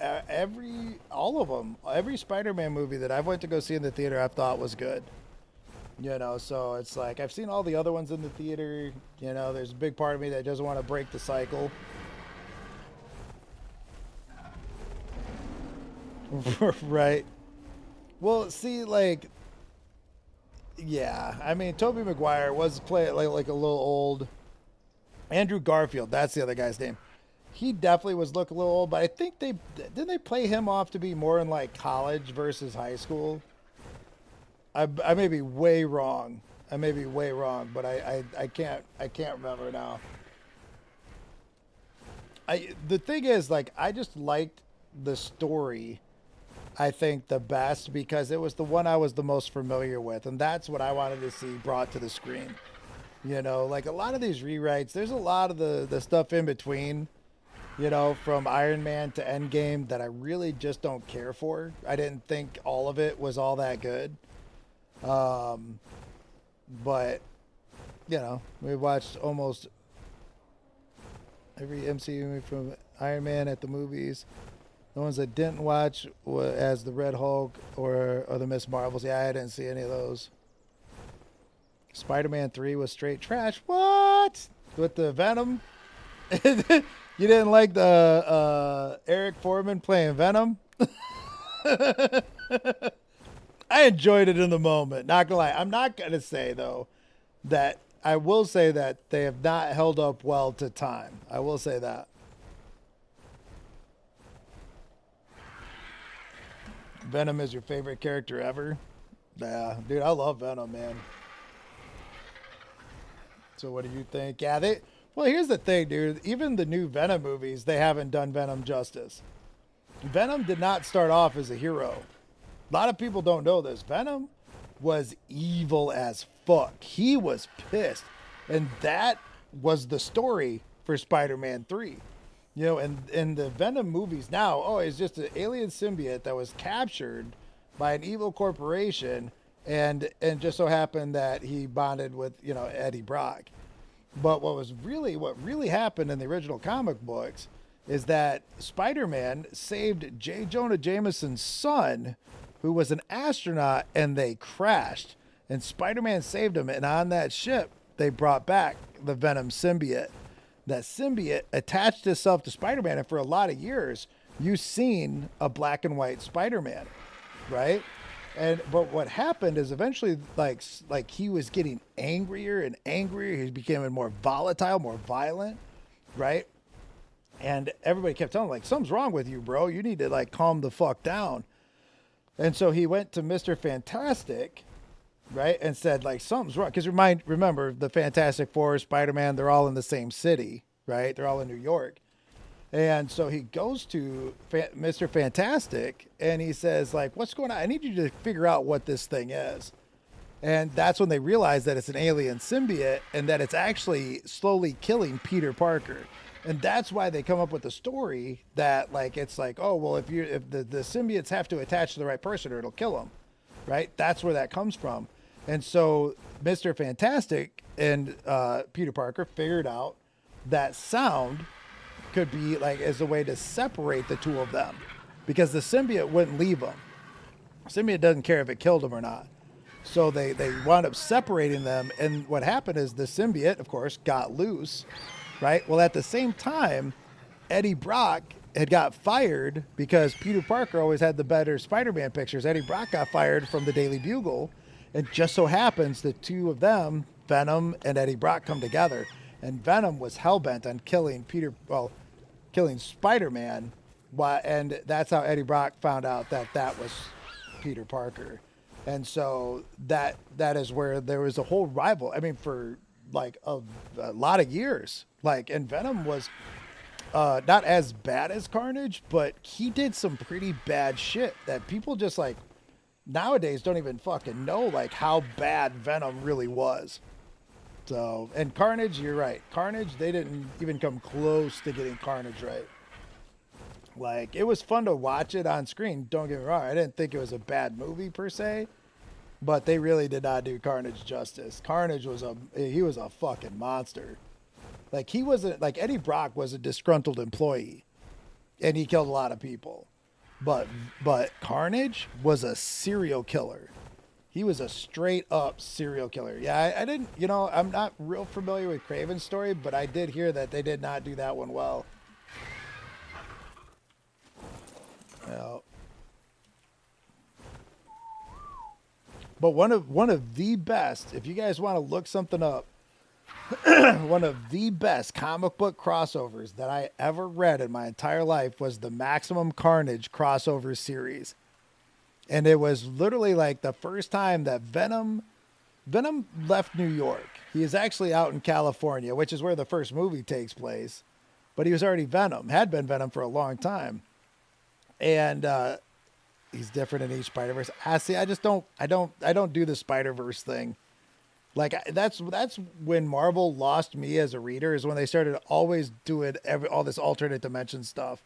of them, every Spider-Man movie that I've went to go see in the theater, I've thought was good. You know, so it's like I've seen all the other ones in the theater. You know, there's a big part of me that doesn't want to break the cycle. Right. Well, see, like, yeah. I mean, Tobey Maguire was like a little old. Andrew Garfield, that's the other guy's name. He definitely was looking a little old, but I think didn't they play him off to be more in like college versus high school. I may be way wrong. But I can't remember now. The thing is, like, I just liked the story, I think, the best because it was the one I was the most familiar with, and that's what I wanted to see brought to the screen. You know, like a lot of these rewrites, there's a lot of the stuff in between, you know, from Iron Man to Endgame that I really just don't care for. I didn't think all of it was all that good. But, you know, we watched almost every MCU movie from Iron Man at the movies. The ones I didn't watch as the Red Hulk or the Miss Marvels. Yeah, I didn't see any of those. Spider-Man 3 was straight trash. What? With the Venom? You didn't like the Eric Foreman playing Venom? I enjoyed it in the moment. Not gonna lie. I'm not gonna say though that I will say that they have not held up well to time. I will say that. Venom is your favorite character ever? Yeah, dude, I love Venom, man. So what do you think? Yeah, well, here's the thing, dude. Even the new Venom movies, they haven't done Venom justice. Venom did not start off as a hero. A lot of people don't know this. Venom was evil as fuck. He was pissed. And that was the story for Spider-Man 3. You know, and in the Venom movies now, oh, it's just an alien symbiote that was captured by an evil corporation and just so happened that he bonded with, you know, Eddie Brock. But what really happened in the original comic books is that Spider-Man saved J. Jonah Jameson's son, who was an astronaut, and they crashed. And Spider-Man saved him, and on that ship, they brought back the Venom symbiote. That symbiote attached itself to Spider-Man, and for a lot of years, you've seen a black and white Spider-Man, right? But what happened is eventually, like he was getting angrier and angrier. He became more volatile, more violent, right? And everybody kept telling him, like, something's wrong with you, bro. You need to, like, calm the fuck down. And so he went to Mr. Fantastic, right, and said, like, something's wrong. Because remember, the Fantastic Four, Spider-Man, they're all in the same city, right? They're all in New York. And so he goes to Mr. Fantastic, and he says, like, what's going on? I need you to figure out what this thing is. And that's when they realize that it's an alien symbiote and that it's actually slowly killing Peter Parker. And that's why they come up with the story that like it's like, oh well, if the symbiotes have to attach to the right person or it'll kill them, right? That's where that comes from. And so Mr. Fantastic and Peter Parker figured out that sound could be like as a way to separate the two of them, because the symbiote wouldn't leave them. Symbiote doesn't care if it killed him or not. So they wound up separating them. And what happened is the symbiote, of course, got loose, right? Well, at the same time, Eddie Brock had got fired because Peter Parker always had the better Spider-Man pictures. Eddie Brock got fired from the Daily Bugle. And just so happens the two of them, Venom and Eddie Brock, come together. And Venom was hell-bent on killing killing Spider-Man. And that's how Eddie Brock found out that that was Peter Parker. And so that is where there was a whole rival. I mean, for like a lot of years, like, and Venom was not as bad as Carnage, but he did some pretty bad shit that people just like nowadays don't even fucking know like how bad Venom really was. So, and Carnage, you're right. Carnage, they didn't even come close to getting Carnage right. Like, it was fun to watch it on screen. Don't get me wrong. I didn't think it was a bad movie per se, but they really did not do Carnage justice. Carnage was he was a fucking monster. Like, he wasn't, like, Eddie Brock was a disgruntled employee, and he killed a lot of people. But Carnage was a serial killer. He was a straight up serial killer. Yeah, I didn't, I'm not real familiar with Kraven's story, but I did hear that they did not do that one well. Yeah. But one of the best, if you guys want to look something up, one of the best comic book crossovers that I ever read in my entire life was the Maximum Carnage crossover series. And it was literally like the first time that Venom left New York. He is actually out in California, which is where the first movie takes place. But he was already Venom, had been Venom for a long time. And he's different in each Spider-Verse. I don't do the Spider-Verse thing. Like, that's when Marvel lost me as a reader, is when they started always doing all this alternate dimension stuff.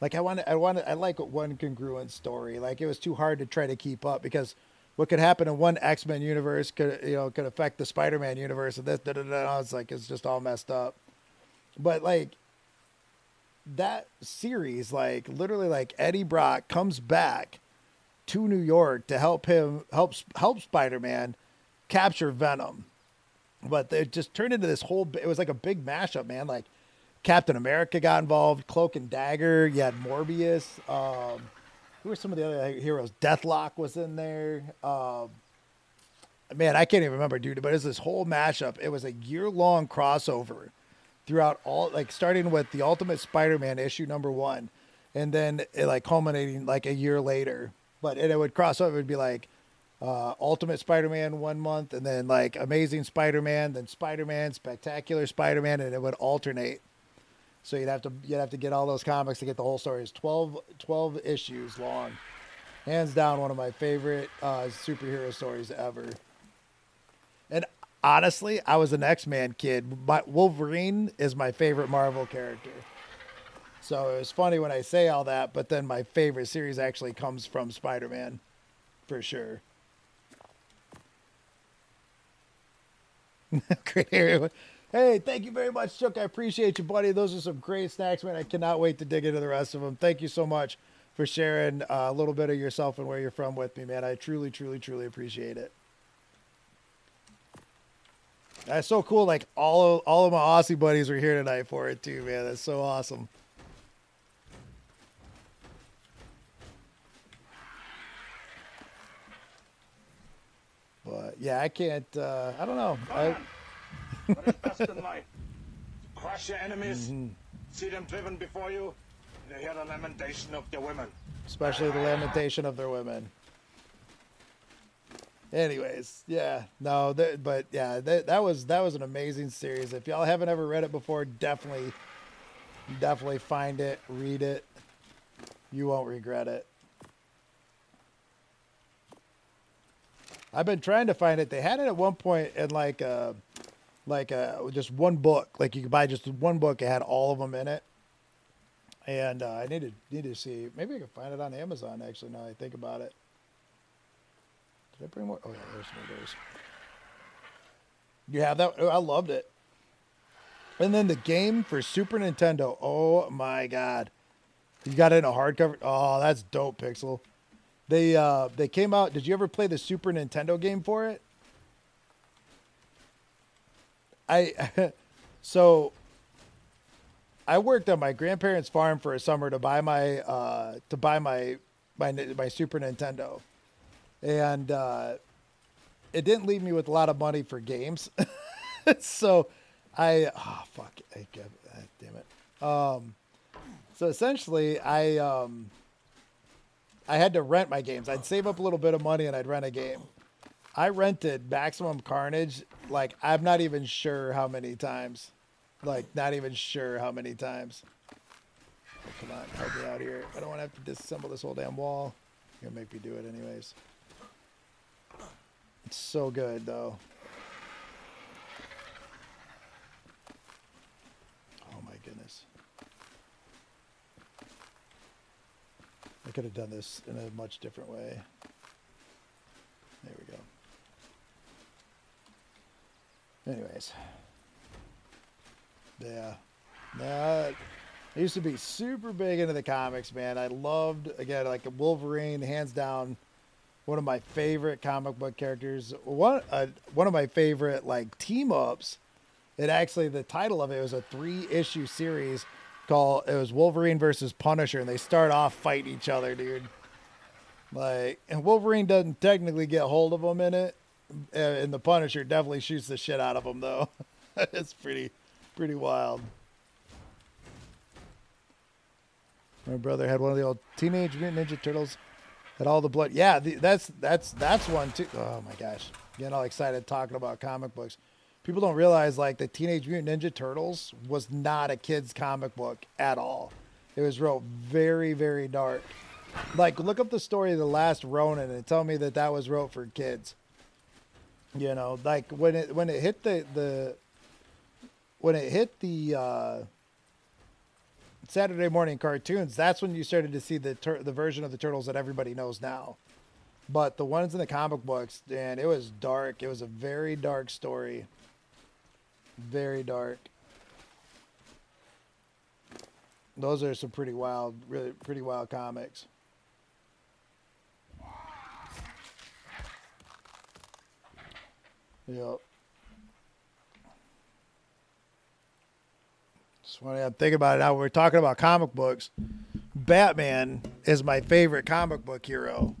Like, I like one congruent story. Like, it was too hard to try to keep up, because what could happen in one X-Men universe could affect the Spider-Man universe, and this, it's like, it's just all messed up. But like, that series, like, literally, like, Eddie Brock comes back to New York to help Spider-Man capture Venom. But it just turned into this whole, it was like a big mashup, man. Like, Captain America got involved, Cloak and Dagger, you had Morbius, who were some of the other heroes? Deathlock was in there. Man, I can't even remember, dude, but it was this whole mashup. It was a year-long crossover throughout all, like, starting with the Ultimate Spider-Man issue #1, and then it, like, culminating like a year later. But it would cross over. It would be like Ultimate Spider-Man 1 month, and then like Amazing Spider-Man, then Spider-Man, Spectacular Spider-Man, and it would alternate. So you'd have to get all those comics to get the whole story. It's 12 issues long. Hands down, one of my favorite superhero stories ever. And honestly, I was an X-Man kid. Wolverine is my favorite Marvel character. So it was funny when I say all that, but then my favorite series actually comes from Spider-Man, for sure. Great area. Hey, thank you very much, Chuck. I appreciate you, buddy. Those are some great snacks, man. I cannot wait to dig into the rest of them. Thank you so much for sharing a little bit of yourself and where you're from with me, man. I truly, truly, truly appreciate it. That's so cool. Like, all of my Aussie buddies were here tonight for it too, man. That's so awesome. But yeah, I can't. I don't know. What is best in life? Crush your enemies, see them driven before you, and hear the lamentation of their women. Especially the lamentation of their women. Anyways, yeah, no, but yeah, that was an amazing series. If y'all haven't ever read it before, definitely find it, read it. You won't regret it. I've been trying to find it. They had it at one point in like like just one book. Like you could buy just one book. It had all of them in it. And I need to see. Maybe I can find it on Amazon. Actually, now that I think about it. Did I bring more? Oh yeah, there's more of those. You have that? I loved it. And then the game for Super Nintendo. Oh my god, you got it in a hardcover. Oh, that's dope, Pixel. They came out. Did you ever play the Super Nintendo game for it? So I worked on my grandparents' farm for a summer to buy my my Super Nintendo, and it didn't leave me with a lot of money for games. So damn it. So essentially I had to rent my games. I'd save up a little bit of money and I'd rent a game. I rented Maximum Carnage, like, I'm not even sure how many times. Like, not even sure how many times. Oh, come on, help me out here. I don't want to have to disassemble this whole damn wall. You're going to make me do it anyways. It's so good, though. Oh, my goodness. I could have done this in a much different way. There we go. Anyways. Yeah. I used to be super big into the comics, man. I loved, again, like Wolverine, hands down, one of my favorite comic book characters. One of my favorite, like, team-ups. It actually, the title of it was a 3-issue series called, it was Wolverine versus Punisher, and they start off fighting each other, dude. Like, and Wolverine doesn't technically get hold of him in it, and the Punisher definitely shoots the shit out of him, though. It's pretty wild. My brother had one of the old Teenage Mutant Ninja Turtles. Had all the blood. Yeah, that's one too. Oh my gosh, getting all excited talking about comic books. People don't realize, like, the Teenage Mutant Ninja Turtles was not a kid's comic book at all. It was wrote very, very dark. Like, look up the story of The Last Ronin and tell me that was wrote for kids. You know, like when it hit the Saturday morning cartoons, that's when you started to see the version of the Turtles that everybody knows now. But the ones in the comic books, man, it was dark. It was a very dark story. Very dark. Those are some pretty wild, really pretty wild comics. Yep. It's funny, I'm thinking about it now. We're talking about comic books. Batman is my favorite comic book hero.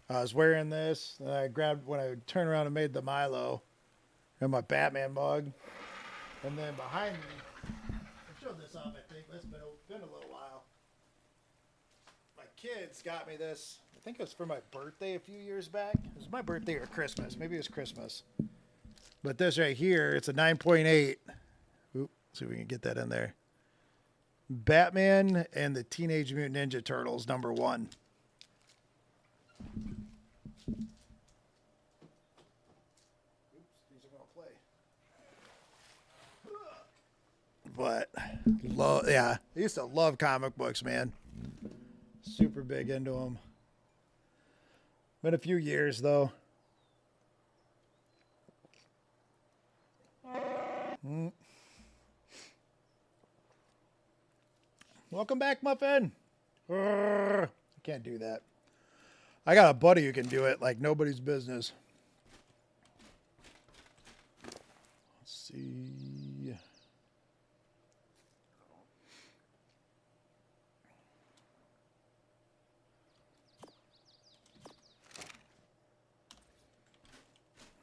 I was wearing this, and I grabbed, when I turned around and made the Milo, and my Batman mug. And then behind me, I showed this off, I think. It's been a little while. My kids got me this. I think it was for my birthday a few years back. It was my birthday or Christmas. Maybe it was Christmas. But this right here, it's a 9.8. Oop, see if we can get that in there. Batman and the Teenage Mutant Ninja Turtles, #1. Oops, these are gonna play. But yeah, I used to love comic books, man. Super big into them. Been a few years though. Welcome back, Muffin. I can't do that. I got a buddy who can do it like nobody's business. Let's see.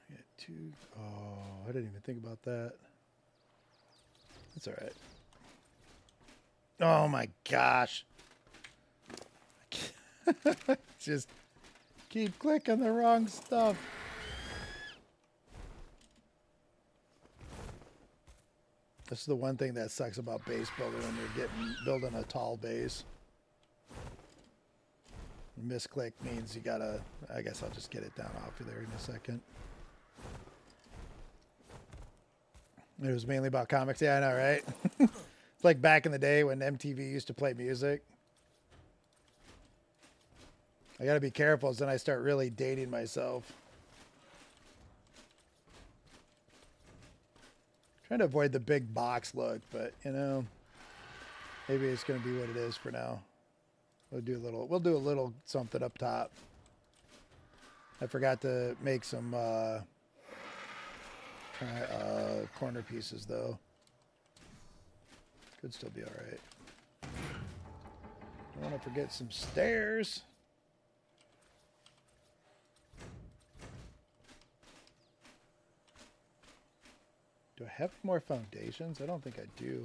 I got 2. Oh, I didn't even think about that. That's all right. Oh my gosh. Just keep clicking the wrong stuff. This is the one thing that sucks about base building when you're building a tall base. Misclick means you gotta, I guess I'll just get it down off of there in a second. It was mainly about comics. Yeah, I know, right? It's like back in the day when MTV used to play music. I got to be careful, so then I start really dating myself. Trying to avoid the big box look, but you know, maybe it's going to be what it is for now. We'll do a little something up top. I forgot to make some corner pieces though. Could still be all right. Don't want to forget some stairs. Do I have more foundations? I don't think I do.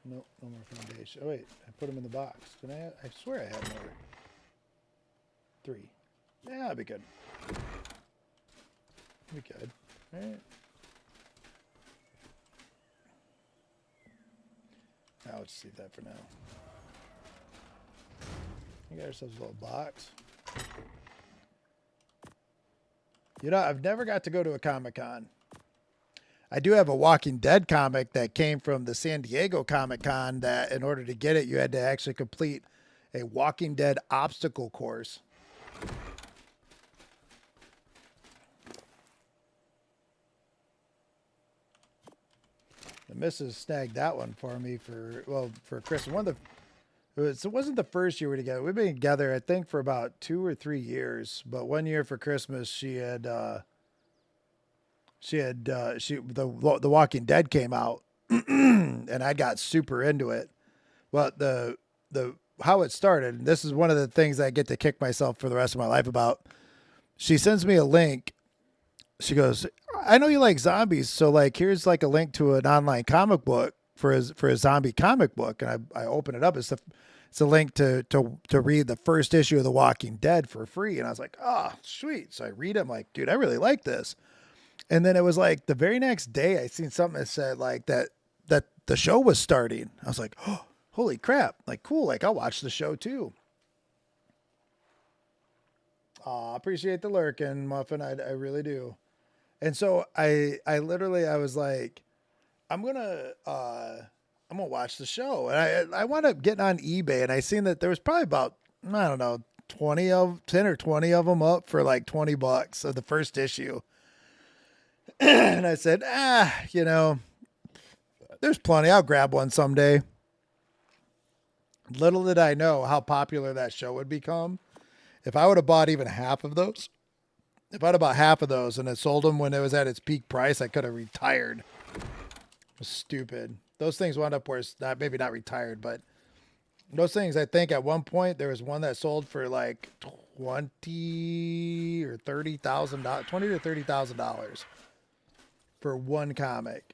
Nope, no more foundation. Oh wait, I put them in the box. Did I swear I had more. 3. Yeah, that'd be good. Be good. All right. I'll just leave that for now. We got ourselves a little box. You know, I've never got to go to a Comic-Con. I do have a Walking Dead comic that came from the San Diego Comic-Con that in order to get it, you had to actually complete a Walking Dead obstacle course. The missus snagged that one for me for Christmas. It wasn't the first year we were together. We've been together, I think, for about 2 or 3 years. But one year for Christmas, the Walking Dead came out, and I got super into it. Well, the how it started, and this is one of the things I get to kick myself for the rest of my life about. She sends me a link. She goes, I know you like zombies, so like here's like a link to an online comic book for a zombie comic book, and I open it up. It's a link to read the first issue of The Walking Dead for free, and I was like, oh sweet. So I read it. I'm like, dude, I really like this. And then it was like the very next day, I seen something that said like that the show was starting. I was like, oh, holy crap! Like cool. Like I'll watch the show too. I appreciate the lurking, Muffin. I really do. And so I was like, I'm gonna watch the show. And I wound up getting on eBay, and I seen that there was probably about, I don't know, 10 or 20 of them up for like $20 of the first issue. And I said, you know, there's plenty. I'll grab one someday. Little did I know how popular that show would become. If I would have bought even half of those, if I'd have bought half of those and had sold them when it was at its peak price, I could have retired. It was stupid. Those things wound up worse. Maybe not retired, but those things, I think at one point there was one that sold for like $20,000 or $30,000, $20,000 to $30,000 for one comic.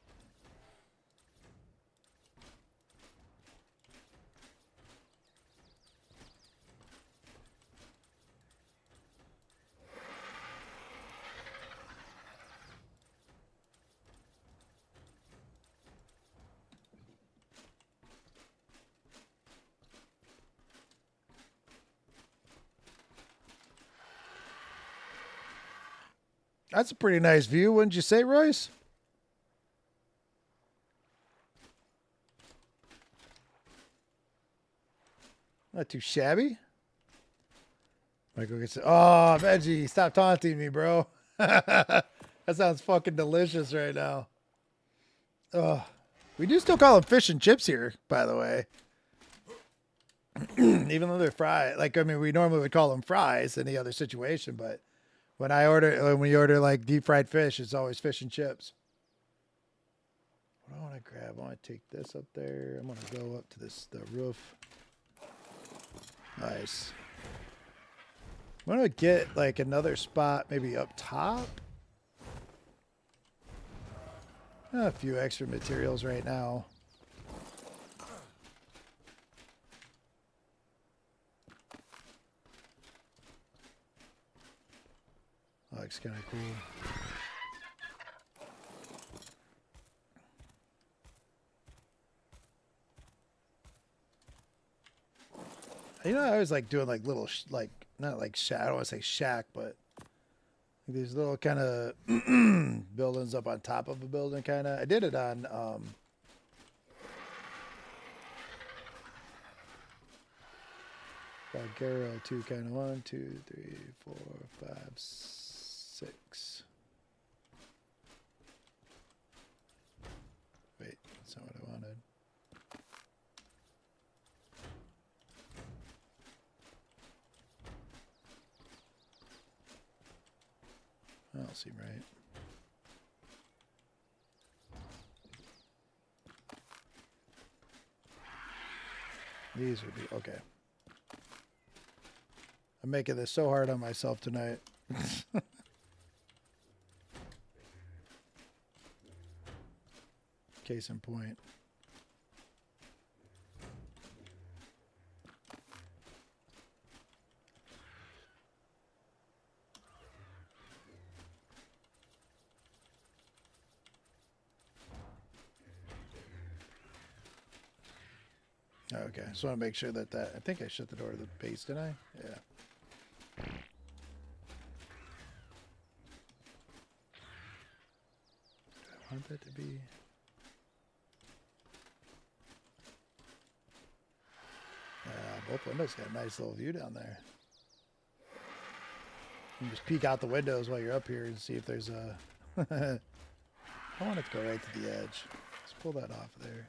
That's a pretty nice view, wouldn't you say, Royce? Not too shabby. Michael gets it. Oh, Veggie, stop taunting me, bro. That sounds fucking delicious right now. Oh, we do still call them fish and chips here, by the way. Even though they're fried. Like, I mean, we normally would call them fries in the other when we order like deep fried fish, it's always fish and chips. What do I want to grab? I want to take this up there. I'm going to go up to the roof. Nice. I'm going to get like another spot maybe up top. A few extra materials right now. Looks kind of cool. You know, I was like doing like little, not like shack. I don't want to say shack, but These little kind of buildings up on top of a building, kind of. I did it on Bulgaro too, kind of. 1, 2, 3, 4, 5, 6. Wait, that's not what I wanted. That don't seem right. These would be okay. I'm making this so hard on myself tonight. Case in point. Okay, just want to make sure that I think I shut the door to the base, didn't I? Yeah. Do I want that to be? Both windows got a nice little view down there. You can just peek out the windows while you're up here and see if there's a... I want it to go right to the edge. Let's pull that off there.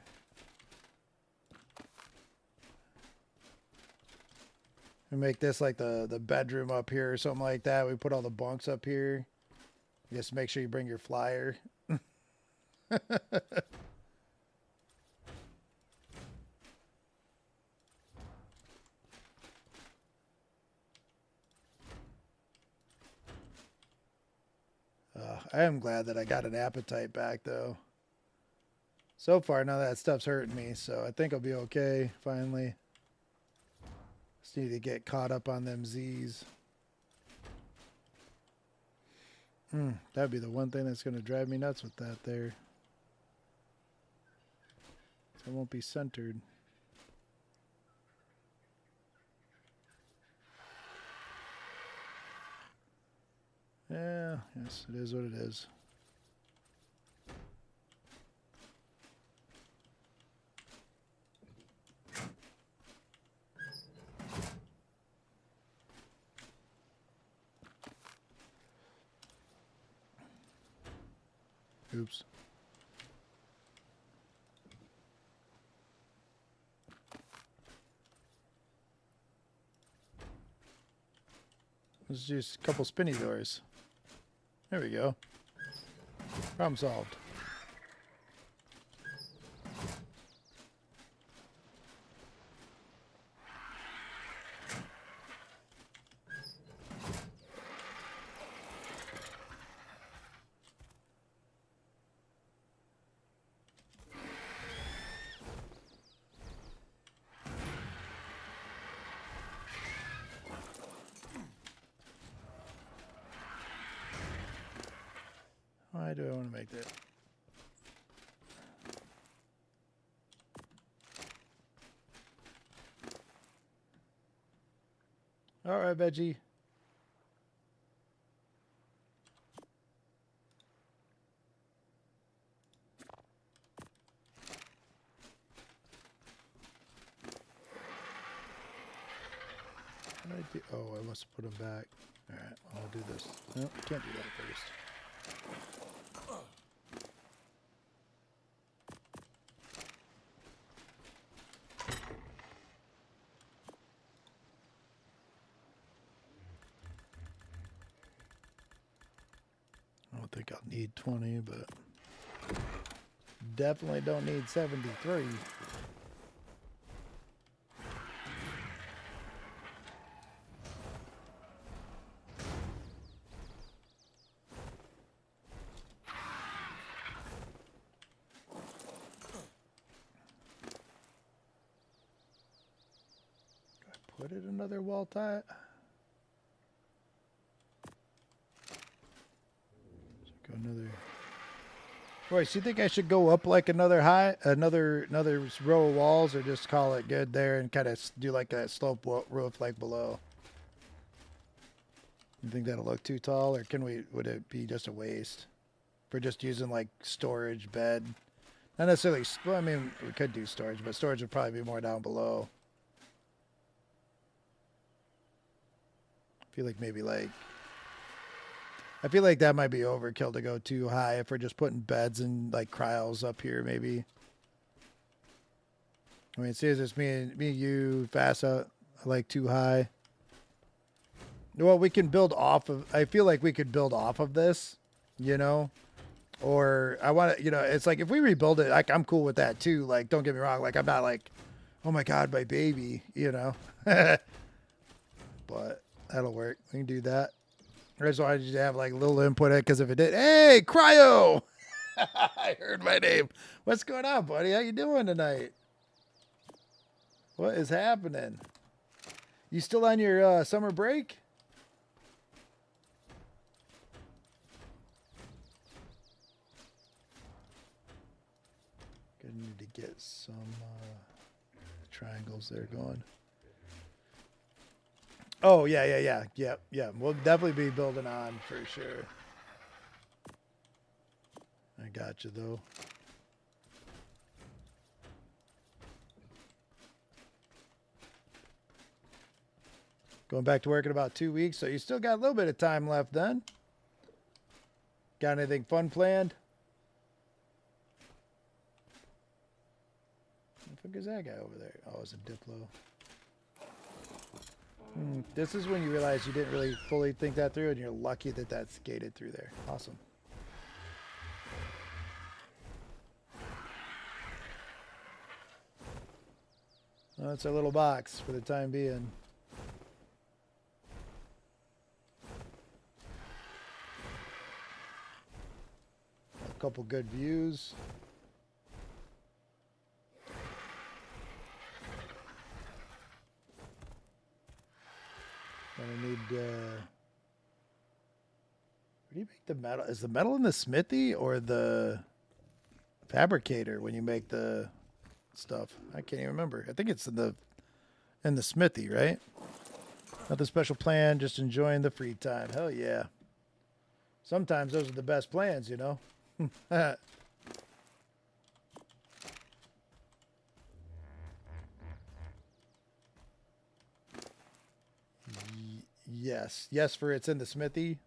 We make this like the bedroom up here or something like that. We put all the bunks up here. Just make sure you bring your flyer. I am glad that I got an appetite back though. So far, none of that stuff's hurting me, so I think I'll be okay finally. Just need to get caught up on them Z's. That'd be the one thing that's going to drive me nuts with that there. So it won't be centered. Yeah, yes, it is what it is. Oops. Let's use a couple spinny doors. There we go. Problem solved. Why do I want to make that? All right, Veggie. What did I do? Oh, I must have put them back. All right, I'll do this. No, can't do that first. I don't think I'll need 20, but definitely don't need 73. Do I put it another wall tie? Go another. Royce, you think I should go up like another row of walls, or just call it good there and kind of do like that slope roof like below? You think that'll look too tall, or would it be just a waste for just using like storage bed? Not necessarily. Well, I mean, we could do storage, but storage would probably be more down below. I feel like maybe like. I feel like that might be overkill to go too high if we're just putting beds and like cryos up here, maybe. I mean, see, it's me and you, Fassa. I like too high. Well, we can build off of. I feel like we could build off of this, you know. Or I want to, you know, it's like if we rebuild it, like I'm cool with that too. Like, don't get me wrong. Like, I'm not like, oh my God, my baby, you know. But that'll work. We can do that. I just wanted you to have like a little input in it because if it did, hey, Cryo, I heard my name. What's going on, buddy? How you doing tonight? What is happening? You still on your summer break? Gonna need to get some triangles there going. Oh, yeah. We'll definitely be building on for sure. I got you, though. Going back to work in about 2 weeks, so you still got a little bit of time left then. Got anything fun planned? What the fuck is that guy over there? Oh, it's a Diplo. This is when you realize you didn't really fully think that through, and you're lucky that that skated through there. Awesome. Well, that's our little box for the time being. A couple good views. Gonna need, where do you make the metal? Is the metal in the smithy or the fabricator when you make the stuff? I can't even remember. I think it's in the smithy, right? Nothing special plan, just enjoying the free time. Hell yeah. Sometimes those are the best plans, you know? Yes. Yes, for it's in the smithy.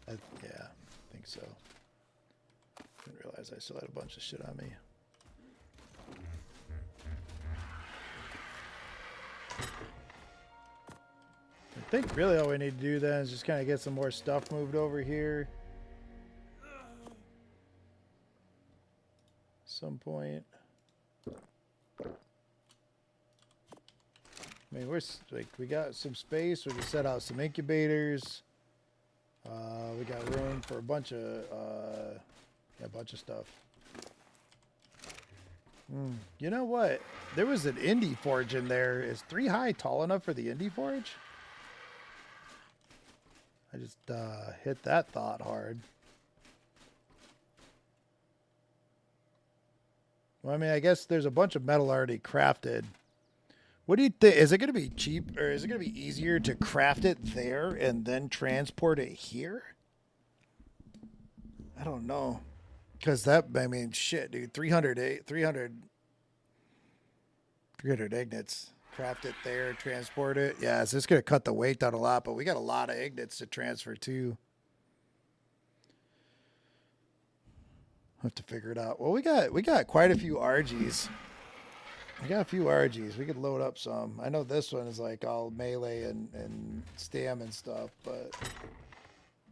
Yeah, I think so. Didn't realize I still had a bunch of shit on me. I think really all we need to do then is just kind of get some more stuff moved over here. Some point. I mean, we got some space. We can set out some incubators. We got room for a bunch of stuff. You know what? There was an indie forge in there. Is 3 high tall enough for the indie forge? I just hit that thought hard. Well, I mean, I guess there's a bunch of metal already crafted. What do you think? Is it going to be cheap, or is it going to be easier to craft it there and then transport it here? I don't know. Because that, I mean, shit, dude. 300 ignits. Craft it there, transport it. Yeah, so it's going to cut the weight down a lot, but we got a lot of ignits to transfer too. Have to figure it out. Well, we got quite a few RGs. We got a few RGs. We could load up some. I know this one is like all melee and stam and stuff, but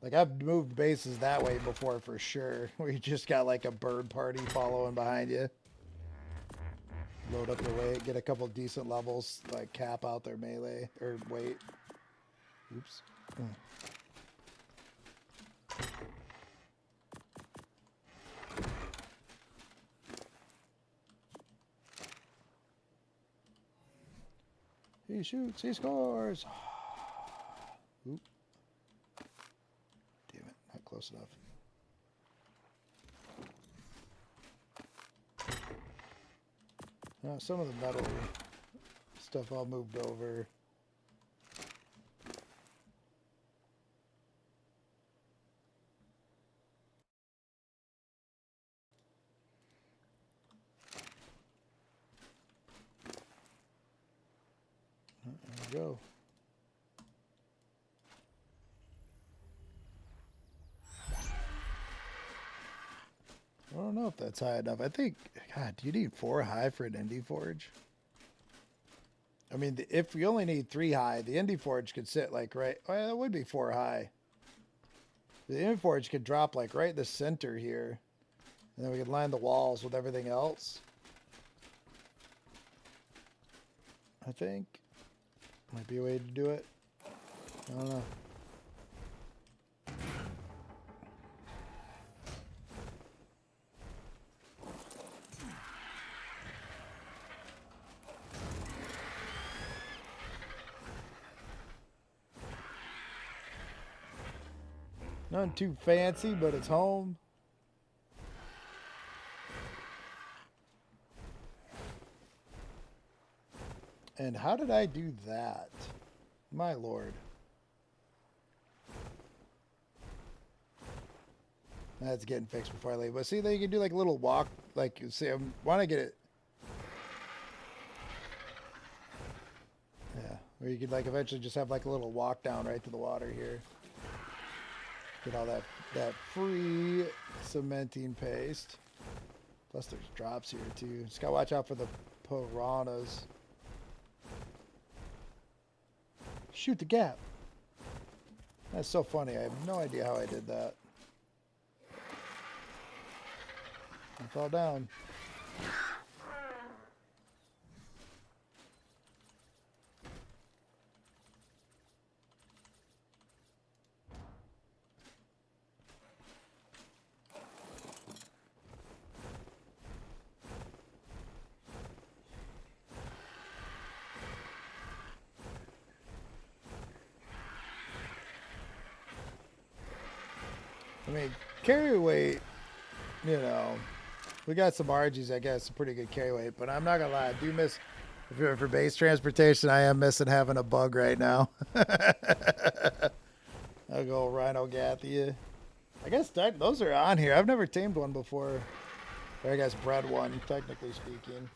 like I've moved bases that way before for sure. Where you just got like a bird party following behind you. Load up their weight, get a couple decent levels, like cap out their melee or weight. Oops. He shoots, he scores. Oop. Damn it, not close enough. Some of the metal stuff all moved over. Go. I don't know if that's high enough. I think, God, do you need 4 high for an Indie Forge? I mean, if we only need 3 high, the Indie Forge could sit like right. Well, it would be 4 high. The Indie Forge could drop like right in the center here. And then we could line the walls with everything else. I think. Might be a way to do it. I don't know. Nothing too fancy, but it's home. And how did I do that? My lord. That's getting fixed before I leave. But see, they can do like a little walk. Like, see, I want to get it. Yeah. Or you could like eventually just have like a little walk down right to the water here. Get all that free cementing paste. Plus there's drops here too. Just gotta watch out for the piranhas. Shoot the gap. That's so funny. I have no idea how I did that. I fell down. I mean, carry weight, you know, we got some RGs, I guess, a pretty good carry weight, but I'm not gonna lie, I do miss, for base transportation, I am missing having a bug right now. I'll go Rhino Gathia. I guess those are on here. I've never tamed one before. Or I guess bred one, technically speaking.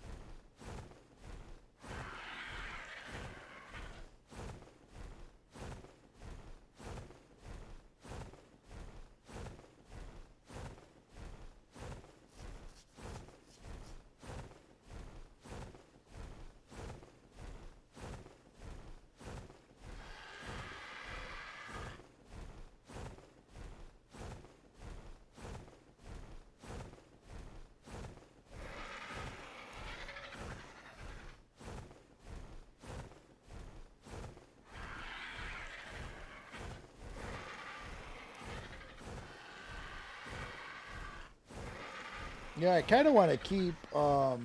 Yeah, I kind of want to keep, I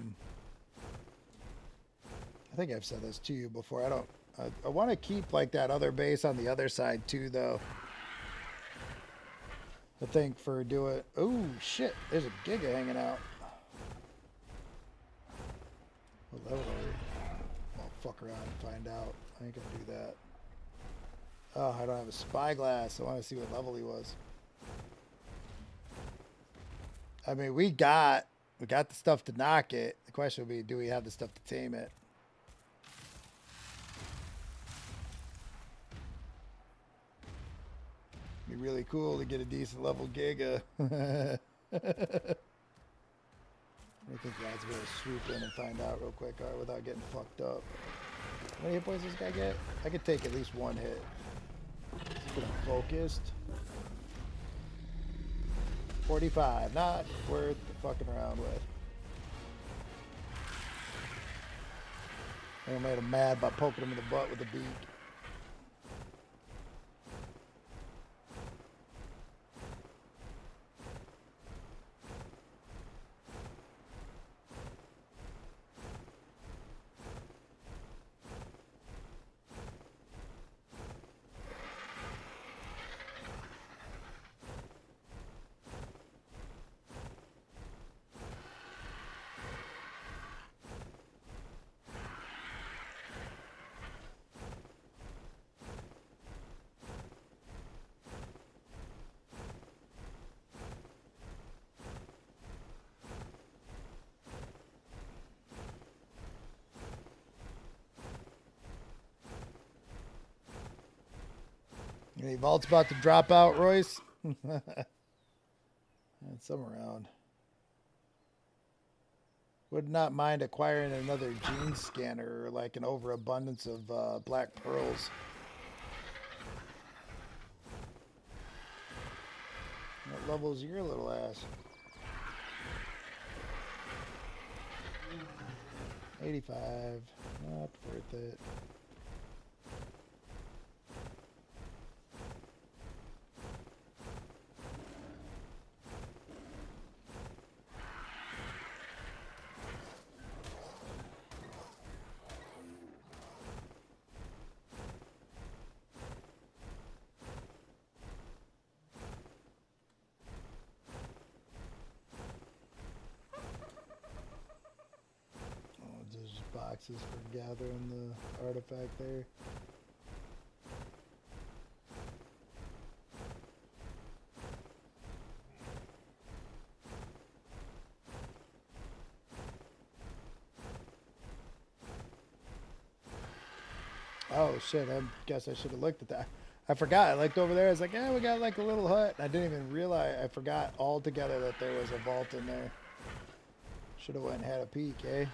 think I've said this to you before. I want to keep like that other base on the other side too, though. I think for doing, oh shit, there's a Giga hanging out. What level are we? I'll fuck around and find out. I ain't gonna do that. Oh, I don't have a spyglass. I want to see what level he was. I mean, we got the stuff to knock it. The question would be, do we have the stuff to tame it? Be really cool to get a decent level Giga. I think that's gonna swoop in and find out real quick, all right, without getting fucked up. How many hit points does this guy get? I could take at least one hit. Let's get him focused. 45, not worth fucking around with. I made him mad by poking him in the butt with a beak. Any vaults about to drop out, Royce? Some around. Would not mind acquiring another gene scanner or like an overabundance of black pearls. What level's your little ass? 85. Not worth it. There's boxes for gathering the artifact there. Oh shit, I guess I should have looked at that. I forgot. I looked over there. I was like, yeah, we got like a little hut. I didn't even realize. I forgot altogether that there was a vault in there. Should have went and had a peek, eh?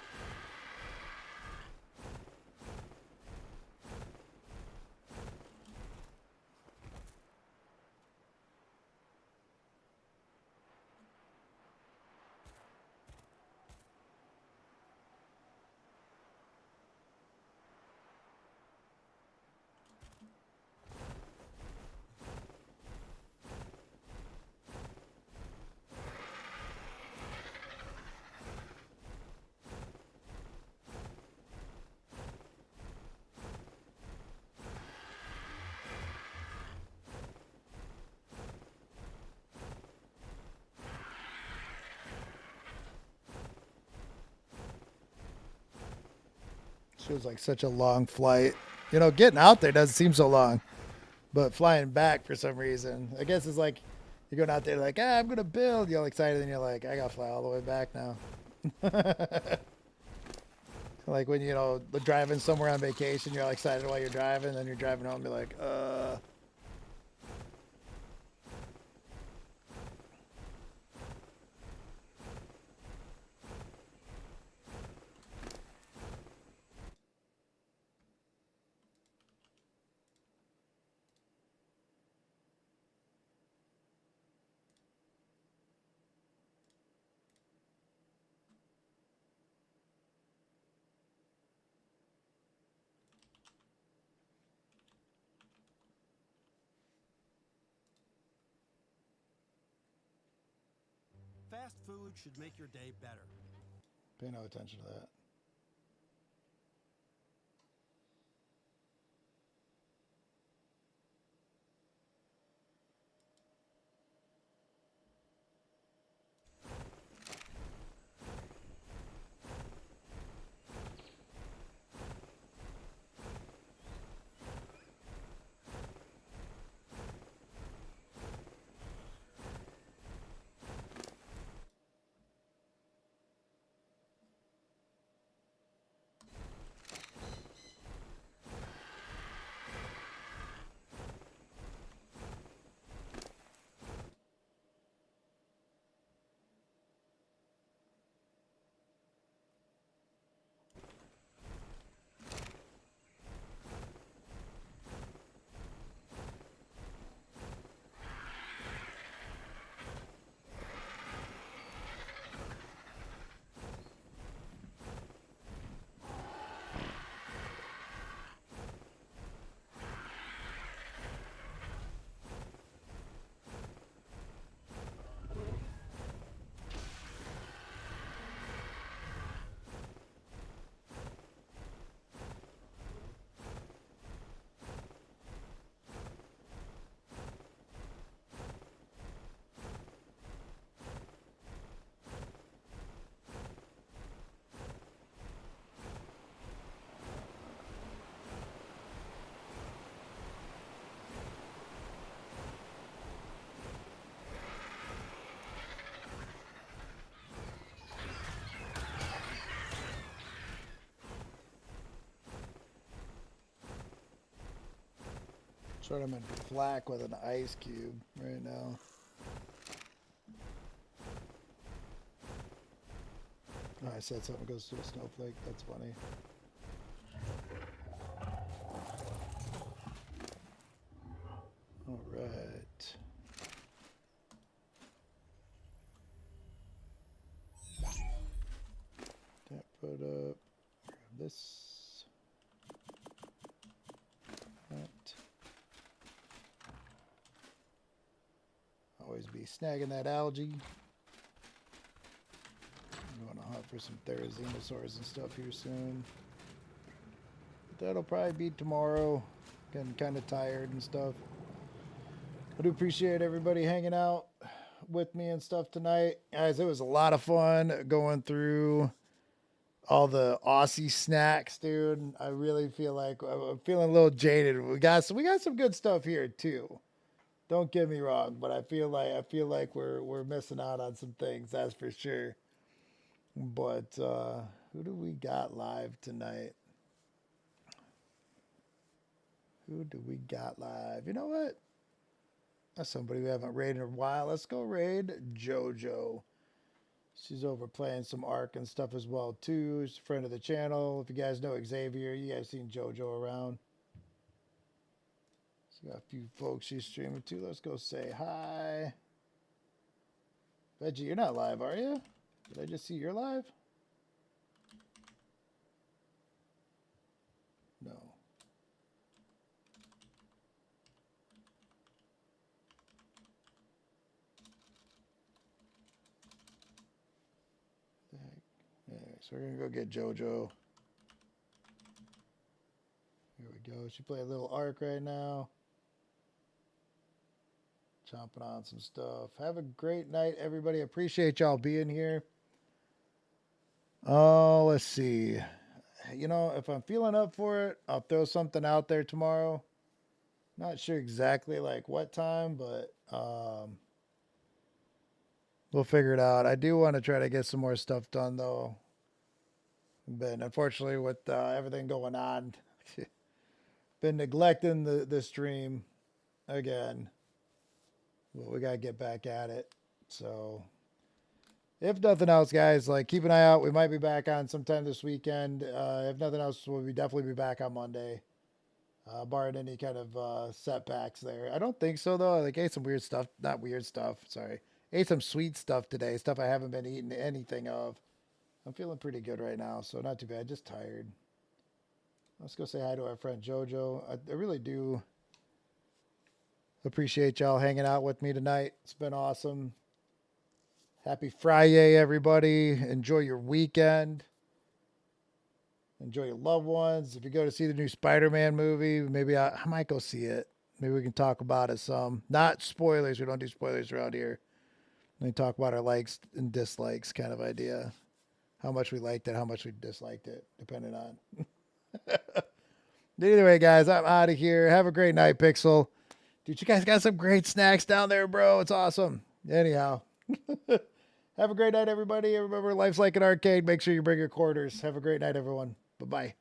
Feels like such a long flight. You know, getting out there doesn't seem so long, but flying back for some reason, I guess it's like you're going out there like, I'm gonna build. You're all excited, and you're like, I gotta fly all the way back now. Like when you know driving somewhere on vacation, you're all excited while you're driving, then you're driving home, you're like, Fast food should make your day better. Pay no attention to that. Sort of in flak with an ice cube right now. Oh, I said something goes to a snowflake. That's funny. All right. That put up. Grab this. That. Always be snagging that algae. I'm going to hunt for some therizinosaurs and stuff here soon. But that'll probably be tomorrow. Getting kind of tired and stuff. I do appreciate everybody hanging out with me and stuff tonight. Guys, it was a lot of fun going through all the Aussie snacks, dude. I really feel like I'm feeling a little jaded. We got some good stuff here too. Don't get me wrong, but I feel like we're missing out on some things, that's for sure. But who do we got live tonight? Who do we got live? You know what? That's somebody we haven't raided in a while. Let's go raid JoJo. She's over playing some Ark and stuff as well too. She's a friend of the channel. If you guys know Xavier, you guys seen JoJo around. Got a few folks she's streaming to. Let's go say hi. Veggie, you're not live, are you? Did I just see you're live? No. What the heck? Anyway, so we're going to go get JoJo. Here we go. She playing a little Ark right now. Chomping on some stuff. Have a great night, everybody. Appreciate y'all being here. Oh, let's see. You know, if I'm feeling up for it, I'll throw something out there tomorrow. Not sure exactly like what time, but we'll figure it out. I do want to try to get some more stuff done, though. But unfortunately, with everything going on, been neglecting the stream again. Well, we got to get back at it. So, if nothing else, guys, like keep an eye out. We might be back on sometime this weekend. If nothing else, we'll definitely be back on Monday. Barring any kind of setbacks there. I don't think so, though. Like, ate some weird stuff. Not weird stuff. Sorry. Ate some sweet stuff today. Stuff I haven't been eating anything of. I'm feeling pretty good right now, so not too bad. Just tired. Let's go say hi to our friend JoJo. I really do appreciate y'all hanging out with me tonight. It's been awesome. Happy Friday, everybody. Enjoy your weekend. Enjoy your loved ones. If you go to see the new Spider-Man movie, maybe I might go see it. Maybe we can talk about it some. Not spoilers. We don't do spoilers around here. We can talk about our likes and dislikes kind of idea. How much we liked it, how much we disliked it, depending on. Either way, guys, I'm out of here. Have a great night, Pixel. Dude, you guys got some great snacks down there, bro. It's awesome. Anyhow. Have a great night, everybody. Remember, life's like an arcade. Make sure you bring your quarters. Have a great night, everyone. Bye-bye.